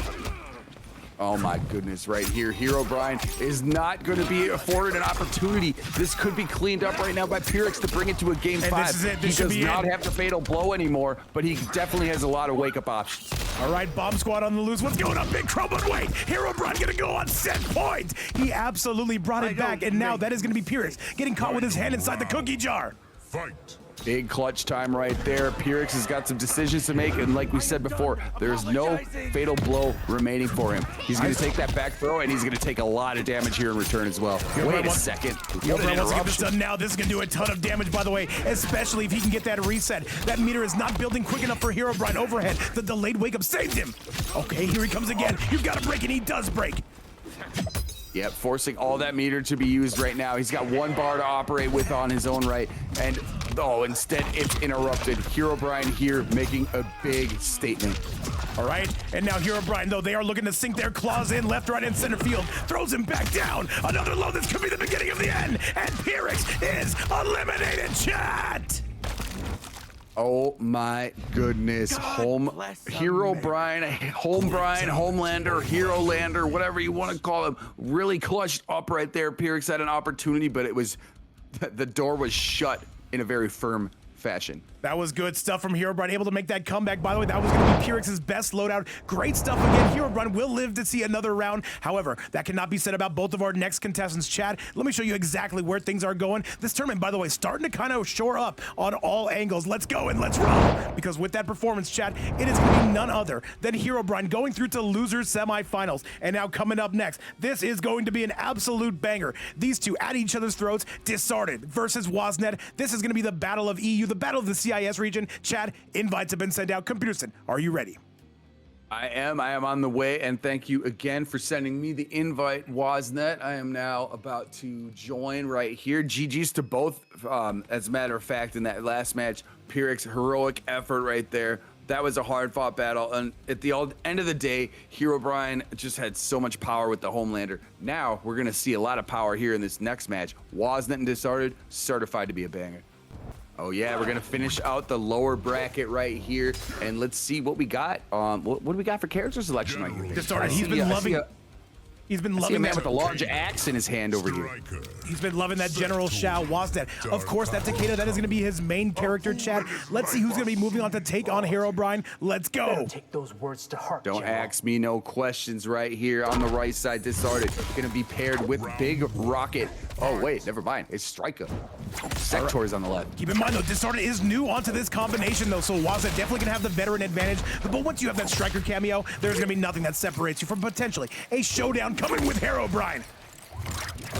Oh my goodness, right here. Herobrine is not going to be afforded an opportunity. This could be cleaned up right now by Pyrex to bring it to a game 5. This is it. He does not have the fatal blow anymore, but he definitely has a lot of wake-up options. All right, Bomb Squad on the loose. What's going on? Big trouble. Wait, Herobrine gonna go on set point. He absolutely brought it back, and now that is gonna be Pyrex getting caught with his hand inside the cookie jar. Fight. Big clutch time right there. Pyrex has got some decisions to make, and like we said before, there's no fatal blow remaining for him. He's going to take that back throw, and he's going to take a lot of damage here in return as well. Wait a second. What an interruption. Get this done now. This is going to do a ton of damage, by the way, especially if he can get that reset. That meter is not building quick enough for Herobrine overhead. The delayed wake-up saved him. Okay, here he comes again. You've got to break, and he does break. Yep, forcing all that meter to be used right now. He's got one bar to operate with on his own right, and instead it's interrupted. Herobrine here making a big statement. All right, and now Herobrine, though, they are looking to sink their claws in left, right, and center field. Throws him back down. Another low. This could be the beginning of the end. And Pyrrhix is eliminated, chat. Oh my goodness. Herobrine, HomeLander, HeroLander, whatever you want to call him, really clutched up right there. Pyrrhix had an opportunity, but the door was shut in a very firm fashion. That was good stuff from Herobrine, able to make that comeback. By the way, that was going to be Pyrrhix's best loadout. Great stuff again. Herobrine will live to see another round. However, that cannot be said about both of our next contestants. Chad, let me show you exactly where things are going. This tournament, by the way, starting to kind of shore up on all angles. Let's go and let's roll. Because with that performance, Chad, it is going to be none other than Herobrine going through to losers semifinals. And now coming up next, this is going to be an absolute banger. These two at each other's throats. Disarted versus Wasnet. This is going to be the battle of EU, the battle of the CIS region. Chad, invites have been sent out. Computerson, are you ready? I am on the way, and thank you again for sending me the invite, Wasnet. I am now about to join right here. GG's to both, as a matter of fact, in that last match. Pyrrhix, heroic effort right there. That was a hard-fought battle, and at the end of the day, Herobrine just had so much power with the HomeLander. Now, we're going to see a lot of power here in this next match. Wasnet and Disarted, certified to be a banger. Oh yeah, we're gonna finish out the lower bracket right here, and let's see what we got. What do we got for character selection right here? Disarted, he's been loving. He's been loving a man that with a large axe in his hand over here. He's been loving that General Shao. Wasnet, of course, that Takeda, that is going to be his main character, Chad. Let's see who's going to be moving on to take on Herobrine. Let's go. Take those words to heart. Don't General. ask me no questions right here on the right side. Disarted, going to be paired with Big Rocket. Oh wait, never mind. It's Striker. Sector's on the left. Keep in mind though, Disarted is new onto this combination though, so Wasnet definitely gonna have the veteran advantage. But once you have that Striker cameo, there's gonna be nothing that separates you from potentially a showdown coming with Herobrine.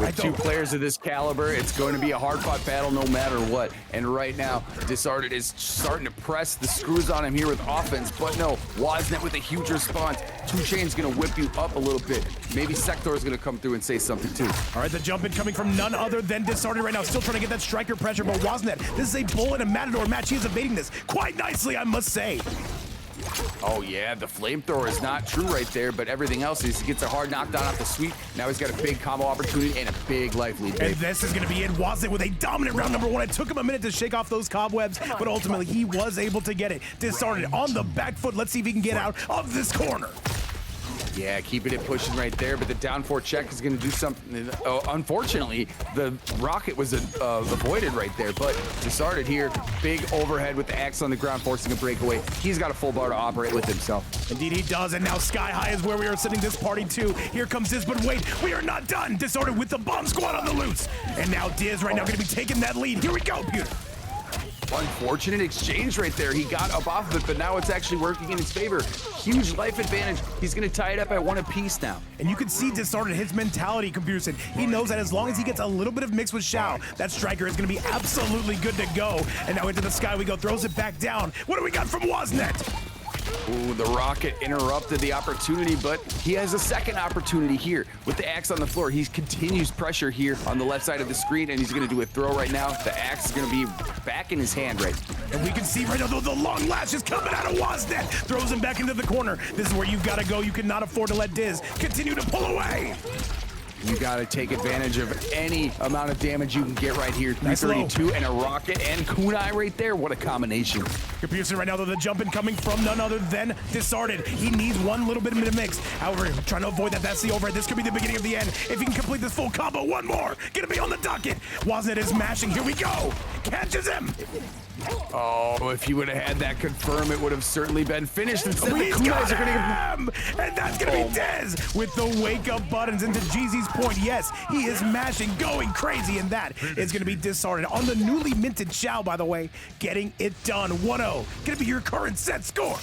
With two players of this caliber, it's going to be a hard-fought battle no matter what. And right now, Disarted is starting to press the screws on him here with offense. But no, Wasnet with a huge response. 2 Chainz going to whip you up a little bit. Maybe Sector is going to come through and say something too. All right, the jump in coming from none other than Disarted right now. Still trying to get that Striker pressure, but Wasnet, this is a bull and a matador match. He is evading this quite nicely, I must say. Oh yeah, the flamethrower is not true right there, but everything else is. He gets a hard knockdown off the sweep. Now he's got a big combo opportunity and a big life lead. And this is going to be it. Wasnet with a dominant round number 1. It took him a minute to shake off those cobwebs, but ultimately he was able to get it. Disarted on the back foot. Let's see if he can get out of this corner. Yeah, keeping it pushing right there, but the down 4 check is going to do something. Unfortunately, the rocket was avoided right there, but Disarted here, big overhead with the axe on the ground, forcing a breakaway. He's got a full bar to operate with himself. Indeed he does, and now Sky High is where we are sitting this party too. Here comes Diz, but wait, we are not done. Disarted with the bomb squad on the loose. And now Diz right now going to be taking that lead. Here we go, Pewter. Unfortunate exchange right there. He got up off of it, but now it's actually working in his favor. Huge life advantage. He's going to tie it up at 1 apiece now. And you can see Disarted, his mentality, Computerson. He knows that as long as he gets a little bit of mix with Shao, that Striker is going to be absolutely good to go. And now into the sky we go, throws it back down. What do we got from Wasnet? Ooh, the rocket interrupted the opportunity, but he has a second opportunity here. With the axe on the floor, he continues pressure here on the left side of the screen, and he's going to do a throw right now. The axe is going to be back in his hand right. And we can see right now, the long lash is coming out of Wasnet. Throws him back into the corner. This is where you've got to go. You cannot afford to let Diz continue to pull away. You got to take advantage of any amount of damage you can get right here. 332 and a rocket and kunai right there. What a combination. Computerson right now, though, the jump in coming from none other than Disarted. He needs one little bit of mix. However, trying to avoid that. That's the overhead. This could be the beginning of the end. If he can complete this full combo, one more. Gonna be on the docket. Wasnet is mashing. Here we go. Catches him. Oh, if he would have had that confirm, it would have certainly been finished. Instead, the He's kunais got are going him! And that's gonna be Diz with the wake up buttons. Into Jeezy's point, yes, he is mashing, going crazy, and that is gonna be Disarted on the newly minted Shao, by the way, getting it done. 1-0, gonna be your current set score.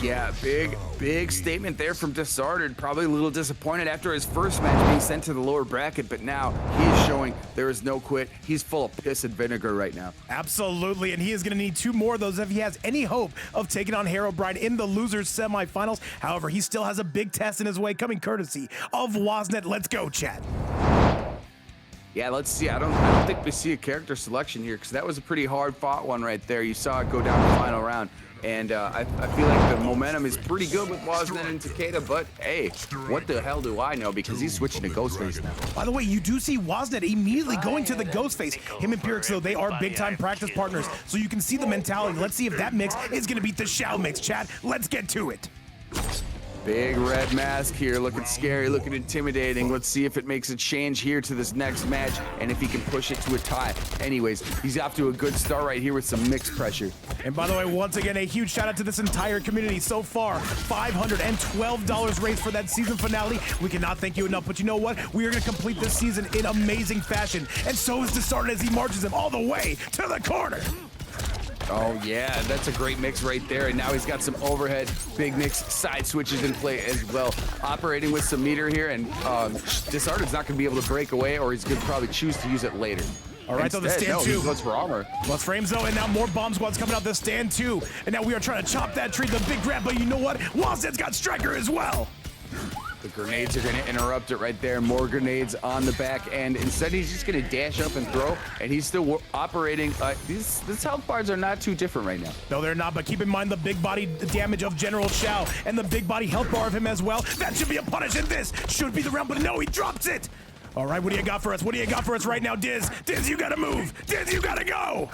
Yeah, big statement there from Disarted. Probably a little disappointed after his first match being sent to the lower bracket, but now he is showing there is no quit. He's full of piss and vinegar right now. Absolutely, and he is going to need 2 more of those if he has any hope of taking on Herobrine in the losers semifinals. However, he still has a big test in his way coming courtesy of Wasnet. Let's go, chat. Yeah, let's see. I don't think we see a character selection here because that was a pretty hard fought one right there. You saw it go down the final round. And I feel like the momentum is pretty good with Wasnet and Takeda, but hey, what the hell do I know? Because he's switching to Ghostface now. By the way, you do see Wasnet immediately going to the Ghostface. Him and Pyrrhix, though, they are big-time practice partners, so you can see the mentality. Let's see if that mix is going to beat the Shao mix, chat. Let's get to it. Big red mask here, looking scary, looking intimidating. Let's see if it makes a change here to this next match and if he can push it to a tie. Anyways, he's off to a good start right here with some mixed pressure. And by the way, once again, a huge shout out to this entire community so far. $512 raised for that season finale. We cannot thank you enough, but you know what? We are going to complete this season in amazing fashion. And so is Disarted as he marches him all the way to the corner. Oh yeah, that's a great mix right there. And now he's got some overhead, big mix, side switches in play as well. Operating with some meter here, and Disarted's not gonna be able to break away, or he's gonna probably choose to use it later. All right, so the stand 2. He goes for armor. Plus frames though, and now more bomb squads coming out the stand 2. And now we are trying to chop that tree, the big grab, but you know what? Wasnet's got Striker as well. The grenades are going to interrupt it right there. More grenades on the back end. Instead, he's just going to dash up and throw, and he's still operating. These health bars are not too different right now. No, they're not, but keep in mind the big body damage of General Shao and the big body health bar of him as well. That should be a punish, and this should be the round, but no, he drops it. All right, what do you got for us? What do you got for us right now, Diz? Diz, you got to move. Diz, you got to go.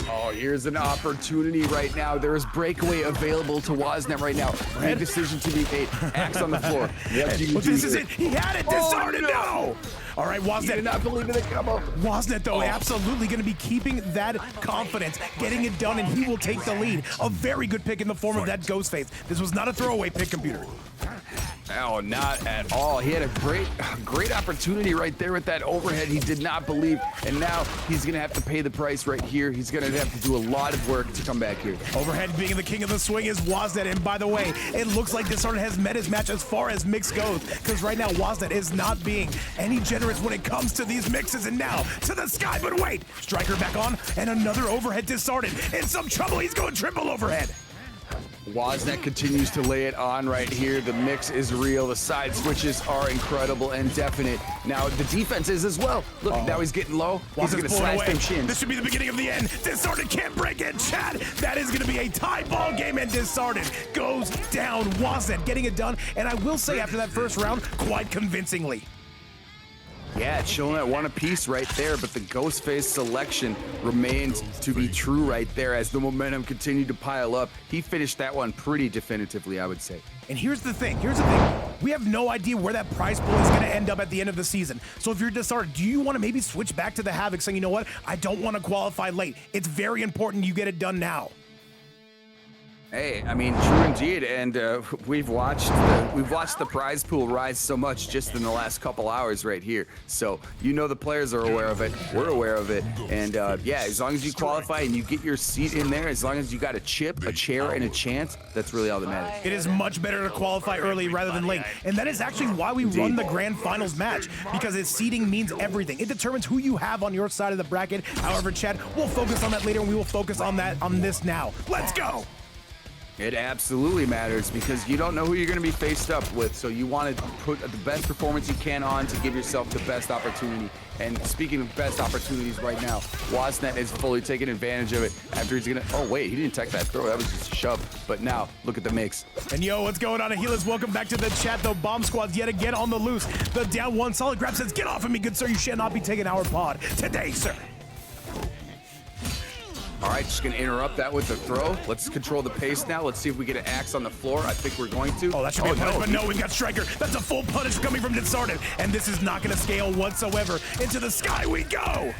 Oh, here's an opportunity right now. There is breakaway available to Wasnet right now. Big decision to be made. Axe on the floor. What do you Well, do this is here? it. He had it. Disarted. No. All right, He Wasnet. did not believe in the combo. Wasnet, though, absolutely going to be keeping that confidence, getting it done, and he will take the lead. A very good pick in the form of that Ghostface. This was not a throwaway pick, computer. Oh, not at all. He had a great opportunity right there with that overhead. He did not believe, and now he's going to have to pay the price right here. He's going to have to do a lot of work to come back here. Overhead being the king of the swing is Wasnet, and by the way, it looks like Disarted has met his match as far as mix goes, because right now Wasnet is not being any generous when it comes to these mixes, and now to the sky, but wait, Striker back on, and another overhead Disarted. In some trouble, he's going triple overhead. Wasnet continues to lay it on right here. The mix is real. The side switches are incredible and definite. Now the defense is as well. Look, now he's getting low. He's going to slash them shins. This should be the beginning of the end. Disarted can't break it, chat. That is going to be a tie ball game, and Disarted goes down. Wasnet getting it done, and I will say after that first round, quite convincingly. Yeah, it's showing that one apiece right there, but the Ghostface selection remains to be true right there as the momentum continued to pile up. He finished that one pretty definitively, I would say. And here's the thing. We have no idea where that prize pool is going to end up at the end of the season. So if you're Disarted, do you want to maybe switch back to the Havoc saying, you know what, I don't want to qualify late. It's very important you get it done now. Hey, I mean, true indeed, and we've watched the prize pool rise so much just in the last couple hours right here. So you know the players are aware of it, we're aware of it, and yeah, as long as you qualify and you get your seat in there, as long as you got a chip, a chair, and a chance, that's really all that matters. It is much better to qualify early rather than late, and that is actually why we run the grand finals match, because its seeding means everything. It determines who you have on your side of the bracket. However, Chad, we'll focus on that later, and we will focus on this now. Let's go. It absolutely matters because you don't know who you're going to be faced up with, so you want to put the best performance you can on to give yourself the best opportunity. And speaking of best opportunities right now, Wasnet is fully taking advantage of it after he's going to... Oh, wait, he didn't take that throw. That was just a shove. But now, look at the mix. And yo, what's going on, Ahilas? Welcome back to the chat, though. Bomb squads yet again on the loose. The down one. Solid Grab says, get off of me, good sir. You shall not be taking our pod today, sir. All right, just gonna interrupt that with the throw. Let's control the pace now. Let's see if we get an axe on the floor. I think we're going to. Oh, that should be a punish, but no, we've got Striker. That's a full punish coming from Disarted, and this is not gonna scale whatsoever. Into the sky we go.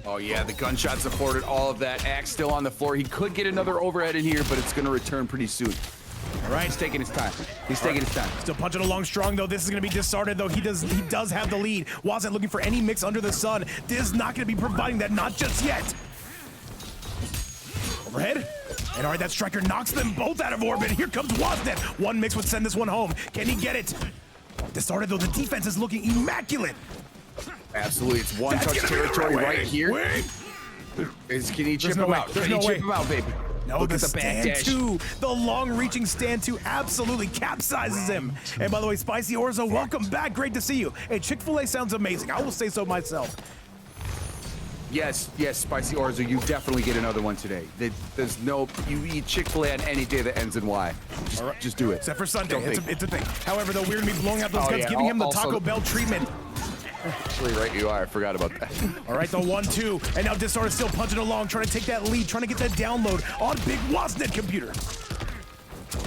Oh yeah, the gunshots afforded all of that. Axe still on the floor. He could get another overhead in here, but it's gonna return pretty soon. All right, he's taking his time. He's taking his time. Still punching along strong, though. This is going to be Disarted, though. He does have the lead. Wasn't looking for any mix under the sun. Diz not going to be providing that, not just yet. Overhead. And all right, that Striker knocks them both out of orbit. Here comes Wasnet. One mix would send this one home. Can he get it? Disarted, though. The defense is looking immaculate. Absolutely, it's one-touch That's gonna be the territory way. right here. Wait. Can he chip no him way. out? There's Can he no chip way. him out, baby? No, Look the at the stand backdash. two, the long-reaching stand two absolutely capsizes him. And by the way, Spicy Orzo, welcome back. Great to see you. Hey, Chick-fil-A sounds amazing. I will say so myself. Yes, Spicy Orzo, you definitely get another one today. There's no, you eat Chick-fil-A on any day that ends in Y. Just do it. Except for Sunday, Don't think. it's a thing. However, though, we're gonna be blowing out those guns, yeah, giving him the also- Taco Bell treatment. Actually, right you are. I forgot about that. All right, the 1-2, and now Disarted still punching along, trying to take that lead, trying to get that download on big Wasnet computer.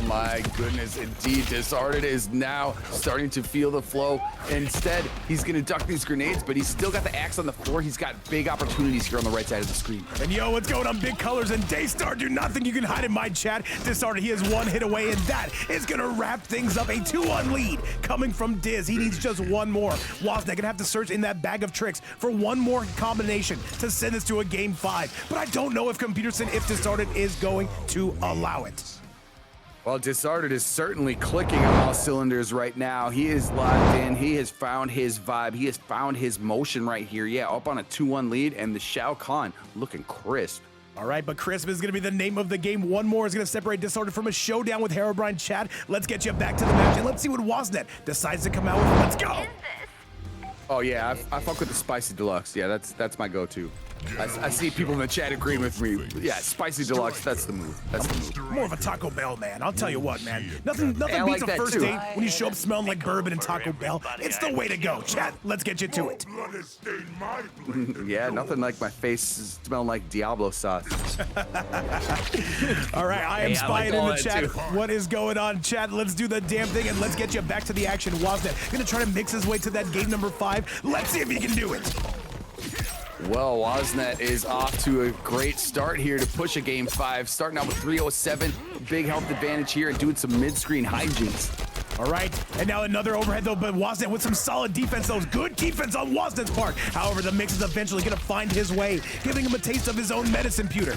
My goodness, indeed. Disarted is now starting to feel the flow. Instead, he's going to duck these grenades, but he's still got the axe on the floor. He's got big opportunities here on the right side of the screen. And yo, what's going on, Big Colors and Daystar? Do nothing you can hide in my chat. Disarted, he is one hit away, and that is gonna wrap things up. A 2-1 lead coming from Diz. He needs just one more. Wasnet gonna have to search in that bag of tricks for one more combination to send us to a game 5. But I don't know if if Disarted is going to allow it. Well, Disarted is certainly clicking on all cylinders right now. He is locked in. He has found his vibe. He has found his motion right here. Yeah, up on a 2-1 lead, and the Shao Kahn looking crisp. All right, but crisp is going to be the name of the game. One more is going to separate Disarted from a showdown with Herobrine. Chat, let's get you back to the match, and let's see what Wasnet decides to come out with. Let's go! Oh, yeah, I fuck with the Spicy Deluxe. Yeah, that's my go-to. I see people in the chat agreeing with me. Yeah, Spicy Deluxe, that's the move. That's the move. More of a Taco Bell man. I'll tell you what, man. Nothing I beats like a that first too. date when you show up smelling like bourbon and Taco Bell. It's the way to go. Chat, let's get you to it. Yeah, nothing like my face smelling like Diablo sauce. All right, I am spying in the chat. too. What is going on, chat? Let's do the damn thing and let's get you back to the action. Wasnet gonna try to mix his way to that game number 5. Let's see if he can do it. Well, Wasnet is off to a great start here to push a game 5, starting out with 307, big health advantage here and doing some mid-screen hijinks. All right, and now another overhead though, but Wasnet with some solid defense though. Good defense on Wasnet's part. However, the mix is eventually gonna find his way, giving him a taste of his own medicine pewter.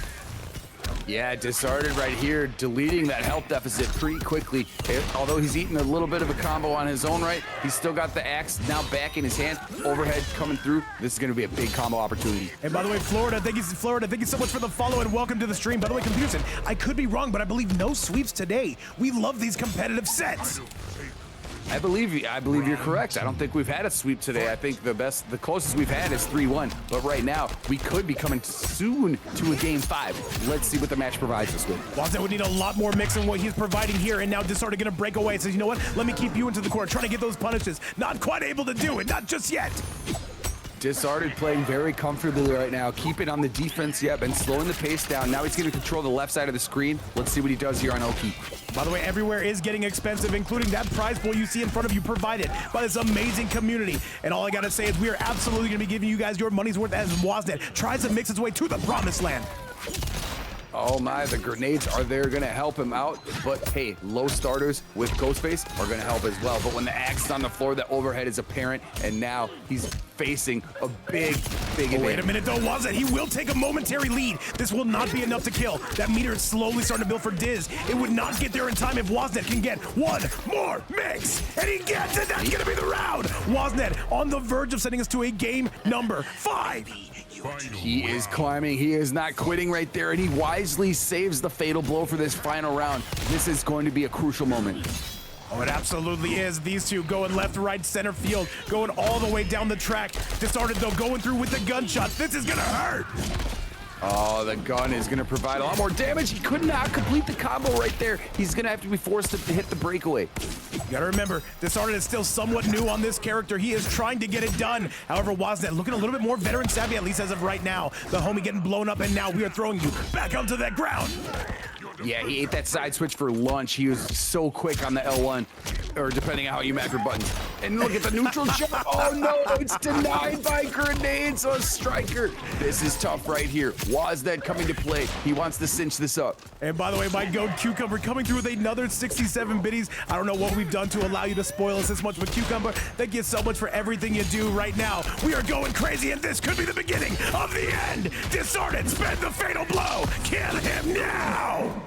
Yeah, Disarted right here, deleting that health deficit pretty quickly. Although he's eating a little bit of a combo on his own right, he's still got the axe now back in his hand, overhead coming through. This is gonna be a big combo opportunity. And by the way, Florida, thank you so much for the follow and welcome to the stream. By the way, Computerson, I could be wrong, but I believe no sweeps today. We love these competitive sets. I believe you're correct. I don't think we've had a sweep today. I think the closest we've had is 3-1. But right now, we could be coming soon to a game 5. Let's see what the match provides us with. Wasnet would need a lot more mix than what he's providing here, and now Disarted gonna break away. Says, you know what? Let me keep you into the corner, trying to get those punishes. Not quite able to do it, not just yet. Disarted playing very comfortably right now, keeping on the defense, yep, and slowing the pace down. Now he's going to control the left side of the screen. Let's see what he does here on Oki. By the way, everywhere is getting expensive, including that prize pool you see in front of you provided by this amazing community. And all I gotta say is we are absolutely gonna be giving you guys your money's worth as Wasnet tries to mix its way to the promised land. Oh my, the grenades are there going to help him out. But hey, low starters with Ghostface are going to help as well. But when the axe is on the floor, the overhead is apparent. And now he's facing a big advantage. Wait a minute though, Wasnet, he will take a momentary lead. This will not be enough to kill. That meter is slowly starting to build for Diz. It would not get there in time if Wasnet can get one more mix. And he gets it, that's gonna be the round. Wasnet on the verge of sending us to a game number 5. He is climbing. He is not quitting right there, and he wisely saves the fatal blow for this final round. This is going to be a crucial moment. Oh, it absolutely is. These two going left, right, center field, going all the way down the track. Disarted though, going through with the gunshots. This is gonna hurt. Oh, the gun is going to provide a lot more damage. He could not complete the combo right there. He's going to have to be forced to hit the breakaway. You gotta remember, Disarted is still somewhat new on this character. He is trying to get it done. However, Wasnet looking a little bit more veteran savvy, at least as of right now. The homie getting blown up, and now we are throwing you back onto that ground. Yeah, he ate that side switch for lunch. He was so quick on the L1, or depending on how you macro buttons. And look at the neutral jump. Oh no, it's denied by grenades on Striker. This is tough right here. Wasnet coming to play. He wants to cinch this up. And by the way, my goat Cucumbah coming through with another 67 biddies. I don't know what we've done to allow you to spoil us this much, but Cucumbah, thank you so much for everything you do right now. We are going crazy, and this could be the beginning of the end. Disarted, spend the fatal blow. Kill him now.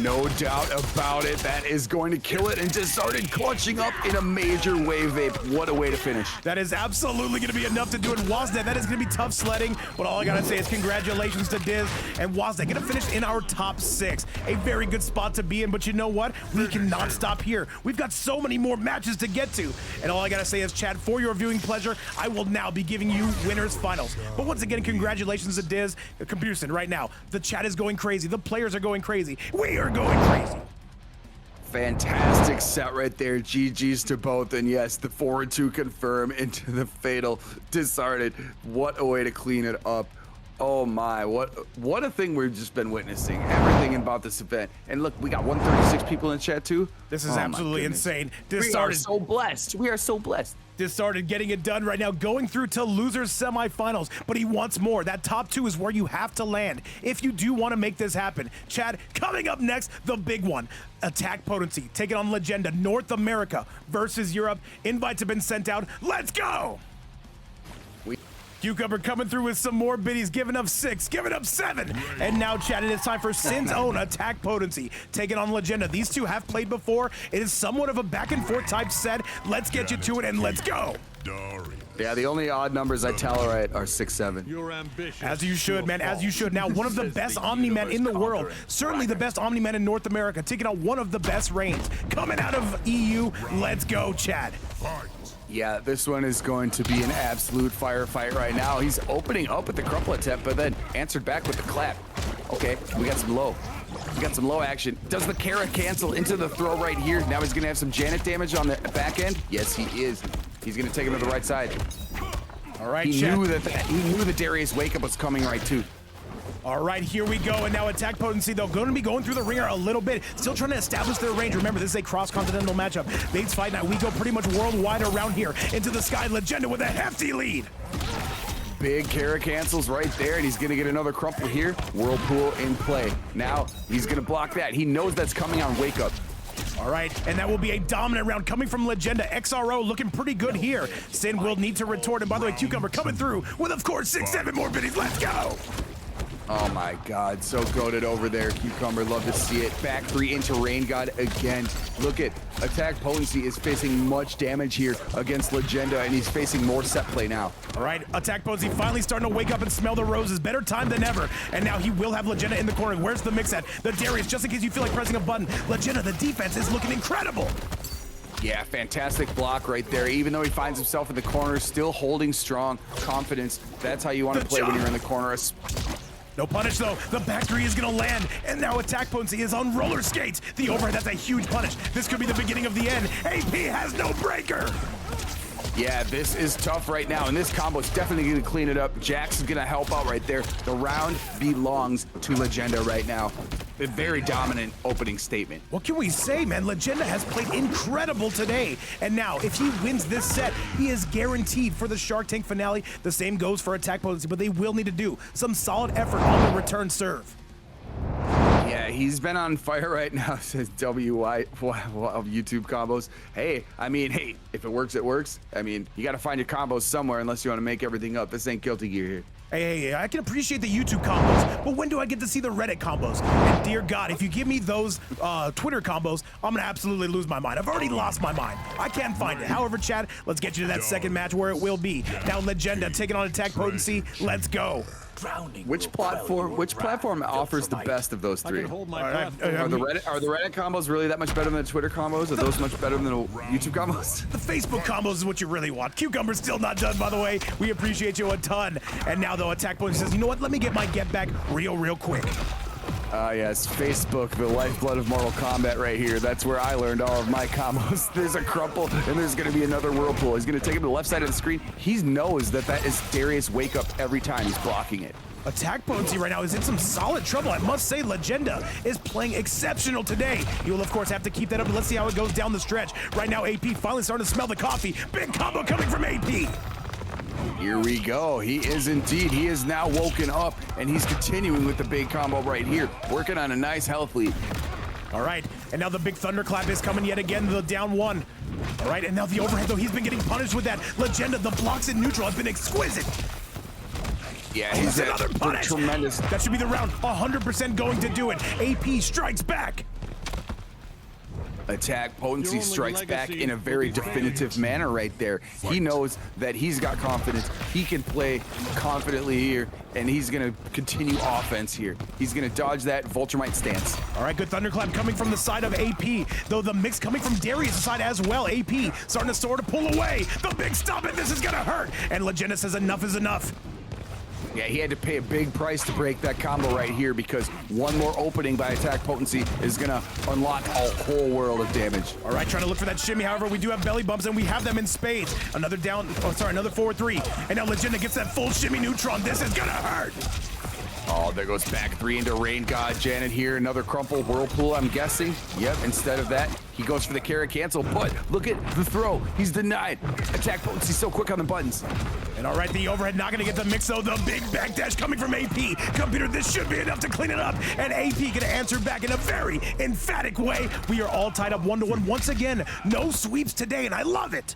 No doubt about it. That is going to kill it. And Disarted clutching up in a major wave vape. What a way to finish. That is absolutely going to be enough to do it. Wasnet, that is going to be tough sledding. But all I got to say is congratulations to Diz and Wasnet. Going to finish in our top 6. A very good spot to be in. But you know what? We cannot stop here. We've got so many more matches to get to. And all I got to say is, chat, for your viewing pleasure, I will now be giving you winners finals. But once again, congratulations to Diz. Computerson, right now, the chat is going crazy. The players are going crazy. We are going crazy. Fantastic set right there. GG's to both. And yes, the 4-2 confirm into the fatal Disarted. What a way to clean it up. Oh my, what a thing we've just been witnessing. Everything about this event. And look, we got 136 people in chat too. This is absolutely insane. We are so blessed. We are so blessed. Disarted getting it done right now, going through to losers semifinals, but he wants more. That top 2 is where you have to land if you do want to make this happen. Chad, coming up next, the big one. AttackPotency taking on Legenda, North America versus Europe. Invites have been sent out. Let's go! Cucumbah coming through with some more biddies, giving up 6, giving up 7. And now, Chad, it is time for Sin's own AttackPotency taking on Legenda. These two have played before. It is somewhat of a back and forth type set. Let's get you to it and let's go. Yeah, the only odd numbers I tolerate are 6, 7. Your ambition. As you should, man, as you should. Now, one of the best Omni-Man in the world, certainly the best Omni-Man in North America, taking on one of the best reigns. Coming out of EU, let's go, Chad. Yeah, this one is going to be an absolute firefight right now. He's opening up with the crumple attempt, but then answered back with the clap. Okay, we got some low. We got some low action. Does the Kara cancel into the throw right here? Now he's gonna have some Janet damage on the back end. Yes, he is. He's gonna take him to the right side. All right, he knew that Darius wake up was coming right too. All right, here we go. And now AttackPotency, though, going to be going through the ringer a little bit. Still trying to establish their range. Remember, this is a cross-continental matchup. Bates Fight Night, we go pretty much worldwide around here. Into the sky, Legenda with a hefty lead. Big Kara cancels right there, and he's going to get another crumple here. Whirlpool in play. Now, he's going to block that. He knows that's coming on wake up. All right, and that will be a dominant round coming from Legenda. XRO looking pretty good here. Sin will need to retort. And by the way, Cucumbah coming through with, of course, 6, 7 more biddies. Let's go. Oh my God, so goated over there. Cucumbah, love to see it. Back 3 into Rain God again. Look at AttackPotency is facing much damage here against Legenda, and he's facing more set play now. All right, AttackPotency finally starting to wake up and smell the roses. Better time than ever. And now he will have Legenda in the corner. Where's the mix at? The Darius, just in case you feel like pressing a button. Legenda, the defense is looking incredible. Yeah, fantastic block right there. Even though he finds himself in the corner, still holding strong confidence. That's how you want to play when you're in the corner. No punish though, the back 3 is gonna land, and now AttackPotency is on roller skates. The overhead, that's a huge punish. This could be the beginning of the end. AP has no breaker. Yeah, this is tough right now, and this combo is definitely gonna clean it up. Jax is gonna help out right there. The round belongs to Legenda right now. A very dominant opening statement. What can we say, man? Legenda has played incredible today. And now, if he wins this set, he is guaranteed for the Shark Tank finale. The same goes for AttackPotency, but they will need to do some solid effort on the return serve. Yeah, he's been on fire right now, says WY of YouTube combos. Hey, I mean, hey, if it works, it works. I mean, you got to find your combos somewhere unless you want to make everything up. This ain't Guilty Gear here. Hey, I can appreciate the YouTube combos, but when do I get to see the Reddit combos? And dear God, if you give me those Twitter combos, I'm gonna absolutely lose my mind. I've already lost my mind. I can't find it. However, Chad, let's get you to that second match where it will be. Now, Legenda taking on AttackPotency. Let's go. Which platform offers the best of those 3? Are the Reddit combos really that much better than the Twitter combos? Are those much better than the YouTube combos? The Facebook combos is what you really want. Cucumbah's still not done, by the way. We appreciate you a ton. And now, though, AttackPotency says, you know what? Let me get my get back real quick. Yes, Facebook, the lifeblood of Mortal Kombat right here. That's where I learned all of my combos. There's a crumple, and there's going to be another whirlpool. He's going to take him to the left side of the screen. He knows that is Darius wake up every time he's blocking it. AttackPotency right now is in some solid trouble. I must say, Legenda is playing exceptional today. You will, of course, have to keep that up, and let's see how it goes down the stretch. Right now, AP finally starting to smell the coffee. Big combo coming from AP. Here we go. He is indeed. He is now woken up, and he's continuing with the big combo right here, working on a nice health lead. All right, and now the big thunderclap is coming yet again, the down 1. All right, and now the overhead, though, he's been getting punished with that. Legenda, the blocks in neutral have been exquisite. Yeah, he's another punish. Tremendous. That should be the round. 100% going to do it. AP strikes back. AttackPotency strikes back in a very definitive manner right there. He knows that he's got confidence. He can play confidently here, and he's gonna continue offense here. He's gonna dodge that Vulturemite stance. All right, good thunderclap coming from the side of AP, though the mix coming from Darius' side as well. AP starting to sort of pull away. The big stop it, this is gonna hurt. And Legenda says enough is enough. Yeah, he had to pay a big price to break that combo right here because one more opening by AttackPotency is gonna unlock a whole world of damage. All right, trying to look for that shimmy. However, we do have belly bumps and we have them in spades. Another down, oh sorry, another forward three. And now Legenda gets that full shimmy neutron. This is gonna hurt. Oh, there goes back three into Rain God Janet here. Another crumple whirlpool, I'm guessing. Yep, instead of that, he goes for the carry cancel, but look at the throw. He's denied. AttackPotency so quick on the buttons. And all right, the overhead not gonna get the mix though. The big backdash coming from AP. Computer, this should be enough to clean it up. And AP gonna answer back in a very emphatic way. We are all tied up 1-1 once again. No sweeps today, and I love it.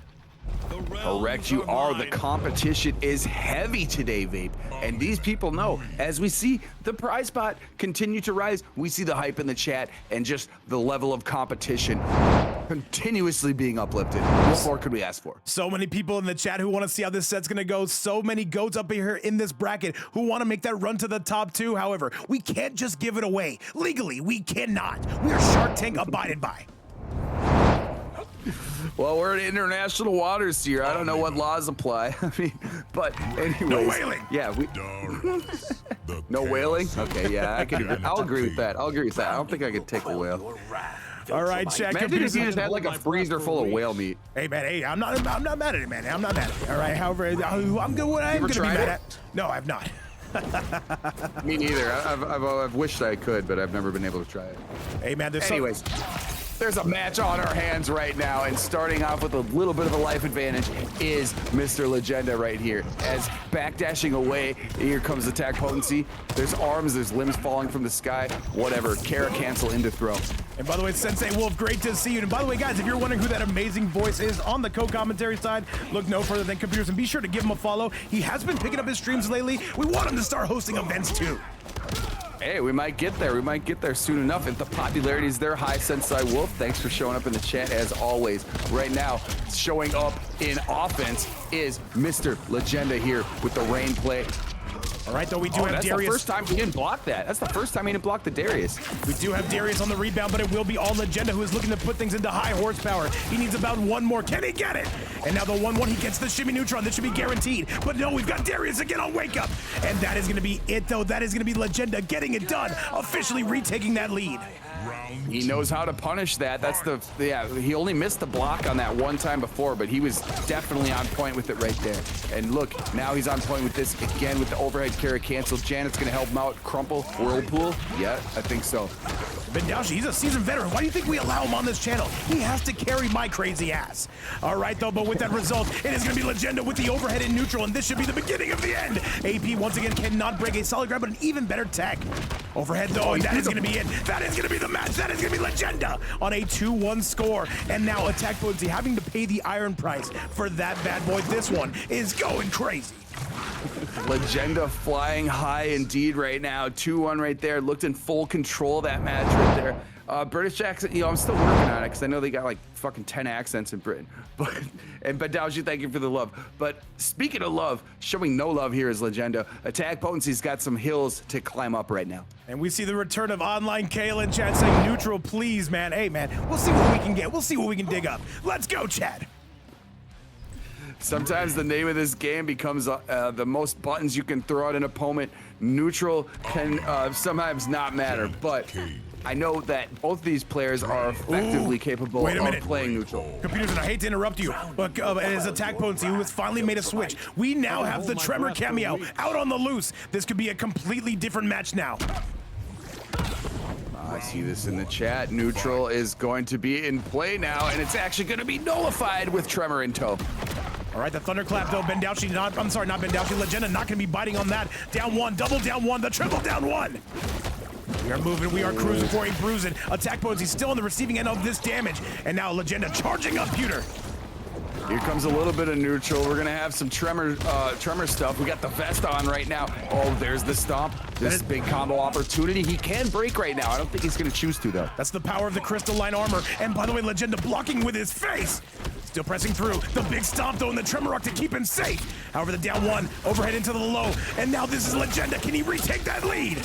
Correct, you are. The competition is heavy today, Vape. And these people know, as we see the prize pot continue to rise, we see the hype in the chat and just the level of competition continuously being uplifted. What more could we ask for? So many people in the chat who want to see how this set's gonna go. So many goats up here in this bracket who want to make that run to the top two. However, we can't just give it away. Legally, we cannot. We are Shark Tank abided by. Well, we're in international waters here. I don't know what laws apply. I mean, but anyways. No whaling. Yeah, we. No whaling? Okay, yeah, I'll agree with that. I'll agree with that. I don't think I could take a whale. All right, chat. Imagine if you just had like a freezer full of whale meat. Hey man, hey, I'm not mad at it, man. I'm not mad at it. All right, however, I'm good. What I'm gonna be mad at? No, I've not. Me neither. I've wished I could, but I've never been able to try it. Hey man, anyways. There's a match on our hands right now, and starting off with a little bit of a life advantage is Mr. Legenda right here. As backdashing away, here comes AttackPotency. There's arms, there's limbs falling from the sky, whatever. Kara cancel into throw. And by the way, Sensei Wolf, great to see you. And by the way, guys, if you're wondering who that amazing voice is on the co-commentary side, look no further than Computers, and be sure to give him a follow. He has been picking up his streams lately. We want him to start hosting events too. Hey, we might get there. We might get there soon enough. If the popularity is there, hi, Sensei Wolf. Thanks for showing up in the chat as always. Right now, showing up in offense is Mr. Legenda here with the rain play. All right, though, we do have that's Darius. The first time he didn't block that. That's the first time he didn't block the Darius. We do have Darius on the rebound, but it will be all Legenda who is looking to put things into high horsepower. He needs about one more. Can he get it? And now the 1-1, he gets the shimmy neutron. This should be guaranteed. But no, we've got Darius again on wake up. And that is going to be it, though. That is going to be Legenda getting it done, officially retaking that lead. He knows how to punish that. That's yeah, he only missed the block on that one time before, but he was definitely on point with it right there. And look, now he's on point with this again with the overhead carry cancel. Janet's gonna help him out. Crumple, whirlpool. Yeah, I think so. Bendashi, he's a seasoned veteran. Why do you think we allow him on this channel? He has to carry my crazy ass. All right, though, but with that result, it is going to be Legenda with the overhead in neutral, and this should be the beginning of the end. AP, once again, cannot break a solid grab, but an even better tech. Overhead, though, and that is going to be it. That is going to be the match. That is going to be Legenda on a 2-1 score. And now AttackPotency having to pay the iron price for that bad boy. This one is going crazy. Legenda flying high indeed right now. 2-1 right there. Looked in full control of that match right there. British accent, I'm still working on it because I know they got like fucking 10 accents in Britain. But and Badauji, thank you for the love. But speaking of love, showing no love here is Legenda. AttackPotency's got some hills to climb up right now. And we see the return of Online Kale in chat saying neutral, please, man. Hey, man, we'll see what we can get. We'll see what we can dig up. Let's go, Chad. Sometimes the name of this game becomes the most buttons you can throw at an opponent. Neutral can sometimes not matter, but I know that both these players are effectively capable of playing neutral. Computers, and I hate to interrupt you, but it is AttackPotency who has finally made a switch. We now have the Tremor cameo out on the loose. This could be a completely different match now. I see this in the chat. Neutral is going to be in play now, and it's actually going to be nullified with Tremor in tow. All right, the thunderclap though, Bendaushi not Bendaushi, Legenda not gonna be biting on that. Down one, double down one, the triple down one. We are moving, we are cruising for a bruising. AttackPotency still on the receiving end of this damage. And now Legenda charging up Pewter. Here comes a little bit of neutral. We're gonna have some tremor stuff. We got the vest on right now. Oh, there's the stomp. This big combo opportunity. He can break right now. I don't think he's gonna choose to though. That's the power of the crystalline armor. And by the way, Legenda blocking with his face. Still pressing through. The big stomp though, and the tremor rock to keep him safe. However, the down one, overhead into the low. And now this is Legenda. Can he retake that lead?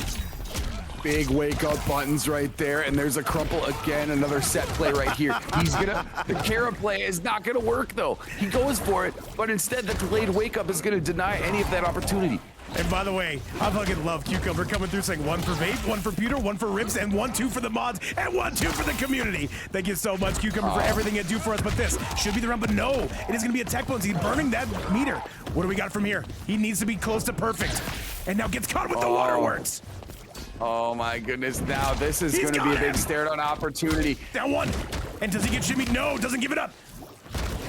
Big wake up buttons right there, and there's a crumple again. Another set play right here. The Kara play is not gonna work though. He goes for it, but instead the delayed wake up is gonna deny any of that opportunity. And by the way, I fucking love Cucumbah coming through saying 1 for Vape, 1 for Pewter, 1 for Rips, and 1-2 for the mods, and 1-2 for the community. Thank you so much, Cucumbah, for everything you do for us. But this should be the round, but no, it is gonna be AttackPotency burning that meter. What do we got from here? He needs to be close to perfect. And now gets caught with the waterworks. Oh my goodness, now this is going to be a big stare-down opportunity. Down one. And does he get shimmied? No, doesn't give it up.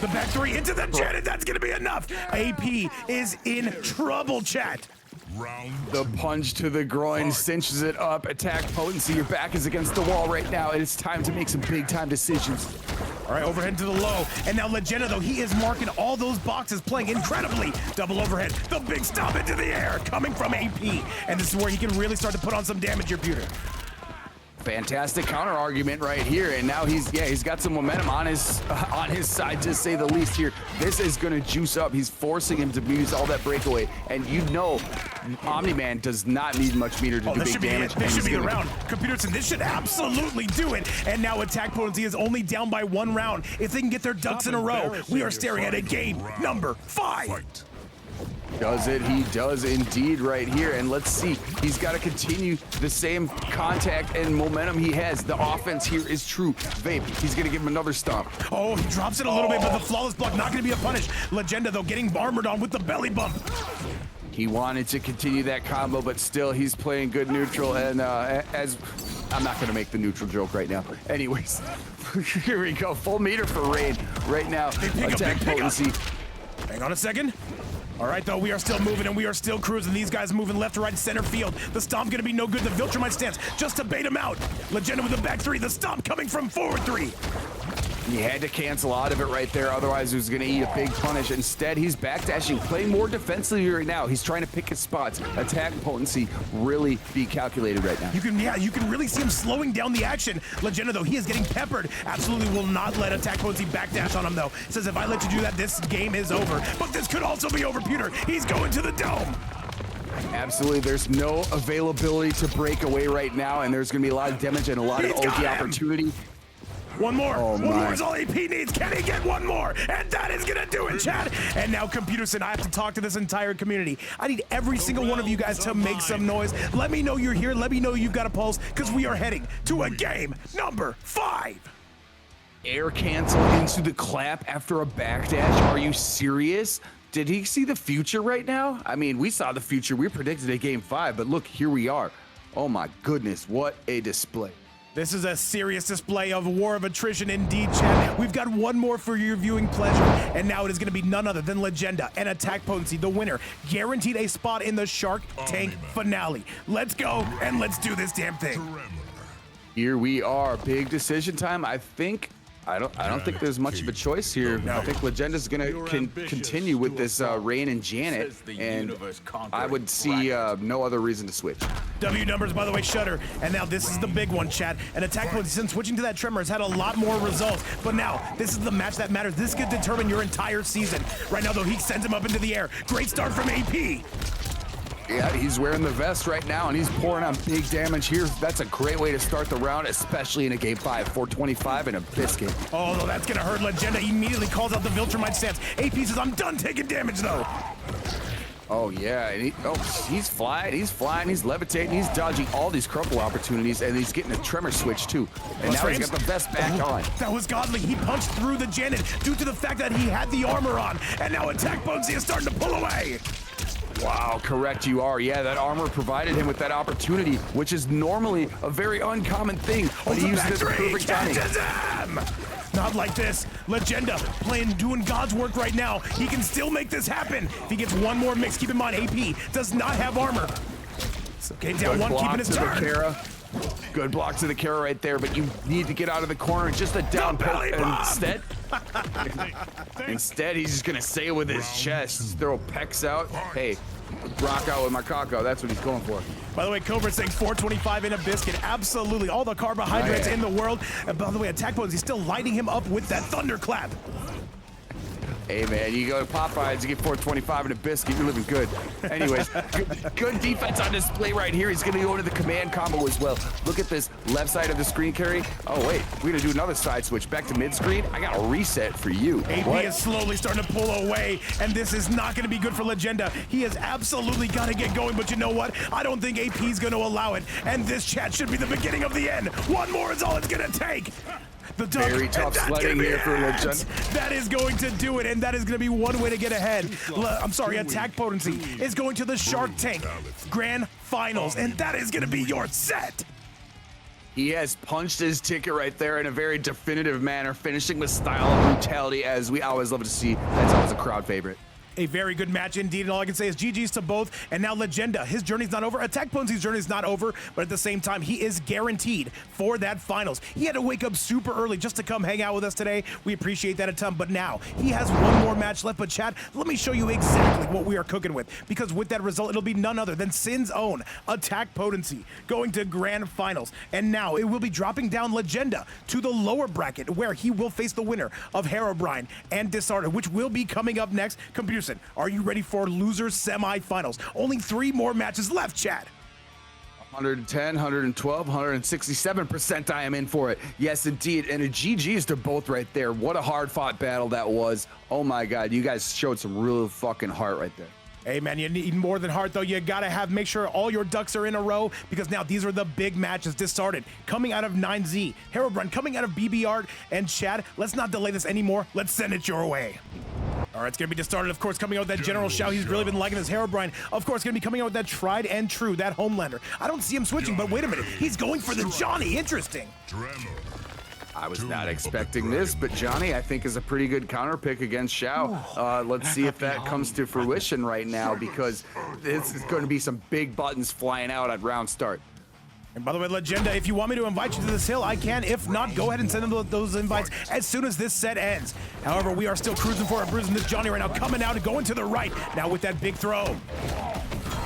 The back three into the jet, and that's going to be enough. AP is in trouble, chat. The punch to the groin cinches it up. AttackPotency, your back is against the wall right now, and it's time to make some big-time decisions. All right, overhead to the low. And now Legenda, though, he is marking all those boxes, playing incredibly. Double overhead, the big stomp into the air, coming from AP. And this is where he can really start to put on some damage here, Pewter. Fantastic counter argument right here, and now he's got some momentum on his side, to say the least here. This is gonna juice up. He's forcing him to use all that breakaway, and you know Omni-Man does not need much meter to do big damage. This should be the round. Computerson, this should absolutely do it. And now AttackPotency is only down by 1 round. If they can get their ducks in a row, we are staring at a game number 5. Does it? He does indeed right here. And let's see. He's got to continue the same contact and momentum he has. The offense here is true. Vape, he's going to give him another stomp. Oh, he drops it a little bit, but the flawless block not going to be a punish. Legenda, though, getting armored on with the belly bump. He wanted to continue that combo, but still he's playing good neutral. And as I'm not going to make the neutral joke right now. Anyways, here we go. Full meter for Rain right now. AttackPotency. Hang on a second. All right, though, we are still moving and we are still cruising. These guys moving left to right, center field. The stomp gonna be no good. The Viltrumite stance just to bait him out. Legenda with the back three. The stomp coming from forward three. He had to cancel out of it right there. Otherwise, he was going to eat a big punish. Instead, he's backdashing, playing more defensively right now. He's trying to pick his spots. AttackPotency really be calculated right now. You can really see him slowing down the action. Legenda, though, he is getting peppered. Absolutely will not let AttackPotency backdash on him, though. Says if I let you do that, this game is over. But this could also be over, Pewter. He's going to the dome. Absolutely, there's no availability to break away right now, and there's going to be a lot of damage and a lot of OG opportunity. One more. Oh, one more is all AP needs. Can he get one more? And that is going to do it, Chad. And now, Computerson, I have to talk to this entire community. I need every single one of you guys to make some noise. Let me know you're here. Let me know you've got a pulse, because we are heading to a game number 5. Air cancel into the clap after a backdash. Are you serious? Did he see the future right now? I mean, we saw the future. We predicted a game 5, but look, here we are. Oh my goodness, what a display. This is a serious display of war of attrition indeed, Chad. We've got one more for your viewing pleasure, and now it is going to be none other than Legenda and AttackPotency, the winner, guaranteed a spot in the Shark Tank finale. Let's go, and let's do this damn thing. Here we are, big decision time. I don't think there's much of a choice here. I think Legenda's gonna continue with this Rain and Janet, and I would see no other reason to switch. W numbers, by the way, Shutter. And now this is the big one, Chad. And AttackPotency, since switching to that Tremor, has had a lot more results. But now, this is the match that matters. This could determine your entire season. Right now, though, he sends him up into the air. Great start from AP. Yeah, he's wearing the vest right now, and he's pouring on big damage here. That's a great way to start the round, especially in a game 5. 425 and a biscuit. Oh, no, that's gonna hurt. Legenda immediately calls out the Viltrumite stance. AP says, I'm done taking damage, though. Oh, yeah, and he's flying, he's levitating, he's dodging all these crumple opportunities, and he's getting a Tremor switch, too. And now he's got the vest back on. That was godly. He punched through the Janet due to the fact that he had the armor on. And now AttackPotency is starting to pull away. Wow, correct you are. Yeah, that armor provided him with that opportunity, which is normally a very uncommon thing, but he used it at the perfect timing. Not like this. Legenda doing God's work right now. He can still make this happen. If he gets one more mix, keep in mind, AP does not have armor. It's okay, down one, keeping his turn. Good block to the Kara right there, but you need to get out of the corner. Just a down poke instead. Instead, he's just gonna say it with his chest. Throw pecs out. Hey, rock out with my caco. That's what he's going for. By the way, Cobra saying 425 in a biscuit. Absolutely, all the carbohydrates in the world. And by the way, AttackPotency is still lighting him up with that thunderclap. Hey man, you go to Popeyes, you get 425 in a biscuit, you're living good. Anyways, good defense on display right here. He's gonna go into the command combo as well. Look at this left side of the screen carry. Oh wait, we're gonna do another side switch. Back to mid screen. I got a reset for you. AP is slowly starting to pull away, and this is not gonna be good for Legenda. He has absolutely gotta get going, but you know what? I don't think AP's gonna allow it, and this chat should be the beginning of the end. One more is all it's gonna take. The duck, very tough sledding here for Legenda. That is going to do it, and that is going to be one way to get ahead. I'm sorry, AttackPotency is going to the Shark Tank Grand Finals, and that is going to be your set. He has punched his ticket right there in a very definitive manner, finishing with style and brutality, as we always love to see. That's always a crowd favorite. A very good match indeed, and all I can say is GG's to both. And now Legenda, his journey's not over. AttackPotency's journey's not over, but at the same time, he is guaranteed for that finals. He had to wake up super early just to come hang out with us today. We appreciate that a ton, but now he has one more match left. But chat, let me show you exactly what we are cooking with, because with that result, it'll be none other than Sin's own AttackPotency going to grand finals. And now it will be dropping down Legenda to the lower bracket, where he will face the winner of Herobrine and Disarted, which will be coming up next. Computer, are you ready for losers semifinals? Only 3 more matches left, chat. 110, 112, 167% I am in for it. Yes, indeed. And a GG's to both right there. What a hard-fought battle that was. Oh, my God. You guys showed some real fucking heart right there. Hey, man, you need more than heart, though. You got to make sure all your ducks are in a row, because now these are the big matches. Disarted coming out of 9Z. Herobrine coming out of BBR. And Chad, let's not delay this anymore. Let's send it your way. All right, it's going to be Disarted, of course, coming out with that General Shao. He's really been liking his Herobrine. Of course, going to be coming out with that tried and true, that HomeLander. I don't see him switching, but wait a minute. He's going for the Johnny. Interesting. I was not expecting this, but Johnny, I think, is a pretty good counter pick against Shao. Let's see if that comes to fruition right now, because this is going to be some big buttons flying out at round start. And by the way, Legenda, if you want me to invite you to this hill, I can. If not, go ahead and send them those invites as soon as this set ends. However, we are still cruising for a bruising this Johnny right now, coming out and going to the right. Now with that big throw.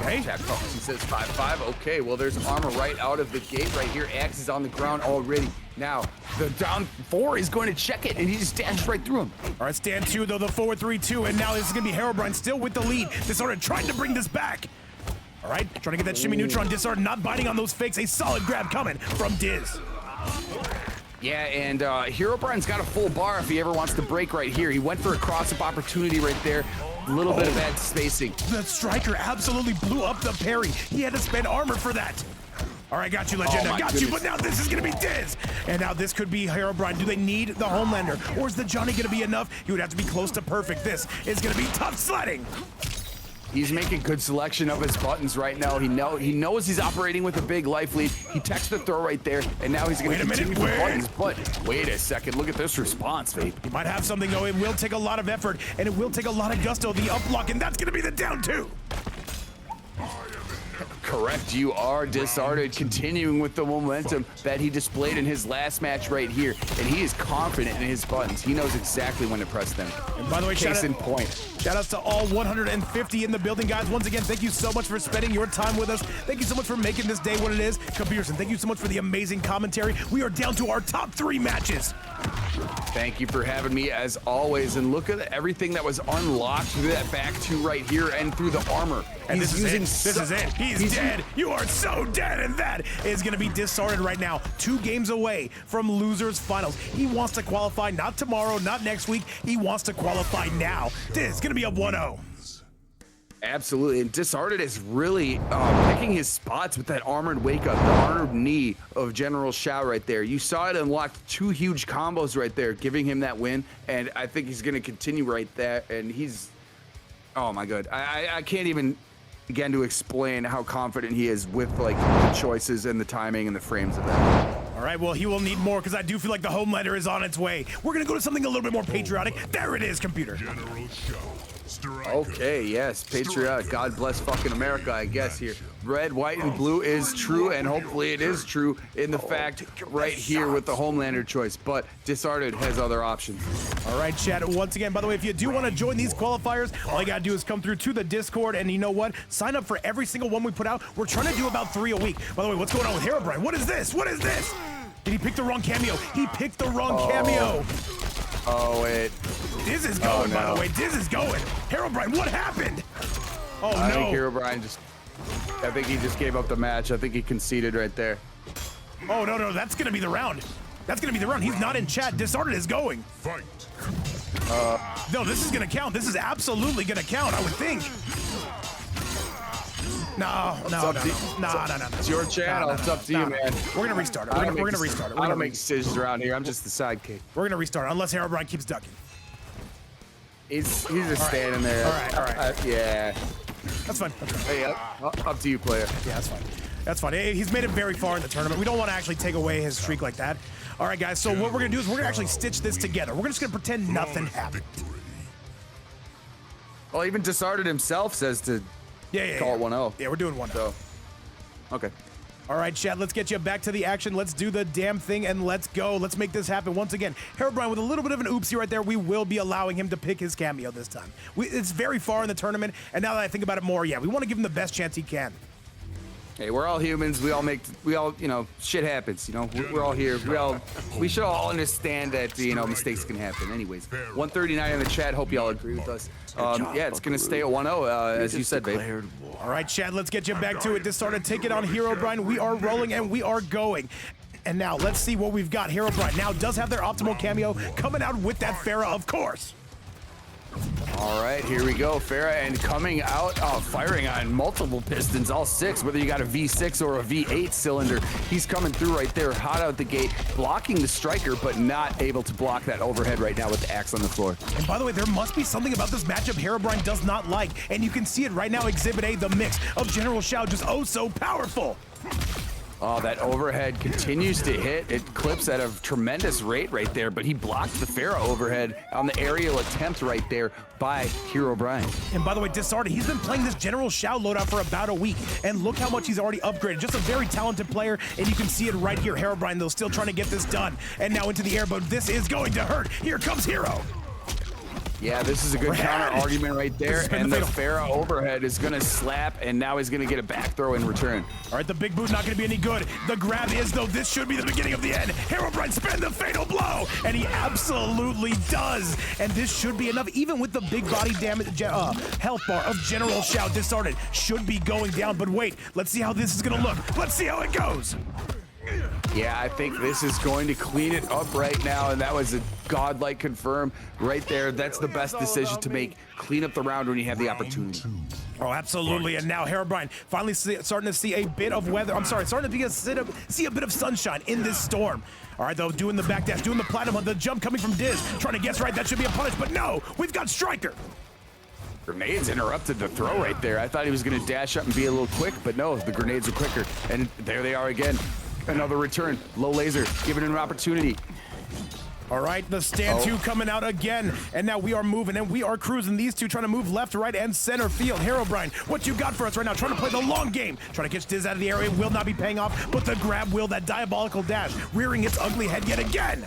Okay. He says 5-5. Okay, well, there's armor right out of the gate right here. Axe is on the ground already. Now, the down 4 is going to check it, and he just dashed right through him. All right, stand 2, though, the 4-3-2, and now this is going to be Herobrine still with the lead. Disarted trying to bring this back. All right, trying to get that shimmy neutron. Disarted not biting on those fakes. A solid grab coming from Diz. Yeah, and Herobrine's got a full bar if he ever wants to break right here. He went for a cross-up opportunity right there. A little bit of bad spacing. The striker absolutely blew up the parry. He had to spend armor for that. All right, got you, Legenda, got you, but now this is gonna be Diz. And now this could be Herobrine. Do they need the HomeLander, or is the Johnny gonna be enough? He would have to be close to perfect. This is gonna be tough sledding. He's making good selection of his buttons right now. He knows he's operating with a big life lead. He techs the throw right there, and now he's going to continue with buttons. But wait a second, look at this response, Vape. He might have something, though. It will take a lot of effort, and it will take a lot of gusto. The up block, and that's going to be the down 2. Correct, you are. Disarted, continuing with the momentum that he displayed in his last match right here, and he is confident in his buttons. He knows exactly when to press them. And by the way, case in point. Shout outs to all 150 in the building, guys. Once again, thank you so much for spending your time with us. Thank you so much for making this day what it is. Pearson, thank you so much for the amazing commentary. We are down to our top 3 matches. Thank you for having me as always, and look at everything that was unlocked through that back 2 right here and through the armor. And this is it. He's dead. You are so dead, and that is going to be Disarted right now. 2 games away from losers finals. He wants to qualify, not tomorrow, not next week. He wants to qualify now. This is going to be up 1-0. Absolutely, and Disarted is really picking his spots with that armored wake up, the armored knee of General Shao right there. You saw it unlocked 2 huge combos right there, giving him that win, and I think he's going to continue right there, and he's, oh my God, I can't even begin to explain how confident he is with like the choices and the timing and the frames of that. All right, well, he will need more, because I do feel like the HomeLander is on its way. We're going to go to something a little bit more patriotic. There it is, computer. General Shao. Okay, yes, patriotic. God bless fucking America, I guess here. Red, white, and blue is true, and hopefully it is true in the fact right here with the HomeLander choice, but Disarted has other options. All right, chat. Once again, by the way, if you do want to join these qualifiers, all you got to do is come through to the Discord, and you know what? Sign up for every single one we put out. We're trying to do about 3 a week. By the way, what's going on with Herobrine? What is this? What is this? Did he pick the wrong cameo? He picked the wrong cameo. Oh, wait. Diz is going, by the way. Diz is going. Herobrine, what happened? Oh, no. I think Herobrine I think he just gave up the match. I think he conceded right there. Oh, no, no, that's going to be the round. That's going to be the round. He's not in chat. Disarted is going. Fight. No, this is going to count. This is absolutely going to count, I would think. No. It's your channel. It's up to you, man. We're going to restart it. We're going to restart it. I don't make decisions around here. I'm just the sidekick. We're going to restart it, unless Herobrine keeps ducking. He's just standing there. All right. Yeah. That's fine. Hey, up to you, player. Yeah, that's fine. That's fine. He's made it very far in the tournament. We don't want to actually take away his streak like that. All right, guys. So what we're going to do is we're going to actually stitch this together. We're just going to pretend nothing happened. Well, even Disarted himself says to call it 1-0. Yeah, we're doing 1-0. So, okay. All right, chat, let's get you back to the action. Let's do the damn thing, and let's go. Let's make this happen once again. Herobrine with a little bit of an oopsie right there. We will be allowing him to pick his cameo this time. It's very far in the tournament, and now that I think about it more, yeah, we want to give him the best chance he can. Hey, we're all humans. We all, you know, shit happens. You know, we're all here. We should all understand that, you know, mistakes can happen. Anyways, 139 in the chat. Hope y'all agree with us. Yeah, it's gonna stay at 1-0, as you said, babe. All right, Chad, let's get you back to it. Disarted, take it on Herobrine. We are rolling and we are going. And now let's see what we've got. Herobrine now does have their optimal cameo coming out with that Farah, of course. All right, here we go. Farah and coming out, firing on multiple pistons, all 6, whether you got a V6 or a V8 cylinder. He's coming through right there, hot out the gate, blocking the striker, but not able to block that overhead right now with the axe on the floor. And by the way, there must be something about this matchup Herobrine does not like. And you can see it right now, Exhibit A, the mix of General Shao just oh so powerful. Oh, that overhead continues to hit. It clips at a tremendous rate right there, but he blocked the Farah overhead on the aerial attempt right there by Herobrine. And by the way, Disarted, he's been playing this General Shao loadout for about a week, and look how much he's already upgraded. Just a very talented player, and you can see it right here. Herobrine, though, still trying to get this done. And now into the air, but this is going to hurt. Here comes Hero. Yeah, this is a good counter argument right there, and the Farah overhead is gonna slap, and now he's gonna get a back throw in return. All right, the big boot not gonna be any good. The grab is, though, this should be the beginning of the end. Herobrine spend the fatal blow, and he absolutely does. And this should be enough, even with the big body damage, health bar of General Shao. Disarted should be going down, but wait, let's see how this is gonna look. Let's see how it goes. Yeah, I think this is going to clean it up right now, and that was a godlike confirm right there. That's the best decision to make. Clean up the round when you have the opportunity. Oh, absolutely. And now Herobrine finally starting to see a bit of weather. I'm sorry, starting to see a bit of sunshine in this storm. All right, though, doing the backdash, doing the platinum, the jump coming from Diz, trying to guess right. That should be a punish, but no, we've got Striker. Grenades interrupted the throw right there. I thought he was going to dash up and be a little quick, but no, the grenades are quicker. And there they are again. Another return. Low laser, giving it an opportunity. All right, the stand 2 coming out again. And now we are moving and we are cruising. These two trying to move left, right, and center field. Herobrine, what you got for us right now? Trying to play the long game. Trying to catch Diz out of the area. Will not be paying off, but the grab will, that diabolical dash, rearing its ugly head yet again.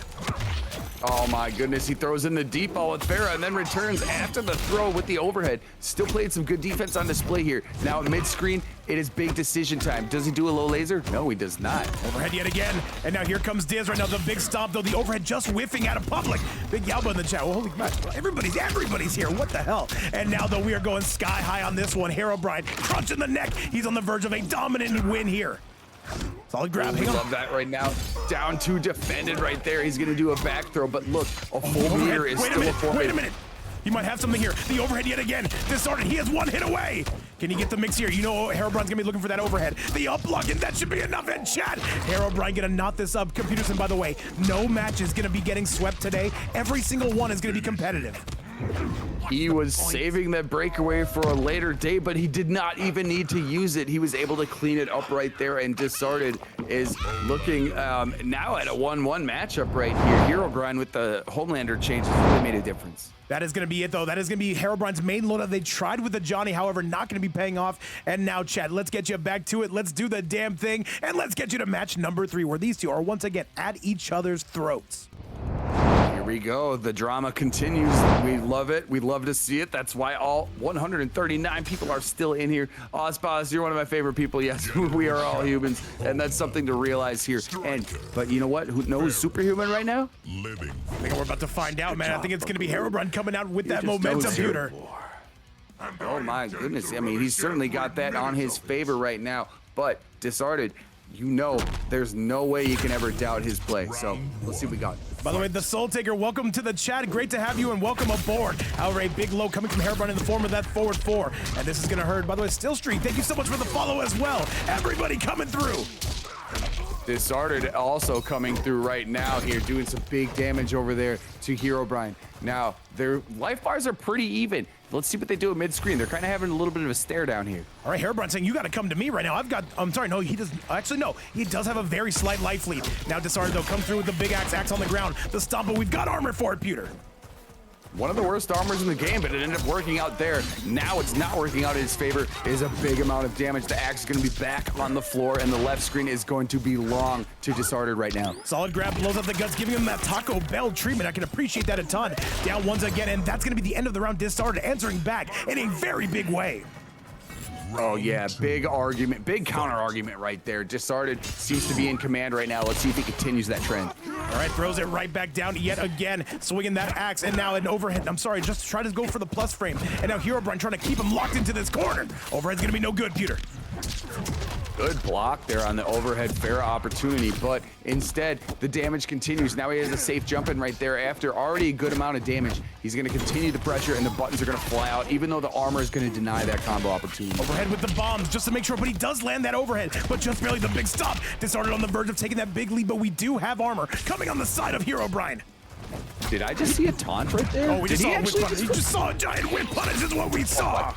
Oh my goodness, he throws in the deep ball with Farah and then returns after the throw with the overhead. Still played some good defense on display here. Now mid-screen, it is big decision time. Does he do a low laser? No, he does not. Overhead yet again, and now here comes Diz right now. The big stomp, though, the overhead just whiffing out of public. Big Yalba in the chat. Well, holy crap, everybody's here. What the hell? And now, though, we are going sky high on this one. Herobrine crunching the neck. He's on the verge of a dominant win here. Solid grab. We love that right now. Down 2 defended right there. He's going to do a back throw, but look, a full meter is still a 4. Wait a minute. He might have something here. The overhead yet again. Disarted. He has one hit away. Can he get the mix here? You know Herobrine's going to be looking for that overhead. The up block, and that should be enough in chat. Herobrine going to knot this up. Computerson, by the way, no match is going to be getting swept today. Every single one is going to be competitive. He was saving that breakaway for a later day, but he did not even need to use it. He was able to clean it up right there, and Disarted is looking now at a 1-1 matchup right here. Herobrine with the HomeLander change has really made a difference. That is going to be it, though. That is going to be Herobrine's main loadout. They tried with the Johnny, however, not going to be paying off. And now, Chad, let's get you back to it. Let's do the damn thing, and let's get you to match number 3, where these two are once again at each other's throats. Here we go. The drama continues. We love it. We love to see it. That's why all 139 people are still in here. Ospas, you're one of my favorite people. Yes, we are all humans, and that's something to realize here. But you know what? Who knows superhuman right now? Living. I think we're about to find out, man. I think it's going to be Herobrine coming out with that momentum, Peter. Oh my goodness. I mean, he's certainly got that on his favor right now. But Disarted, you know there's no way you can ever doubt his play. So let's see what we got. By the way, the Soul Taker, welcome to the chat. Great to have you and welcome aboard. However, a big low coming from Herobrine in the form of that forward 4. And this is going to hurt. By the way, Still Street, thank you so much for the follow as well. Everybody coming through. Disarted also coming through right now here, doing some big damage over there to Herobrine. Now, their life bars are pretty even. Let's see what they do at mid-screen. They're kind of having a little bit of a stare down here. All right, Herobrine saying, you got to come to me right now. I'm sorry, no, he doesn't. Actually, no, he does have a very slight life lead. Now, Disarted, though, come through with the big axe on the ground. The stomp, but we've got armor for it, Pewter. One of the worst armors in the game, but it ended up working out there. Now it's not working out in his favor. It is a big amount of damage. The axe is going to be back on the floor, and the left screen is going to be long to Disarted right now. Solid grab, blows up the guts, giving him that Taco Bell treatment. I can appreciate that a ton. Down once again, and that's going to be the end of the round. Disarted answering back in a very big way. Oh yeah, big argument, big counter argument right there. Disarted seems to be in command right now. Let's see if he continues that trend. All right, throws it right back down yet again, swinging that axe, and now an overhead. I'm sorry, just try to go for the plus frame. And now Herobrine trying to keep him locked into this corner. Overhead's gonna be no good, Peter. Good block there on the overhead, fair opportunity, but instead the damage continues. Now he has a safe jump in right there after already a good amount of damage. He's going to continue the pressure and the buttons are going to fly out, even though the armor is going to deny that combo opportunity. Overhead with the bombs just to make sure, but he does land that overhead, but just barely the big stop. Disarted on the verge of taking that big lead, but we do have armor coming on the side of Herobrine. Did I just see a taunt right there? Oh, we just saw a whip punish. You just saw a giant whip punish is what we saw.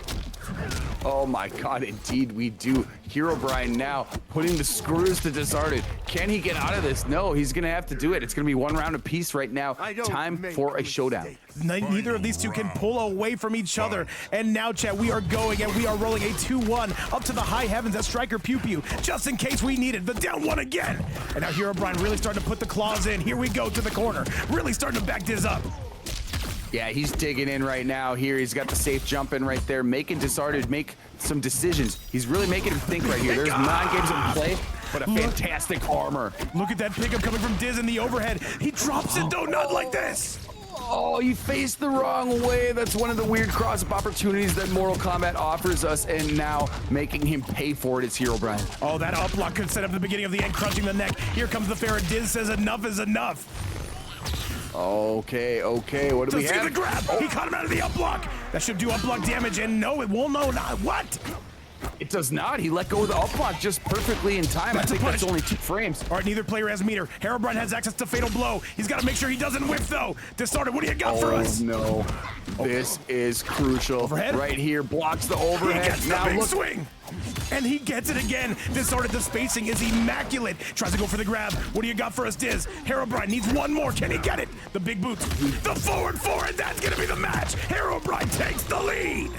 Oh my god, indeed we do. Herobrine now putting the screws to Disarted. Can he get out of this? No, he's gonna have to do it. It's gonna be one round apiece right now. Time for a showdown. Neither of these two can pull away from each other. And now, chat, we are going and we are rolling a 2-1 up to the high heavens as Striker Pew Pew, just in case we need it. The down one again. And now Herobrine really starting to put the claws in. Here we go to the corner. Really starting to back Diz up. Yeah, he's digging in right now here. He's got the safe jump in right there, making Disarted make some decisions. He's really making him think right here. There's 9 games in play, but a fantastic armor. Look at that pickup coming from Diz in the overhead. He drops it though, not like this. Oh, he faced the wrong way. That's one of the weird cross-up opportunities that Mortal Kombat offers us, and now making him pay for it is Herobrine. Oh, that up block could set up the beginning of the end, crushing the neck. Here comes the Pharaoh. Diz says enough is enough. Okay, what do we have? The grab. He caught him out of the up block. That should do up block damage, and no, it won't. No, not what? It does not. He let go of the up block just perfectly in time. I think that's only 2 frames. All right, neither player has meter. Herobrine has access to Fatal Blow. He's got to make sure he doesn't whiff, though. Disarted, what do you got for us? Oh, no. This is crucial. Overhead? Right here. Blocks the overhead. He gets the big swing. And he gets it again. Disarted, the spacing is immaculate. Tries to go for the grab. What do you got for us, Diz? Herobrine needs one more. Can he get it? The big boots. The forward 4, and that's going to be the match. Herobrine takes the lead.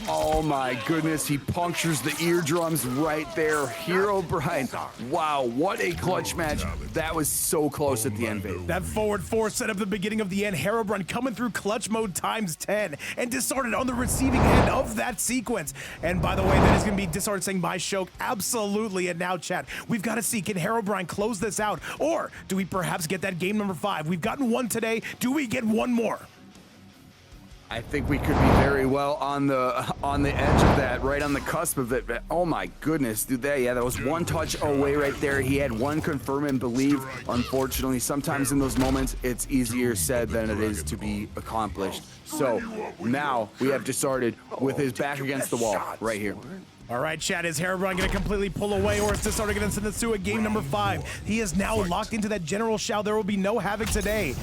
Oh my goodness, he punctures the eardrums right there. Herobrine, wow, what a clutch match. That was so close at the end, baby. That forward 4 set up the beginning of the end. Herobrine coming through clutch mode times 10 and Disarted on the receiving end of that sequence. And by the way, that is going to be Disarted saying my show. Absolutely. And now, chat, we've got to see, can Herobrine close this out? Or do we perhaps get that game number 5? We've gotten 1 today. Do we get 1 more? I think we could be very well on the edge of that, right on the cusp of it. Oh my goodness, dude, that was 1 touch away right there. He had 1 confirm and believe. Unfortunately, sometimes in those moments, it's easier said than it is to be accomplished. So now we have Disarted with his back against the wall right here. All right, chat, is Herobrine going to completely pull away, or is Disarted going to send us to a game number 5? He is now locked into that General Shao. There will be no havoc today.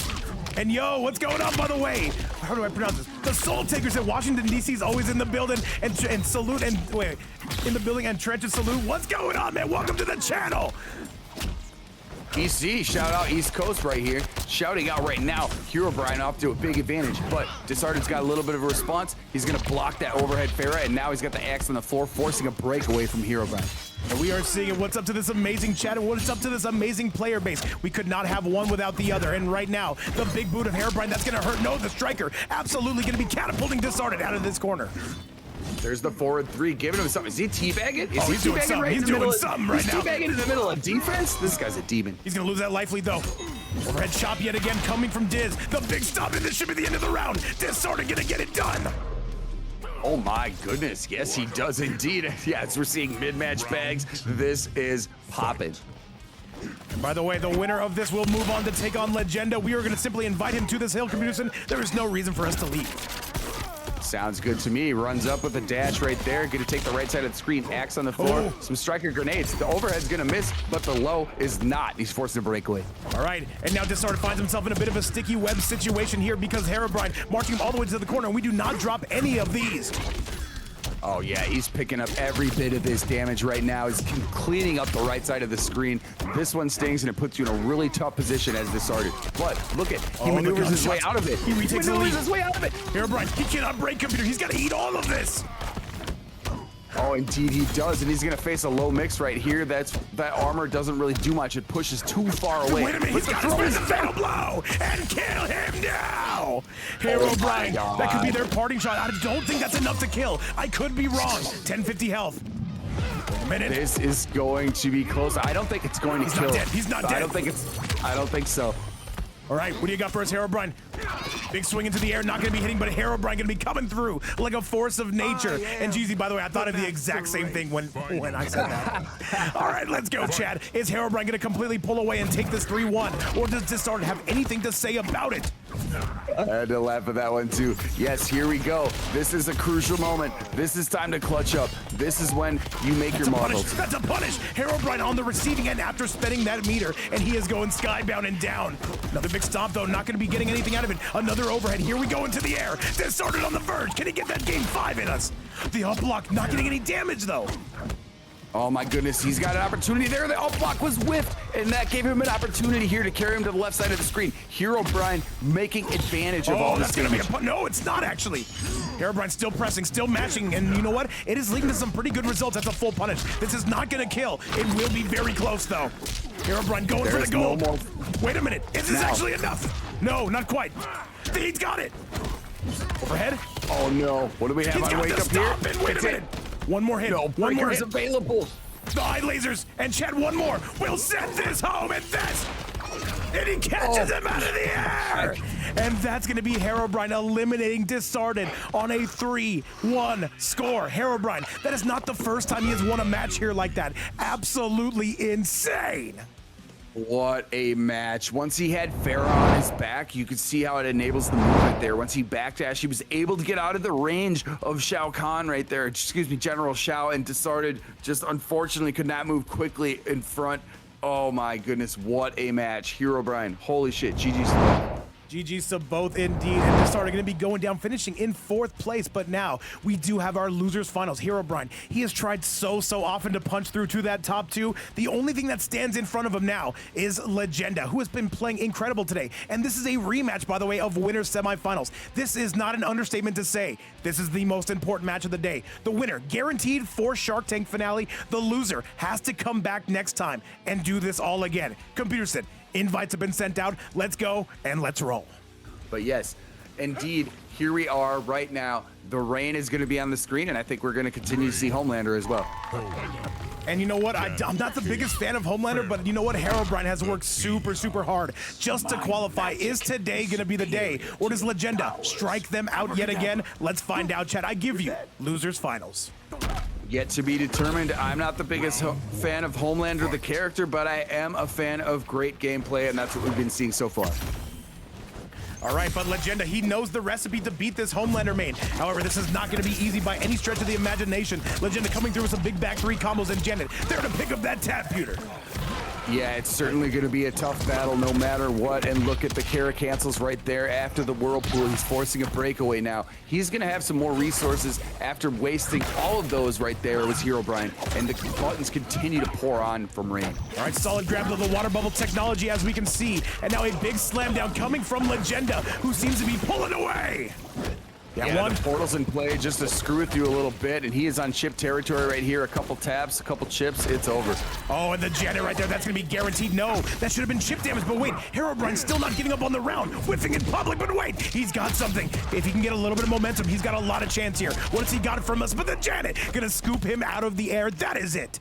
And yo, what's going on, by the way? How do I pronounce this? The Soul Takers in Washington, D.C. is always in the building and salute and wait, in the building and trench and salute. What's going on, man? Welcome to the channel. EC, shout out East Coast right here. Shouting out right now, Herobrine off to a big advantage, but Disarted's got a little bit of a response. He's gonna block that overhead Farah, and now he's got the axe on the floor, forcing a breakaway from Herobrine. And we are seeing what's up to this amazing chat and what's up to this amazing player base. We could not have one without the other. And right now, the big boot of Herobrine, that's gonna hurt. No, the striker absolutely gonna be catapulting Disarted out of this corner. There's the forward three, giving him something. Is he teabagging? Is Oh, he he's doing something. right He's in the doing middle of- something right now. He's teabagging in the middle of defense? This guy's a demon. He's gonna lose that life lead though. Overhead chop yet again coming from Diz. The big stop, and this should be the end of the round. Disarted gonna get it done. Oh my goodness, yes he does indeed. Yes, we're seeing mid-match bags. This is popping. And by the way, the winner of this will move on to take on Legenda. We are gonna simply invite him to this hill, Computerson. There is no reason for us to leave. Sounds good to me. Runs up with a dash right there. Gonna take the right side of the screen. Axe on the floor. Oh. Some striker grenades. The overhead's gonna miss, but the low is not. He's forced to break away. All right, and now Disarted finds himself in a bit of a sticky web situation here because Herobrine marching him all the way to the corner, and we do not drop any of these. Oh yeah, he's picking up every bit of his damage right now. He's cleaning up the right side of the screen. This one stings and it puts you in a really tough position as Disarted. But look at, he maneuvers his way out of it. He retakes the lead. maneuvers his way out of it. Herobrine, he cannot break Computer. He's got to eat all of this. Oh, indeed he does, and he's gonna face a low mix right here. That armor doesn't really do much. It pushes too far away. Wait a minute, he's got to spend the fatal blow and kill him now. Herobrine, that could be their parting shot. I don't think that's enough to kill. I could be wrong. 1050 health. Wait a minute. This is going to be close. I don't think it's going to kill. Not dead. He's not dead. I don't think so. All right, what do you got for us, Herobrine? Big swing into the air, not gonna be hitting, but Herobrine gonna be coming through like a force of nature. And Jeezy, by the way, I thought of the exact same thing when I said that. All right, let's go, Chad. Is Herobrine gonna completely pull away and take this 3-1? Or does Disarted have anything to say about it? I had to laugh at that one too. Yes, here we go. This is a crucial moment. This is time to clutch up. This is when you make your marbles. That's a punish. Herobrine on the receiving end after spending that meter, and he is going skybound and down. Another big stomp though, not gonna be getting anything out of it. Another overhead, here we go into the air. Disarted on the verge, can he get that game 5 in us? The up block, not getting any damage though. Oh my goodness, he's got an opportunity there. The up block was whiffed, and that gave him an opportunity here to carry him to the left side of the screen. Herobrine making advantage of all this that's gonna damage. be a no, it's not actually. Herobrine still pressing, still matching, and you know what? It is leading to some pretty good results. That's a full punish. This is not gonna kill. It will be very close though. Herobrine going for the goal. No more. Wait a minute, is this actually enough? No, not quite. He's got it. Overhead. Oh no, what do we have He's on got wake to up here? stop it. Wait a minute. One more hit. No, one more hit. available. The eye lasers and Chad, one more. We'll send this home and this. And he catches him out of the air. And that's going to be Herobrine eliminating Disarted on a 3-1 score. Herobrine, that is not the first time he has won a match here like that. Absolutely insane. What a match. Once he had Farah on his back, you could see how it enables the movement there. Once he backdashed, he was able to get out of the range of Shao Kahn right there. Excuse me, General Shao, and Disarted just unfortunately could not move quickly in front. Oh my goodness, what a match. Herobrine, holy shit, GG's. GG's to both indeed, and Disarted going to be going down, finishing in 4th place, but now we do have our losers finals. Herobrine, he has tried so often to punch through to that top 2. The only thing that stands in front of him now is Legenda, who has been playing incredible today. And this is a rematch, by the way, of winners semifinals. This is not an understatement to say. This is the most important match of the day. The winner, guaranteed for Shark Tank finale. The loser has to come back next time and do this all again. Computerson, invites have been sent out. Let's go and let's roll. But yes, indeed, here we are right now. The rain is going to be on the screen, and I think we're going to continue to see HomeLander as well. And you know what? I'm not the biggest fan of HomeLander, but you know what? Herobrine has worked super hard just to qualify. Is today going to be the day, or does Legenda strike them out yet again? Let's find out, Chad. I give you losers finals. Yet to be determined. I'm not the biggest fan of HomeLander, the character, but I am a fan of great gameplay, and that's what we've been seeing so far. All right, but Legenda, he knows the recipe to beat this HomeLander main. However, this is not going to be easy by any stretch of the imagination. Legenda coming through with some big back 3 combos, and Janet there to pick up that tap pewter. Yeah, it's certainly going to be a tough battle no matter what. And look at the Kara cancels right there after the whirlpool. He's forcing a breakaway now. He's going to have some more resources after wasting all of those right there with Herobrine. And the buttons continue to pour on from Rain. All right, solid grab of the water bubble technology as we can see. And now a big slam down coming from Legenda, who seems to be pulling away. Yeah, one portal's in play just to screw with you a little bit, and he is on chip territory right here. A couple taps, a couple chips, it's over. Oh, and the Janet right there, that's gonna be guaranteed. No, that should have been chip damage, but wait, Herobrine still not giving up on the round. Whiffing in public, but wait, he's got something. If he can get a little bit of momentum, he's got a lot of chance here. What has he got from us? But the Janet gonna scoop him out of the air. That is it.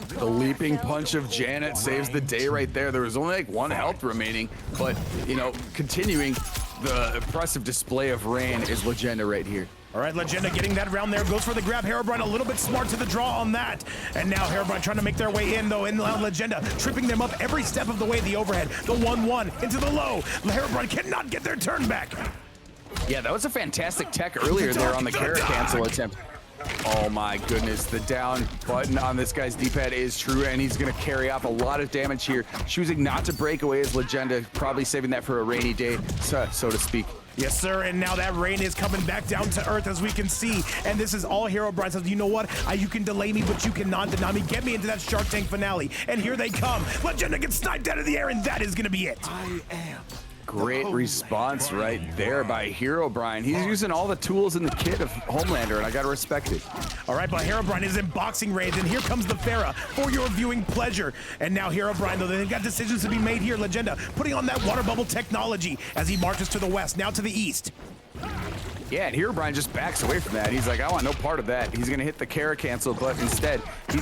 The leaping punch of Janet saves the day right there. There was only like 1 health remaining, but, you know, continuing the impressive display of Rain is Legenda right here. All right, Legenda getting that round there, goes for the grab. Herobrine a little bit smart to the draw on that. And now Herobrine trying to make their way in, though, and Legenda tripping them up every step of the way. The overhead, the 1-1 into the low. Herobrine cannot get their turn back. Yeah, that was a fantastic tech earlier there on the Kara cancel attempt. Oh my goodness, the down button on this guy's D-pad is true, and he's gonna carry off a lot of damage here. Choosing not to break away as Legenda, probably saving that for a rainy day, so to speak. Yes, sir, and now that rain is coming back down to earth, as we can see. And this is all Herobrine says, you know what? You can delay me, but you cannot deny me. Get me into that Shark Tank finale. And here they come. Legenda gets sniped out of the air, and that is gonna be it. I am. Great response right there by Herobrine. He's using all the tools in the kit of HomeLander, and I gotta respect it. All right, but Herobrine is in boxing range, and here comes the Farah for your viewing pleasure. And now Herobrine, though, they've got decisions to be made here. Legenda putting on that water bubble technology as he marches to the west, now to the east. Yeah, and Herobrine just backs away from that. He's like, I want no part of that. He's gonna hit the Kara cancel, but instead, he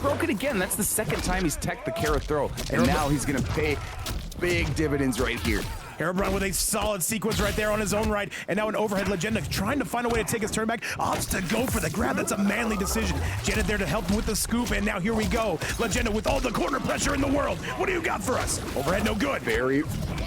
broke it again. That's the second time he's teched the Kara throw, and now he's gonna pay big dividends right here. Herobrine with a solid sequence right there on his own right, and now an overhead. Legenda trying to find a way to take his turn back. Opts to go for the grab. That's a manly decision. Janet there to help with the scoop, and now here we go. Legenda with all the corner pressure in the world. What do you got for us? Overhead, no good. Very,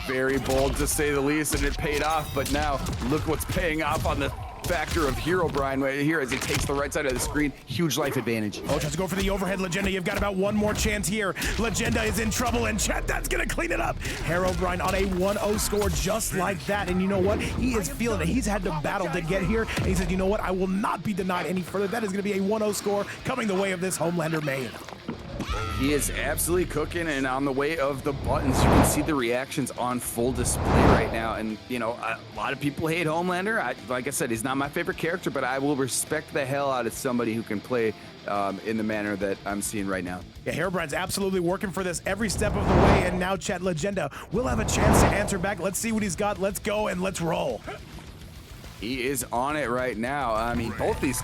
very bold to say the least, and it paid off, but now look what's paying off on the factor of Herobrine right here as he takes the right side of the screen. Huge life advantage. Oh, tries to go for the overhead. Legenda, you've got about one more chance here. Legenda is in trouble, and Chet, that's gonna clean it up. Herobrine on a 1-0 score just like that, and you know what? He is feeling it. He's had to battle to get here, and he said, you know what? I will not be denied any further. That is gonna be a 1-0 score coming the way of this HomeLander main. He is absolutely cooking, and on the way of the buttons, you can see the reactions on full display right now. And, you know, a lot of people hate HomeLander. Like I said, he's not my favorite character, but I will respect the hell out of somebody who can play in the manner that I'm seeing right now. Yeah, Herobrine's absolutely working for this every step of the way, and now Chet Legenda will have a chance to answer back. Let's see what he's got. Let's go, and let's roll. He is on it right now. I mean, both these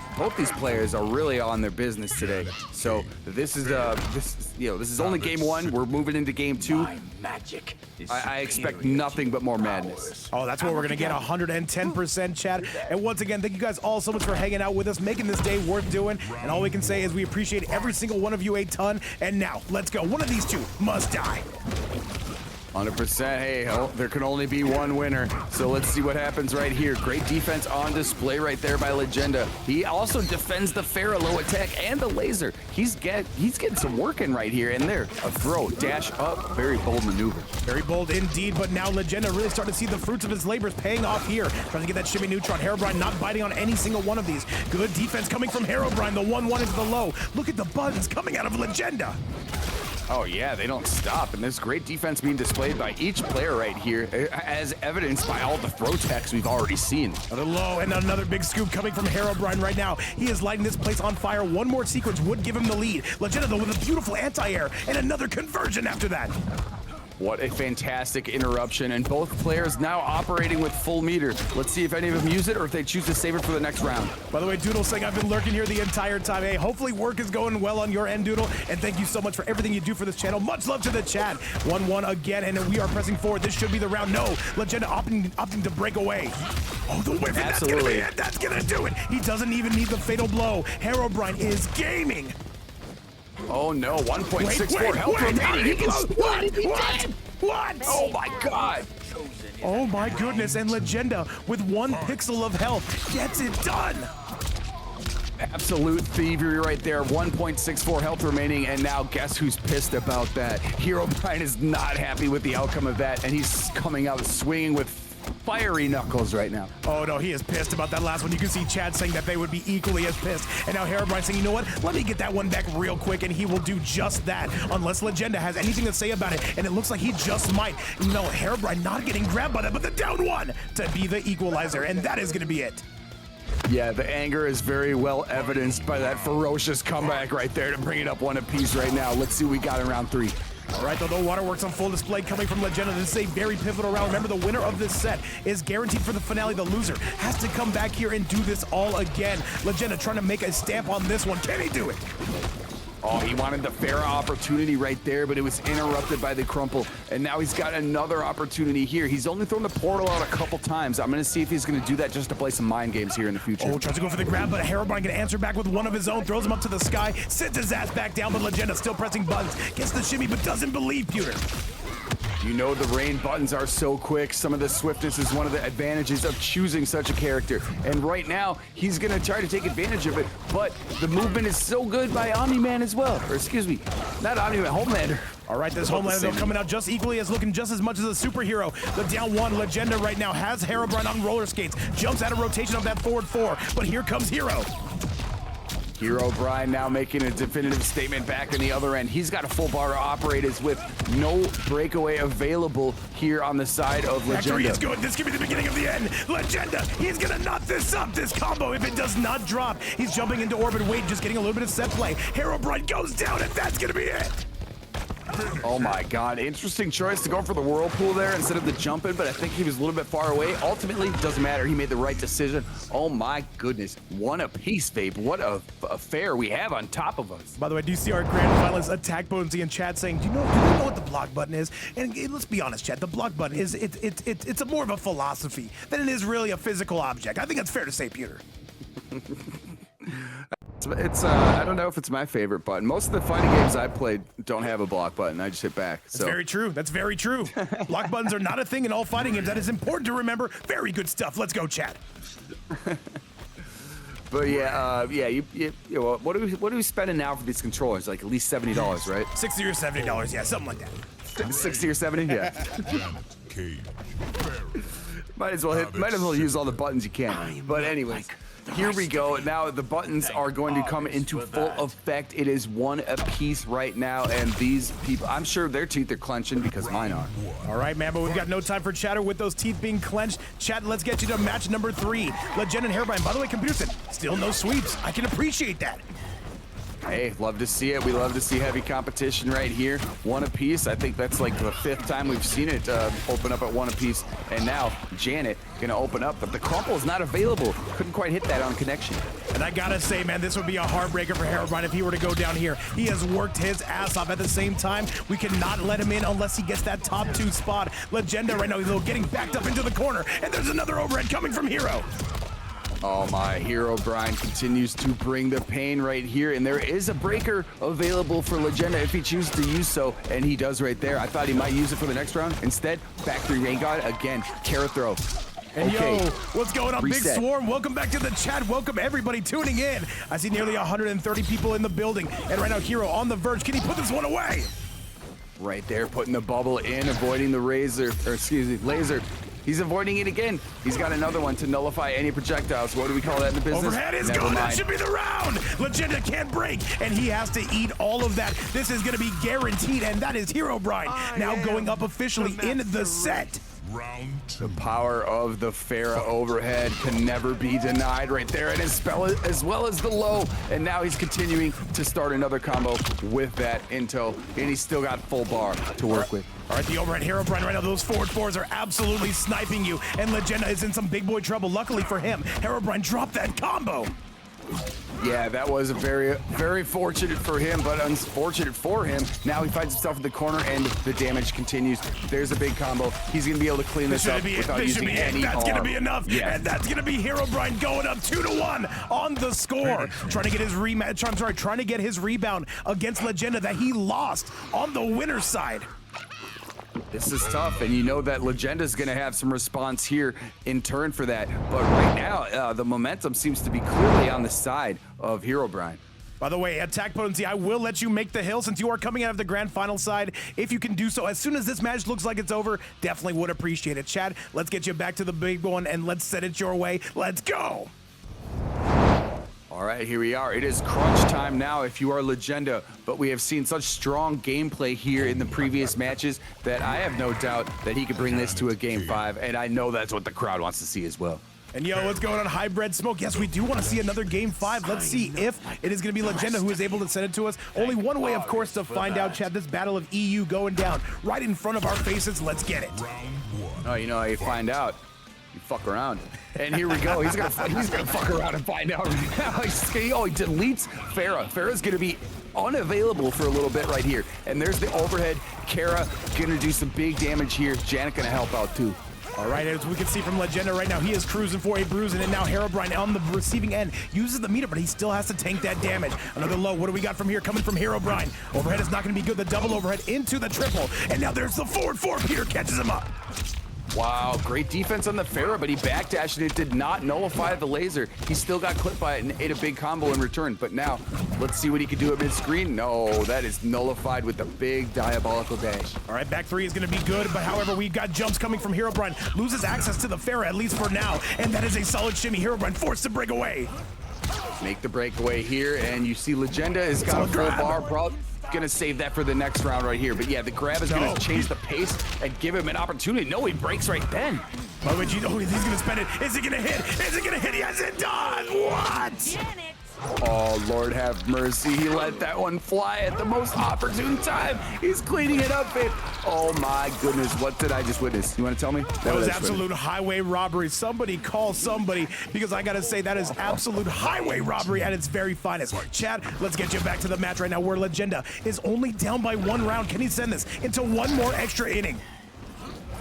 players are really on their business today. So this is only game one. We're moving into game two. My magic is I expect nothing but more madness. Oh, that's where we're gonna get 110% chat. And once again, thank you guys all so much for hanging out with us, making this day worth doing. And all we can say is we appreciate every single one of you a ton. And now, let's go. One of these two must die. 100%. Hey, there can only be one winner. So let's see what happens right here. Great defense on display right there by Legenda. He also defends the Farah low attack and the laser. He's getting some work in right here. And there, a throw, dash up, very bold maneuver. Very bold indeed, but now Legenda really starting to see the fruits of his labors paying off here. Trying to get that shimmy neutron. Herobrine not biting on any single one of these. Good defense coming from Herobrine. The 1-1 into the low. Look at the buttons coming out of Legenda. Oh yeah, they don't stop, and there's great defense being displayed by each player right here, as evidenced by all the throw techs we've already seen. Another low and another big scoop coming from Herobrine right now. He is lighting this place on fire. One more sequence would give him the lead. Legenda though with a beautiful anti-air and another conversion after that. What a fantastic interruption, and both players now operating with full meter. Let's see if any of them use it or if they choose to save it for the next round. By the way, Doodle saying I've been lurking here the entire time. Hey, hopefully work is going well on your end, Doodle, and thank you so much for everything you do for this channel. Much love to the chat. 1-1 again, and we are pressing forward. This should be the round. No, Legenda opting to break away. Oh, the whiff, that's gonna be it. That's gonna do it. He doesn't even need the fatal blow. Herobrine is gaming. Oh no, 1.64 health remaining. He can split. What? Oh my god. Oh my goodness, and Legenda with 1 pixel of health gets it done. Absolute thievery right there. 1.64 health remaining, and now guess who's pissed about that? Herobrine is not happy with the outcome of that, and he's coming out swinging with fiery knuckles right now. Oh no, he is pissed about that last one. You can see Chad saying that they would be equally as pissed. And now Herobrine saying, you know what? Let me get that one back real quick, and he will do just that unless Legenda has anything to say about it. And it looks like he just might. No, Herobrine not getting grabbed by that, but the down one to be the equalizer, and that is gonna be it. Yeah, the anger is very well evidenced by that ferocious comeback right there to bring it up one apiece right now. Let's see what we got in round 3. All right, though, the waterworks on full display coming from Legenda. This is a very pivotal round. Remember, the winner of this set is guaranteed for the finale. The loser has to come back here and do this all again. Legenda trying to make a stamp on this one. Can he do it? Oh, he wanted the Farah opportunity right there, but it was interrupted by the crumple. And now he's got another opportunity here. He's only thrown the portal out a couple times. I'm going to see if he's going to do that just to play some mind games here in the future. Oh, tries to go for the grab, but Herobrine going to answer back with one of his own. Throws him up to the sky, sends his ass back down, but Legenda still pressing buttons. Gets the shimmy, but doesn't believe Pewter. You know the rain buttons are so quick. Some of the swiftness is one of the advantages of choosing such a character. And right now, he's going to try to take advantage of it, but the movement is so good by Omni-Man as well. Or excuse me, not Omni-Man, HomeLander. All right, this HomeLander though coming out just equally as looking just as much as a superhero. The down one, Legenda right now has Herobrine on roller skates. Jumps out of rotation of that forward 4, but here comes Hero. Herobrine now making a definitive statement back in the other end. He's got a full bar to operate as with no breakaway available here on the side of Legenda. Factory is good. This could be the beginning of the end. Legenda, he's gonna knot this up, this combo, if it does not drop. He's jumping into orbit. Wait, just getting a little bit of set play. Herobrine goes down, and that's gonna be it. Oh my god, interesting choice to go for the whirlpool there instead of the jump in, but I think he was a little bit far away. Ultimately, doesn't matter. He made the right decision. Oh my goodness. One apiece, Vape. What a affair we have on top of us. By the way, do you see our grand finalists AttackPotency and Chad saying, do you know what the block button is? And let's be honest, Chad, the block button is it's a more of a philosophy than it is really a physical object. I think that's fair to say, Pewter. It's I don't know if it's my favorite button. Most of the fighting games I played don't have a block button. I just hit back. That's very true. That's very true. Block buttons are not a thing in all fighting games. That is important to remember. Very good stuff. Let's go, Chad. But yeah, you know, what are we spending now for these controllers? Like at least $70, right? $60 or $70, yeah, something like that. 60 or 70, yeah. might as well use all the buttons you can. But anyways. Here we go. Now the buttons are going to come into full effect. It is one apiece right now, and these people, I'm sure their teeth are clenching because mine are. All right, man, but we've got no time for chatter with those teeth being clenched. Chat, let's get you to match number 3. Legenda and Herobrine. By the way, Computer said, still no sweeps. I can appreciate that. Hey, love to see it. We love to see heavy competition right here. One apiece. I think that's like the 5th time we've seen it open up at one apiece. And now Janet gonna open up, but the crumple is not available. Couldn't quite hit that on connection. And I gotta say, man, this would be a heartbreaker for Herobrine if he were to go down here. He has worked his ass off. At the same time, we cannot let him in unless he gets that top 2 spot. Legenda right now, he's getting backed up into the corner, and there's another overhead coming from Hero. Oh my, Herobrine continues to bring the pain right here, and there is a breaker available for Legenda if he chooses to use so, and he does right there. I thought he might use it for the next round. Instead, Factory Rain God again, carrot throw. And okay. Yo, what's going on, Reset. Big Swarm? Welcome back to the chat. Welcome everybody tuning in. I see nearly 130 people in the building, and right now Hero on the verge. Can he put this one away? Right there, putting the bubble in, avoiding the laser. He's avoiding it again. He's got another one to nullify any projectiles. What do we call that in the business? Overhead is good. That should be the round. Legenda can't break, and he has to eat all of that. This is going to be guaranteed, and that is Herobrine now going up officially in the set. Round 2. The power of the Farah overhead can never be denied right there, and as well as the low. And now he's continuing to start another combo with that intel, and he's still got full bar to work with. All right, the overhead Herobrine right now, those forward 4s are absolutely sniping you, and Legenda is in some big boy trouble. Luckily for him, Herobrine dropped that combo. Yeah, that was a very fortunate for him, but unfortunate for him. Now he finds himself in the corner, and the damage continues. There's a big combo. He's going to be able to clean this up without using any harm. That's going to be enough, yeah. And that's going to be Herobrine going up 2-1 on the score. Trying to get his rematch. Trying to get his rebound against Legenda that he lost on the winner's side. This is tough, and you know that Legenda's gonna have some response here in turn for that. But right now, the momentum seems to be clearly on the side of Herobrine. By the way, AttackPotency, I will let you make the hill since you are coming out of the grand final side. If you can do so, as soon as this match looks like it's over, definitely would appreciate it. Chad, let's get you back to the big one and let's set it your way. Let's go! All right, here we are. It is crunch time now if you are Legenda, but we have seen such strong gameplay here in the previous matches that I have no doubt that he could bring this to a game 5, and I know that's what the crowd wants to see as well. And yo, what's going on, Hybrid Smoke? Yes, we do want to see another game 5. Let's see if it is going to be Legenda who is able to send it to us. Only one way, of course, to find out, Chad. This battle of EU going down right in front of our faces. Let's get it. Oh, you know how you find out? You fuck around. And here we go. He's gonna fuck around and find out right now. He deletes Farah. Farah's gonna be unavailable for a little bit right here. And there's the overhead. Kara gonna do some big damage here. Janet gonna help out too. All right, as we can see from Legenda right now, he is cruising for a bruise, and now Herobrine on the receiving end uses the meter, but he still has to tank that damage. Another low. What do we got from here? Coming from Herobrine. Overhead is not going to be good. The double overhead into the triple, and now there's the forward 4. Peter catches him up. Wow, great defense on the Farah, but he backdashed and it did not nullify the laser. He still got clipped by it and ate a big combo in return. But now, let's see what he can do at mid-screen. No, that is nullified with the big diabolical dash. All right, back 3 is going to be good, but however, we've got jumps coming from Herobrine. Loses access to the Farah, at least for now, and that is a solid shimmy. Herobrine forced to break away. Make the breakaway here, and you see Legenda has got a full bar. Probably gonna save that for the next round right here. But yeah, the grab is gonna change the pace and give him an opportunity. No, he breaks right then. Oh, but you know he's gonna spend it. Is it gonna hit? Is it gonna hit? Yes, it does. What? Oh, Lord have mercy. He let that one fly at the most opportune time. He's cleaning it up, babe. Oh, my goodness. What did I just witness? You want to tell me? That was absolute highway robbery. Somebody call somebody, because I got to say that is absolute highway robbery at its very finest. Chad, let's get you back to the match right now where Legenda is only down by 1 round. Can he send this into one more extra inning?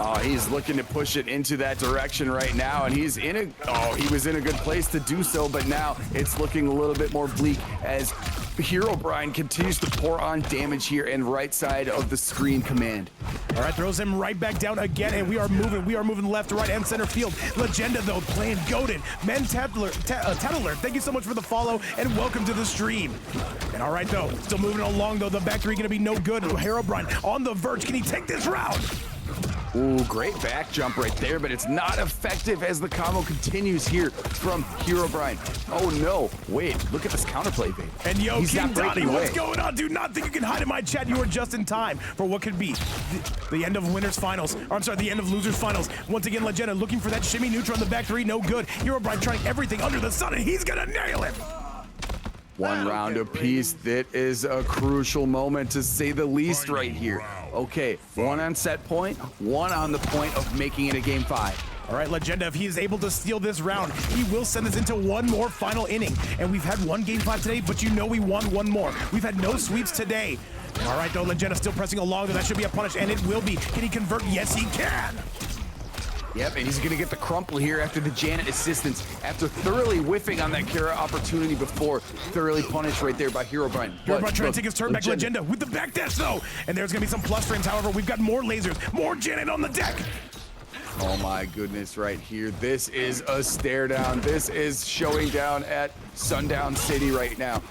Oh, he's looking to push it into that direction right now, and he's in he was in a good place to do so, but now it's looking a little bit more bleak as Herobrine continues to pour on damage here and right side of the screen command. All right, throws him right back down again, and we are moving left to right and center field. Legenda, though, playing goated. Men Tattler, thank you so much for the follow, and welcome to the stream. And all right, though, still moving along, though. The back 3 going to be no good. Herobrine on the verge. Can he take this round? Ooh, great back jump right there, but it's not effective as the combo continues here from Herobrine. Oh no, wait, look at this counterplay, babe. And yo, he's King Donnie, what's going on? Do not think you can hide in my chat. You are just in time for what could be the end of winners finals. Or I'm sorry, the end of losers finals. Once again, Legenda looking for that shimmy neutral on the back 3, no good. Herobrine trying everything under the sun, and he's gonna nail it. 1 round apiece. That is a crucial moment to say the least right here. Okay, 1 on set point, 1 on the point of making it a game 5. All right, Legenda, if he is able to steal this round, he will send this into one more final inning. And we've had 1 game 5 today, but you know we won 1 more. We've had no sweeps today. All right, though, Legenda still pressing along, though. That should be a punish, and it will be. Can he convert? Yes, he can. Yep, and he's gonna get the crumple here after the Janet assistance, after thoroughly whiffing on that Kara opportunity before, thoroughly punished right there by Herobrine. Herobrine trying to take his turn back, Legenda with the back dash though, and there's gonna be some plus frames. However, we've got more lasers, more Janet on the deck. Oh my goodness, right here. This is a stare down. This is showing down at Sundown City right now.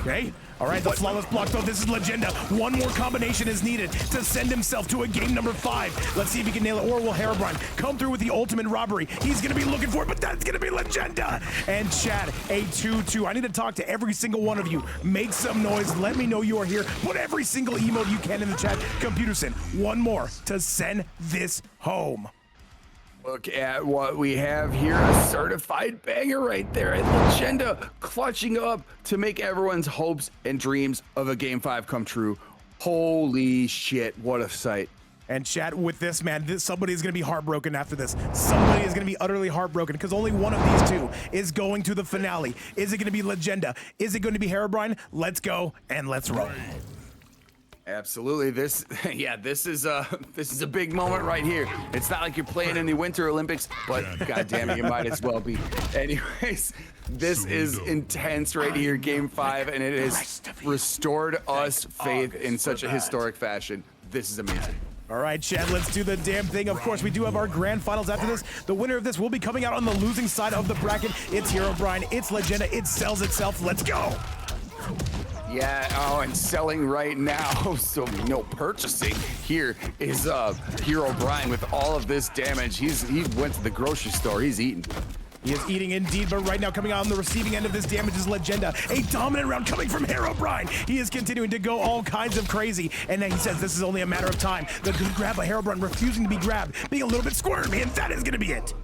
Okay. All right, the flawless block, though. This is Legenda. 1 more combination is needed to send himself to a game number 5. Let's see if he can nail it. Or will Herobrine come through with the ultimate robbery? He's going to be looking for it, but that's going to be Legenda. And Chad, a 2-2. I need to talk to every single one of you. Make some noise. Let me know you are here. Put every single emote you can in the chat. Computerson, 1 more to send this home. Look at what we have here, a certified banger right there. And Legenda clutching up to make everyone's hopes and dreams of a game 5 come true. Holy shit, what a sight. And chat with this, man, somebody is going to be heartbroken after this. Somebody is going to be utterly heartbroken because only one of these 2 is going to the finale. Is it going to be Legenda? Is it going to be Herobrine? Let's go and let's roll. Absolutely. This is a big moment right here. It's not like you're playing in the Winter Olympics, but goddamn it, you might as well be. Anyways, this is intense right here, game 5, and it has restored us faith in such a historic fashion. This is amazing. All right, Chad, let's do the damn thing. Of course, we do have our grand finals after this. The winner of this will be coming out on the losing side of the bracket. It's Herobrine, it's Legenda, it sells itself. Let's go. Yeah, oh, and selling right now, so no purchasing. Here is Herobrine with all of this damage. He went to the grocery store, he's eating. He is eating indeed, but right now coming out on the receiving end of this damage is Legenda. A dominant round coming from Herobrine. He is continuing to go all kinds of crazy, and then he says this is only a matter of time. The good grab by Herobrine refusing to be grabbed, being a little bit squirmy, and that is going to be it.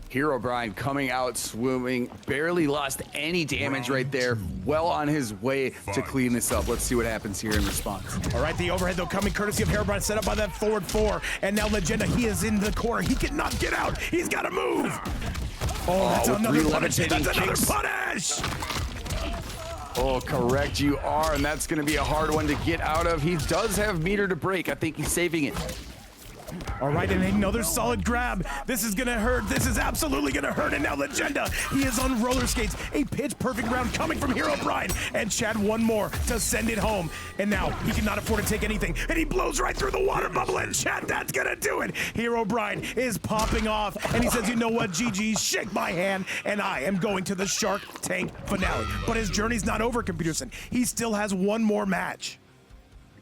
Herobrine coming out swimming, barely lost any damage right there. Well on his way to clean this up. Let's see what happens here in response. All right, the overhead though coming courtesy of Herobrine, set up by that forward 4, and now Legenda, he is in the corner. He cannot get out. He's got to move. Oh, that's another punish. That's another punish. Oh, correct you are, and that's going to be a hard one to get out of. He does have meter to break. I think he's saving it. All right, and another solid grab. This is gonna hurt. This is absolutely gonna hurt. And now Legenda, he is on roller skates. A pitch-perfect round coming from Herobrine. And Chad, one more to send it home. And now he cannot afford to take anything. And he blows right through the water bubble. And Chad, that's gonna do it. Herobrine is popping off. And he says, you know what, GG, shake my hand. And I am going to the Shark Tank finale. But his journey's not over, Computerson. He still has one more match.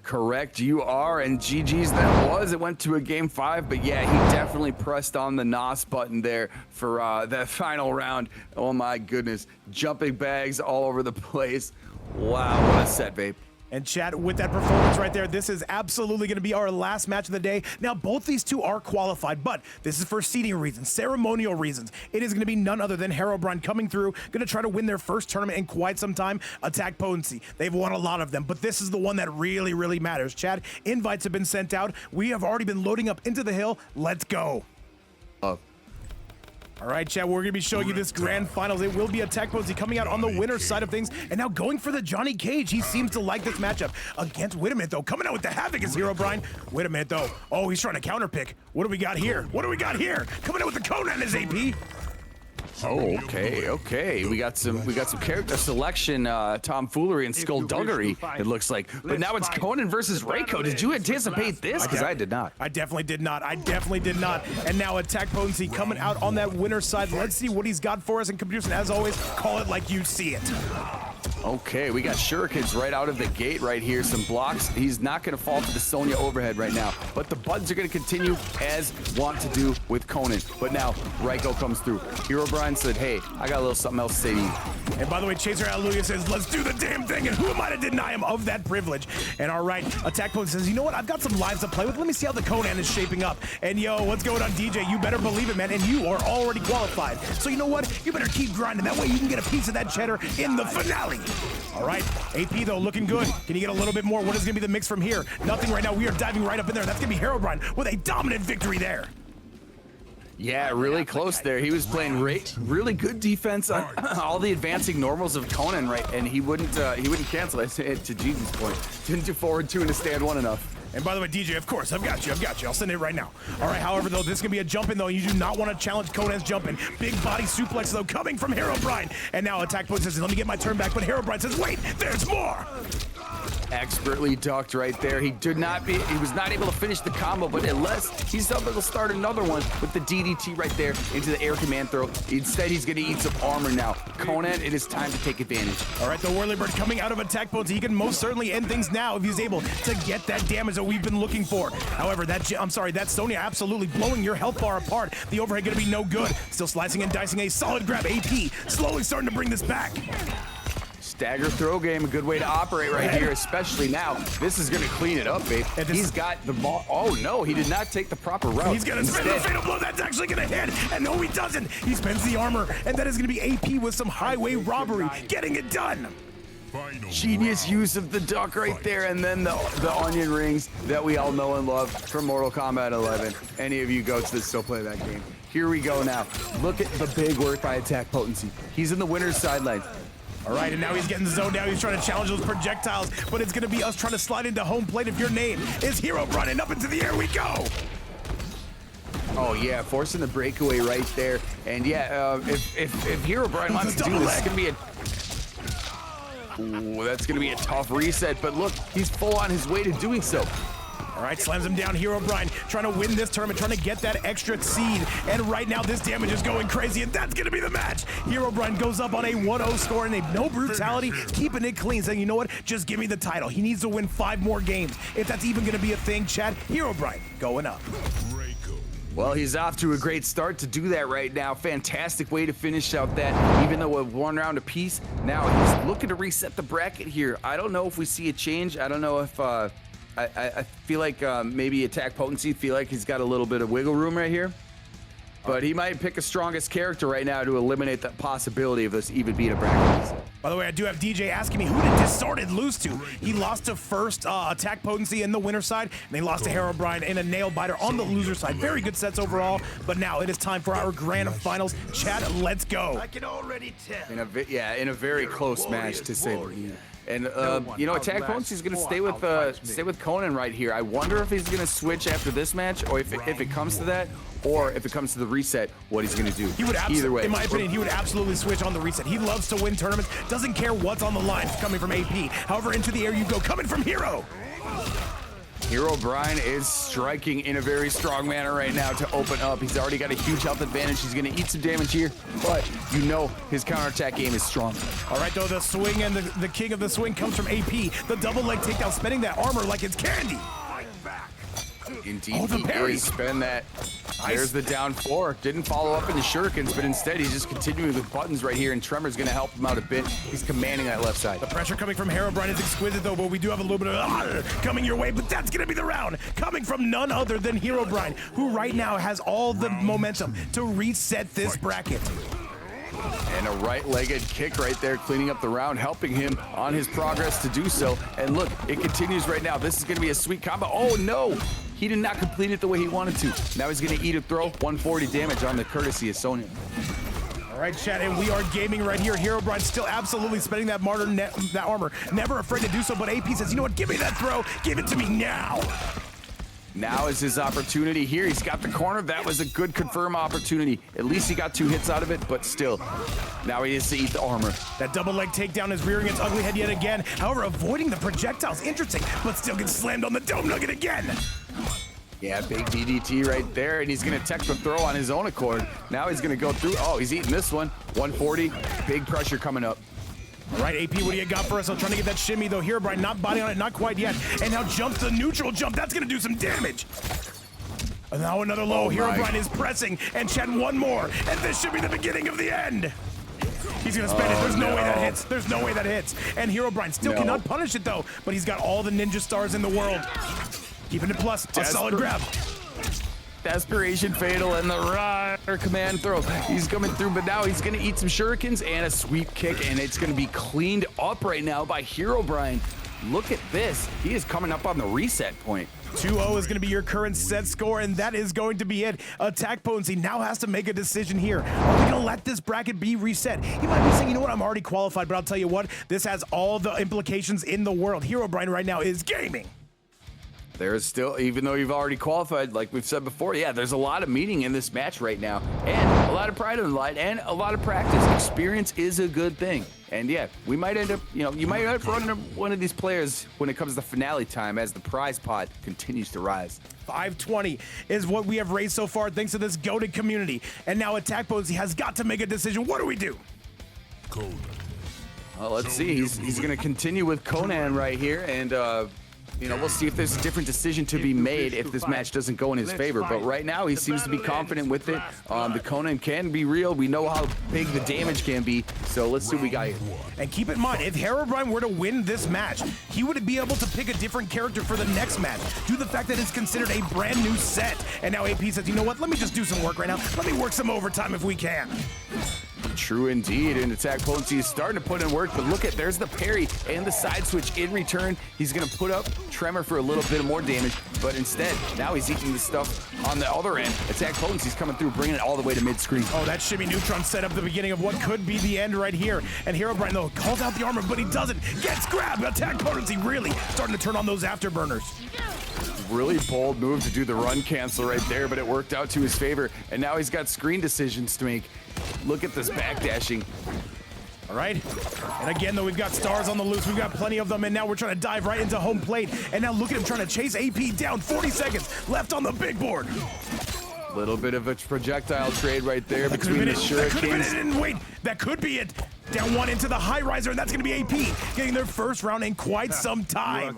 Correct, you are, and GG's that was. It went to a game 5, but yeah, he definitely pressed on the NOS button there for that final round. Oh my goodness, jumping bags all over the place. Wow, what a set, babe. And Chad, with that performance right there, this is absolutely going to be our last match of the day. Now, both these two are qualified, but this is for seeding reasons, ceremonial reasons. It is going to be none other than Herobrine coming through, going to try to win their first tournament in quite some time, AttackPotency. They've won a lot of them, but this is the one that really, really matters. Chad, invites have been sent out. We have already been loading up into the hill. Let's go. All right, Chad, we're going to be showing you this grand finals. It will be AttackPotency coming out on the winner's side of things, and now going for the Johnny Cage. He seems to like this matchup against, wait a minute, though, coming out with the Havoc is Herobrine. Wait a minute, though. Oh, he's trying to counterpick. What do we got here? What do we got here? Coming out with the Conan as AP. Oh, okay. We got some character selection, tomfoolery and skullduggery, it looks like. But now it's Conan versus Reiko. Did you anticipate this? Because I did not. I definitely did not. And now AttackPotency coming out on that winner's side. Let's see what he's got for us in Computers, and as always, call it like you see it. Okay, we got shurikens right out of the gate right here. Some blocks. He's not going to fall to the Sonya overhead right now. But the buttons are going to continue as want to do with Conan. But now Reiko comes through. Herobrine said, hey, I got a little something else to say to you. And by the way, Chaser Hallelujah says, let's do the damn thing. And who am I to deny him of that privilege? And all right, AttackPotency says, you know what? I've got some lives to play with. Let me see how the Conan is shaping up. And yo, what's going on, DJ? You better believe it, man. And you are already qualified. So you know what? You better keep grinding. That way you can get a piece of that cheddar in the finale. All right, AP though, looking good. Can you get a little bit more? What is gonna be the mix from here? Nothing right now. We are diving right up in there. That's gonna be Herobrine with a dominant victory there. Yeah, really close there. He was playing really good defense on all the advancing normals of Conan, right? And he wouldn't cancel. I said to Jesus' point, didn't do forward 2 into stand 1 enough. And by the way, DJ, of course, I've got you. I'll send it right now. All right, however, though, this is going to be a jump-in, though. You do not want to challenge Conan's jump-in. Big body suplex, though, coming from Herobrine. And now AttackPotency says, let me get my turn back. But Herobrine says, wait, there's more. Expertly ducked right there. He was not able to finish the combo, but unless he's able to start another one with the DDT right there into the air command throw. Instead, he's going to eat some armor now. Conan, it is time to take advantage. All right, the Whirlybird coming out of AttackPotency. He can most certainly end things now if he's able to get that damage that we've been looking for. However, that Sonya absolutely blowing your health bar apart. The overhead going to be no good. Still slicing and dicing, a solid grab. AP slowly starting to bring this back. Stagger throw game, a good way to operate right here, especially now. This is going to clean it up, babe. He's got the ball. Oh, no, he did not take the proper route. He's going to spin the fatal blow. That's actually going to hit. And no, he doesn't. He spends the armor. And that is going to be AP with some highway robbery, getting it done. Genius use of the duck right there, and then the onion rings that we all know and love from Mortal Kombat 11. Any of you goats that still play that game. Here we go now. Look at the big work by AttackPotency. He's in the winner's sidelines. All right, and now he's getting zoned down. He's trying to challenge those projectiles, but it's going to be us trying to slide into home plate if your name is Herobrine, and up into the air we go. Oh yeah, forcing the breakaway right there. And yeah, if Herobrine wants to do this, it's going to be that's going to be a tough reset. But look, he's full on his way to doing so. All right, slams him down. Herobrine trying to win this tournament, trying to get that extra seed. And right now, this damage is going crazy, and that's going to be the match. Herobrine goes up on a 1-0 score and a no brutality, keeping it clean, saying, you know what, just give me the title. He needs to win 5 more games. If that's even going to be a thing, Chad, Herobrine going up. Well, he's off to a great start to do that right now. Fantastic way to finish out that, even though with 1 round apiece. Now he's looking to reset the bracket here. I don't know if we see a change. I don't know if, I feel like maybe AttackPotency feel like he's got a little bit of wiggle room right here. But he might pick a strongest character right now to eliminate the possibility of this even being a bracket reset. By the way, I do have DJ asking me, who did Disarted lose to? He lost to first AttackPotency in the winner side, and they lost to Herobrine in a nail biter on the loser side. Very good sets overall, but now it is time for our grand finals. Chad, let's go. I can already tell. In a very close match, to say the least. And you know, AttackPotency is going to stay with Conan right here. I wonder if he's going to switch after this match, or if it comes to that, or if it comes to the reset, what he's going to do. He would either way. In my opinion, he would absolutely switch on the reset. He loves to win tournaments, doesn't care what's on the line coming from AP. However, into the air you go, coming from Hero. Herobrine is striking in a very strong manner right now to open up. He's already got a huge health advantage. He's going to eat some damage here, but you know his counterattack game is strong. All right, though, the swing and the king of the swing comes from AP. The double leg takedown, spending that armor like it's candy. Indeed, he is. Spend that. There's the down 4. Didn't follow up in the shurikens, but instead he's just continuing with buttons right here, and Tremor's going to help him out a bit. He's commanding that left side. The pressure coming from Herobrine is exquisite, though, but we do have a little bit of coming your way, but that's going to be the round. Coming from none other than Herobrine, who right now has all the momentum to reset this bracket. And a right-legged kick right there, cleaning up the round, helping him on his progress to do so. And look, it continues right now. This is going to be a sweet combo. Oh, no! He did not complete it the way he wanted to. Now he's going to eat a throw. 140 damage on the courtesy of Sonya. All right, Chad, and we are gaming right here. Herobrine still absolutely spending that that armor. Never afraid to do so, but AP says, you know what? Give me that throw. Give it to me now. Now is his opportunity here. He's got the corner. That was a good confirm opportunity. At least he got 2 hits out of it, but still, now he has to eat the armor. That double leg takedown is rearing its ugly head yet again. However, avoiding the projectiles, interesting, but still gets slammed on the dome nugget again. Yeah, big DDT right there, and he's gonna tech the throw on his own accord. Now he's gonna go through. Oh, he's eating this one. 140, big pressure coming up. All right, AP, what do you got for us? So trying to get that shimmy, though. Herobrine not biting on it, not quite yet. And now jumps the neutral jump. That's going to do some damage. And now another low. Oh, Herobrine is pressing. And Chad, one more. And this should be the beginning of the end. He's going to spend it. There's no way that hits. There's no way that hits. And Herobrine still cannot punish it, though. But he's got all the ninja stars in the world. Keeping it plus. A solid grab. Desperation fatal and the rider command throw. He's coming through, but now he's gonna eat some shurikens and a sweep kick, and it's gonna be cleaned up right now by Herobrine. Look at this. He is coming up on the reset point. 2-0 is going to be your current set score, and that is going to be it. AttackPotency now has to make a decision here. Are we going to let this bracket be reset? He might be saying, you know what, I'm already qualified, but I'll tell you what, this has all the implications in the world. Herobrine right now is gaming. There is still, even though you've already qualified, like we've said before, yeah, there's a lot of meaning in this match right now, and a lot of pride on the line, and a lot of practice. Experience is a good thing. And yeah, we might end up, you might end up running one of these players when it comes to finale time as the prize pot continues to rise. 520 is what we have raised so far thanks to this goated community. And now AttackPotency has got to make a decision. What do we do? Well, let's see. He's going to continue with Conan right here, and we'll see if there's a different decision to be made if this match doesn't go in his favor. But right now, he seems to be confident with it. The Conan can be real. We know how big the damage can be. So let's see what we got here. And keep in mind, if Herobrine were to win this match, he would be able to pick a different character for the next match due to the fact that it's considered a brand new set. And now AP says, you know what? Let me just do some work right now. Let me work some overtime if we can. True indeed, and AttackPotency is starting to put in work, but look at, there's the parry and the side switch in return. He's gonna put up Tremor for a little bit more damage, but instead, now he's eating the stuff on the other end. AttackPotency's coming through, bringing it all the way to mid-screen. Oh, that shimmy neutron set up the beginning of what could be the end right here. And Herobrine, though, calls out the armor, but he doesn't. Gets grabbed. AttackPotency really starting to turn on those afterburners. Really bold move to do the run cancel right there, but it worked out to his favor, and now he's got screen decisions to make. Look at this backdashing. All right, and again, though, we've got stars on the loose. We've got plenty of them, and now we're trying to dive right into home plate. And now look at him trying to chase AP down. 40 seconds left on the big board. Little bit of a projectile trade right there between the shurikens. And wait, that could be it. Down one into the high riser, and that's going to be AP getting their first round in quite some time.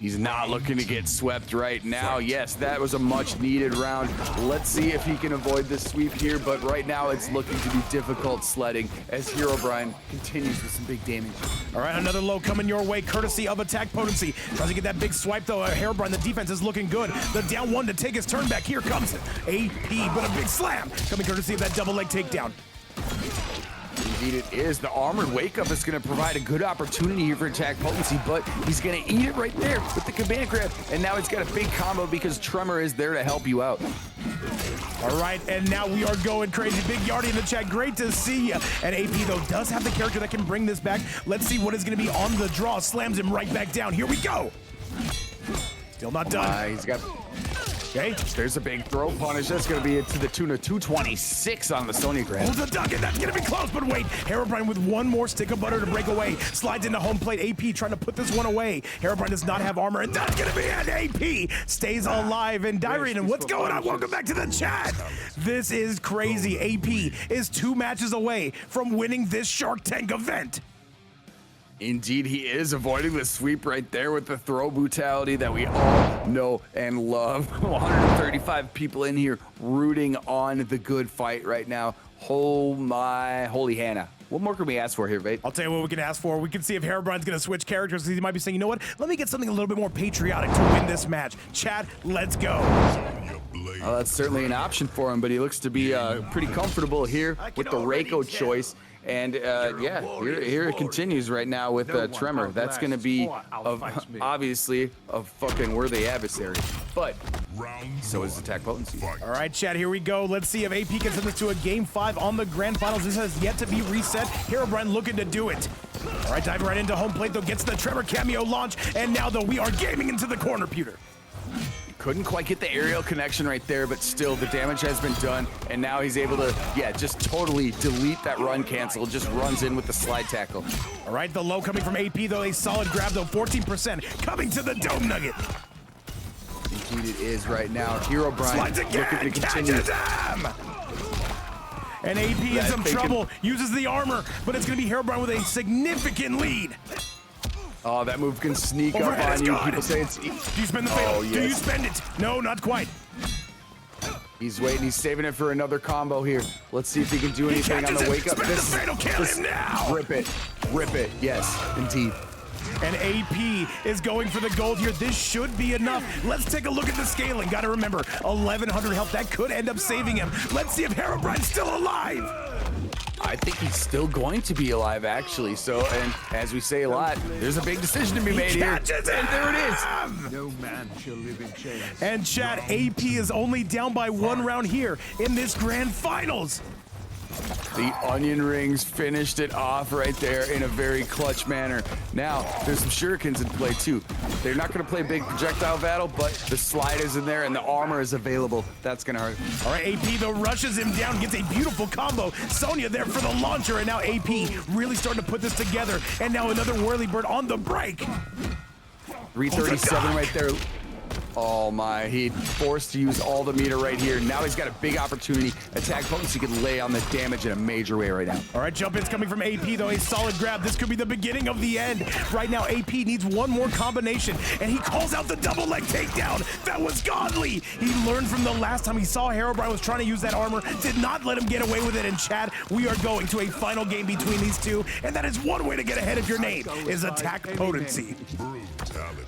He's not looking to get swept right now. Yes, that was a much needed round. Let's see if he can avoid this sweep here, but right now it's looking to be difficult sledding as Herobrine continues with some big damage. All right, another low coming your way, courtesy of AttackPotency. Tries to get that big swipe though. Herobrine, the defense is looking good. The down one to take his turn back. Here comes AP, but a big slam coming courtesy of that double leg takedown. Indeed it is. The armored wake up is going to provide a good opportunity here for AttackPotency, but he's going to eat it right there with the command grab. And now he's got a big combo because Tremor is there to help you out. All right, and now we are going crazy. Big Yardy in the chat, great to see you. And AP, though, does have the character that can bring this back. Let's see what is going to be on the draw. Slams him right back down. Here we go. Still not done. He's got... Okay. There's a big throw punish. That's going to be to the tune of 226 on the Sonya grab. Oh, the duck, and that's going to be close, but wait. Herobrine with one more stick of butter to break away. Slides into home plate. AP trying to put this one away. Herobrine does not have armor, and that's going to be it. AP stays alive. And Dyrene, what's going on? Welcome back to the chat. This is crazy. AP is 2 matches away from winning this Shark Tank event. Indeed, he is avoiding the sweep right there with the throw brutality that we all know and love. 135 people in here rooting on the good fight right now. Oh my holy Hannah. What more can we ask for here, Vate? I'll tell you what we can ask for. We can see if Herobrine's going to switch characters. He might be saying, you know what? Let me get something a little bit more patriotic to win this match. Chat, let's go. Well, that's certainly an option for him, but he looks to be pretty comfortable here with the Reiko choice. And yeah, here it continues right now with Tremor. That's going to be obviously a fucking worthy adversary. But so is AttackPotency. All right, chat, here we go. Let's see if AP can send this to a Game 5 on the Grand Finals. This has yet to be reset. Herobrine looking to do it. All right, diving right into home plate, though, gets the Tremor cameo launch. And now, though, we are gaming into the corner, Pewter. Couldn't quite get the aerial connection right there, but still the damage has been done. And now he's able to, yeah, just totally delete that run cancel. Just runs in with the slide tackle. All right, the low coming from AP, though. A solid grab, though. 14% coming to the Dome Nugget. Indeed it is right now. Herobrine slides again, catches him! And AP in some trouble, uses the armor, but it's going to be Herobrine with a significant lead. Oh, that move can sneak up on you. People say it's... Do you spend the fatal? Oh, yes. Do you spend it? No, not quite. He's waiting. He's saving it for another combo here. Let's see if he can do anything on the wake up. Spend the fatal, kill him now! Rip it. Rip it. Yes, indeed. And AP is going for the gold here. This should be enough. Let's take a look at the scaling. Got to remember, 1,100 health. That could end up saving him. Let's see if Herobrine's still alive. I think he's still going to be alive, actually. So, and as we say a lot, there's a big decision to be made here. And there it is. No man shall live in chains. And chat, AP is only down by 1 round here in this Grand Finals. The onion rings finished it off right there in a very clutch manner. Now, there's some shurikens in play too. They're not going to play big projectile battle, but the slide is in there and the armor is available. That's going to hurt. All right, AP though rushes him down, gets a beautiful combo. Sonya there for the launcher, and now AP really starting to put this together. And now another whirly-bird on the break. 337 right there. Oh my, he forced to use all the meter right here. Now he's got a big opportunity. AttackPotency can lay on the damage in a major way right now. All right, jump in's coming from AP though, a solid grab. This could be the beginning of the end. Right now, AP needs one more combination, and he calls out the double leg takedown. That was godly. He learned from the last time he saw Herobrine was trying to use that armor, did not let him get away with it. And chat, we are going to a final game between these two, and that is one way to get ahead if your name is AttackPotency.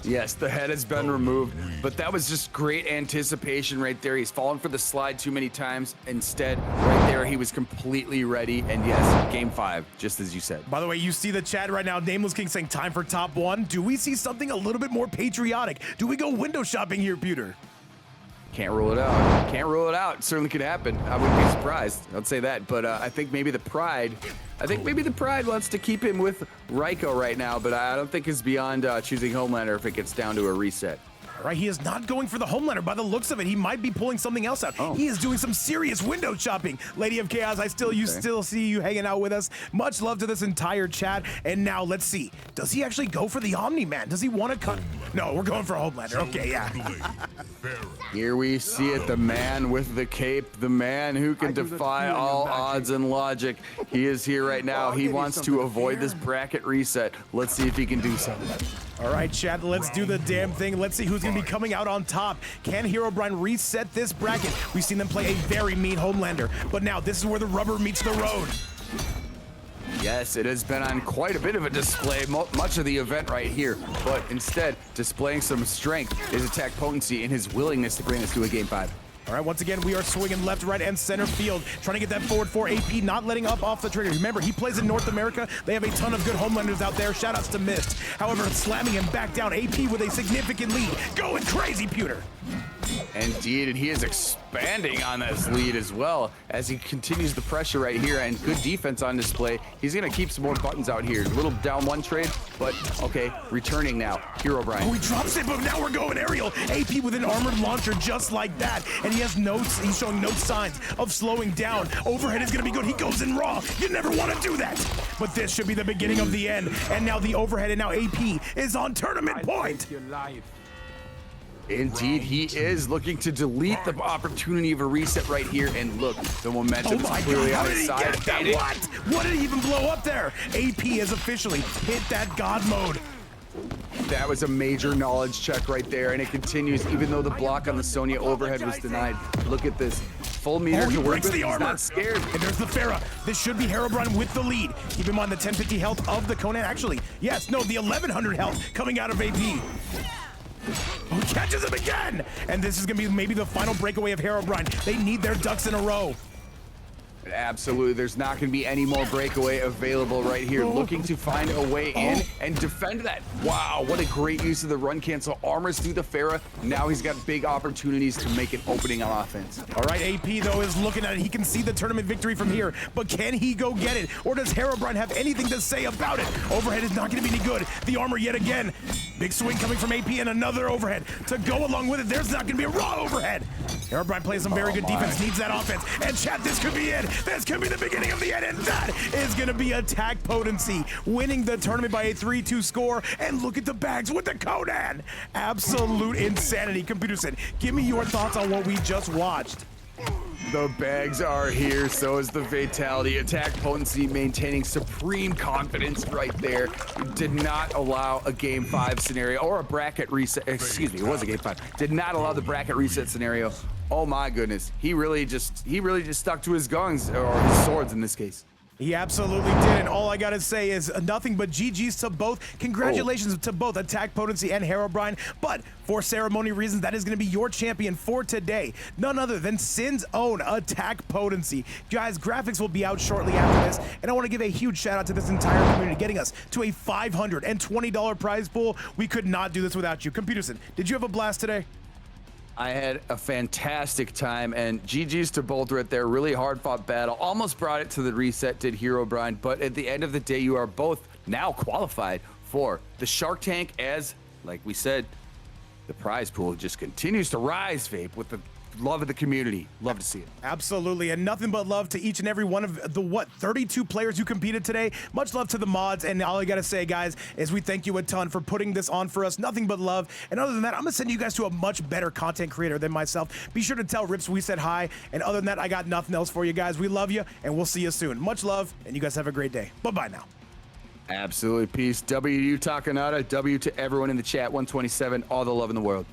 Yes, the head has been removed, but that was just great anticipation right there. He's fallen for the slide too many times. Instead, right there, he was completely ready. And yes, game 5, just as you said. By the way, you see the chat right now. Nameless King saying time for top 1. Do we see something a little bit more patriotic? Do we go window shopping here, Pewter? Can't rule it out. Can't rule it out. It certainly could happen. I wouldn't be surprised. I'd say that. But I think maybe the pride wants to keep him with Reiko right now. But I don't think it's beyond choosing HomeLander if it gets down to a reset. All right, he is not going for the HomeLander. By the looks of it, he might be pulling something else out. Oh. He is doing some serious window shopping. Lady of Chaos, you still see you hanging out with us. Much love to this entire chat. And now let's see. Does he actually go for the Omni-Man? Does he want to cut? No, we're going for HomeLander. Okay, yeah. Here we see it, the man with the cape, the man who can defy all odds and logic. He is here right now. He wants to avoid this bracket reset. Let's see if he can do so. All right, chat, let's do the damn thing. Let's see who's going to be coming out on top. Can Herobrine reset this bracket? We've seen them play a very mean HomeLander, but now this is where the rubber meets the road. Yes, it has been on quite a bit of a display, much of the event right here, but instead displaying some strength is AttackPotency and his willingness to bring us to a Game 5. All right, once again, we are swinging left, right, and center field, trying to get that forward for AP, not letting up off the trigger. Remember, he plays in North America. They have a ton of good HomeLanders out there. Shoutouts to Mist. However, slamming him back down, AP with a significant lead. Going crazy, Pewter. Indeed, and he is expanding on this lead as well as he continues the pressure right here, and good defense on display. He's going to keep some more buttons out here. A little down one trade, but okay, returning now. Herobrine. Oh, he drops it, but now we're going aerial. AP with an armored launcher just like that, and he's showing no signs of slowing down. Overhead is going to be good. He goes in raw. You never want to do that. But this should be the beginning of the end, and now the overhead, and now AP is on tournament point. Indeed, he is looking to delete the opportunity of a reset right here, and look, the momentum is clearly on his side. What did he even blow up there? AP has officially hit that God mode. That was a major knowledge check right there, and it continues even though the block on the Sonya overhead was denied. Look at this. Full meter to work with. He's not scared. And there's the Pharah. This should be Herobrine with the lead. Keep in mind the 1050 health of the Conan. Actually, yes, no, the 1100 health coming out of AP. Oh, catches him again! And this is gonna be maybe the final breakaway of Herobrine. They need their ducks in a row. Absolutely, there's not going to be any more breakaway available right here. Looking to find a way in and defend that. Wow, what a great use of the run cancel. Armors through the Pharah. Now he's got big opportunities to make an opening on offense. All right, AP though is looking at it. He can see the tournament victory from here, but can he go get it? Or does Herobrine have anything to say about it? Overhead is not going to be any good. The armor yet again. Big swing coming from AP and another overhead. To go along with it, there's not going to be a raw overhead. Herobrine plays some very good defense, needs that offense. And chat, this could be it. This could be the beginning of the end, and that is going to be AttackPotency winning the tournament by a 3-2 score. And look at the bags with the Conan. Absolute insanity. Computer said, give me your thoughts on what we just watched. The bags are here, so is the fatality. AttackPotency maintaining supreme confidence right there. Did not allow a Game 5 scenario or a bracket reset. Excuse me, it was a Game 5. Did not allow the bracket reset scenario. Oh my goodness. He really just stuck to his guns, or his swords in this case. He absolutely did, and all I gotta say is nothing but GG's to both. Congratulations to both AttackPotency and Herobrine, but for ceremony reasons, that is gonna be your champion for today. None other than Sin's own AttackPotency. Guys, graphics will be out shortly after this, and I wanna give a huge shout out to this entire community, getting us to a $520 prize pool. We could not do this without you. Computerson, did you have a blast today? I had a fantastic time, and GG's to both right there. Really hard-fought battle. Almost brought it to the reset, did Herobrine, but at the end of the day, you are both now qualified for the Shark Tank, as, like we said, the prize pool just continues to rise, Vape, with the love of the community. Love to see it. Absolutely, and nothing but love to each and every one of the 32 players who competed today. Much love to the mods, and all I gotta say, guys, is we thank you a ton for putting this on for us. Nothing but love. And other than that, I'm gonna send you guys to a much better content creator than myself. Be sure to tell Rips we said hi, and other than that, I got nothing else for you guys. We love you, and we'll see you soon. Much love, and you guys have a great day. Bye-bye now. Absolutely, peace. W to you, Takanada. W to everyone in the chat. 127, all the love in the world.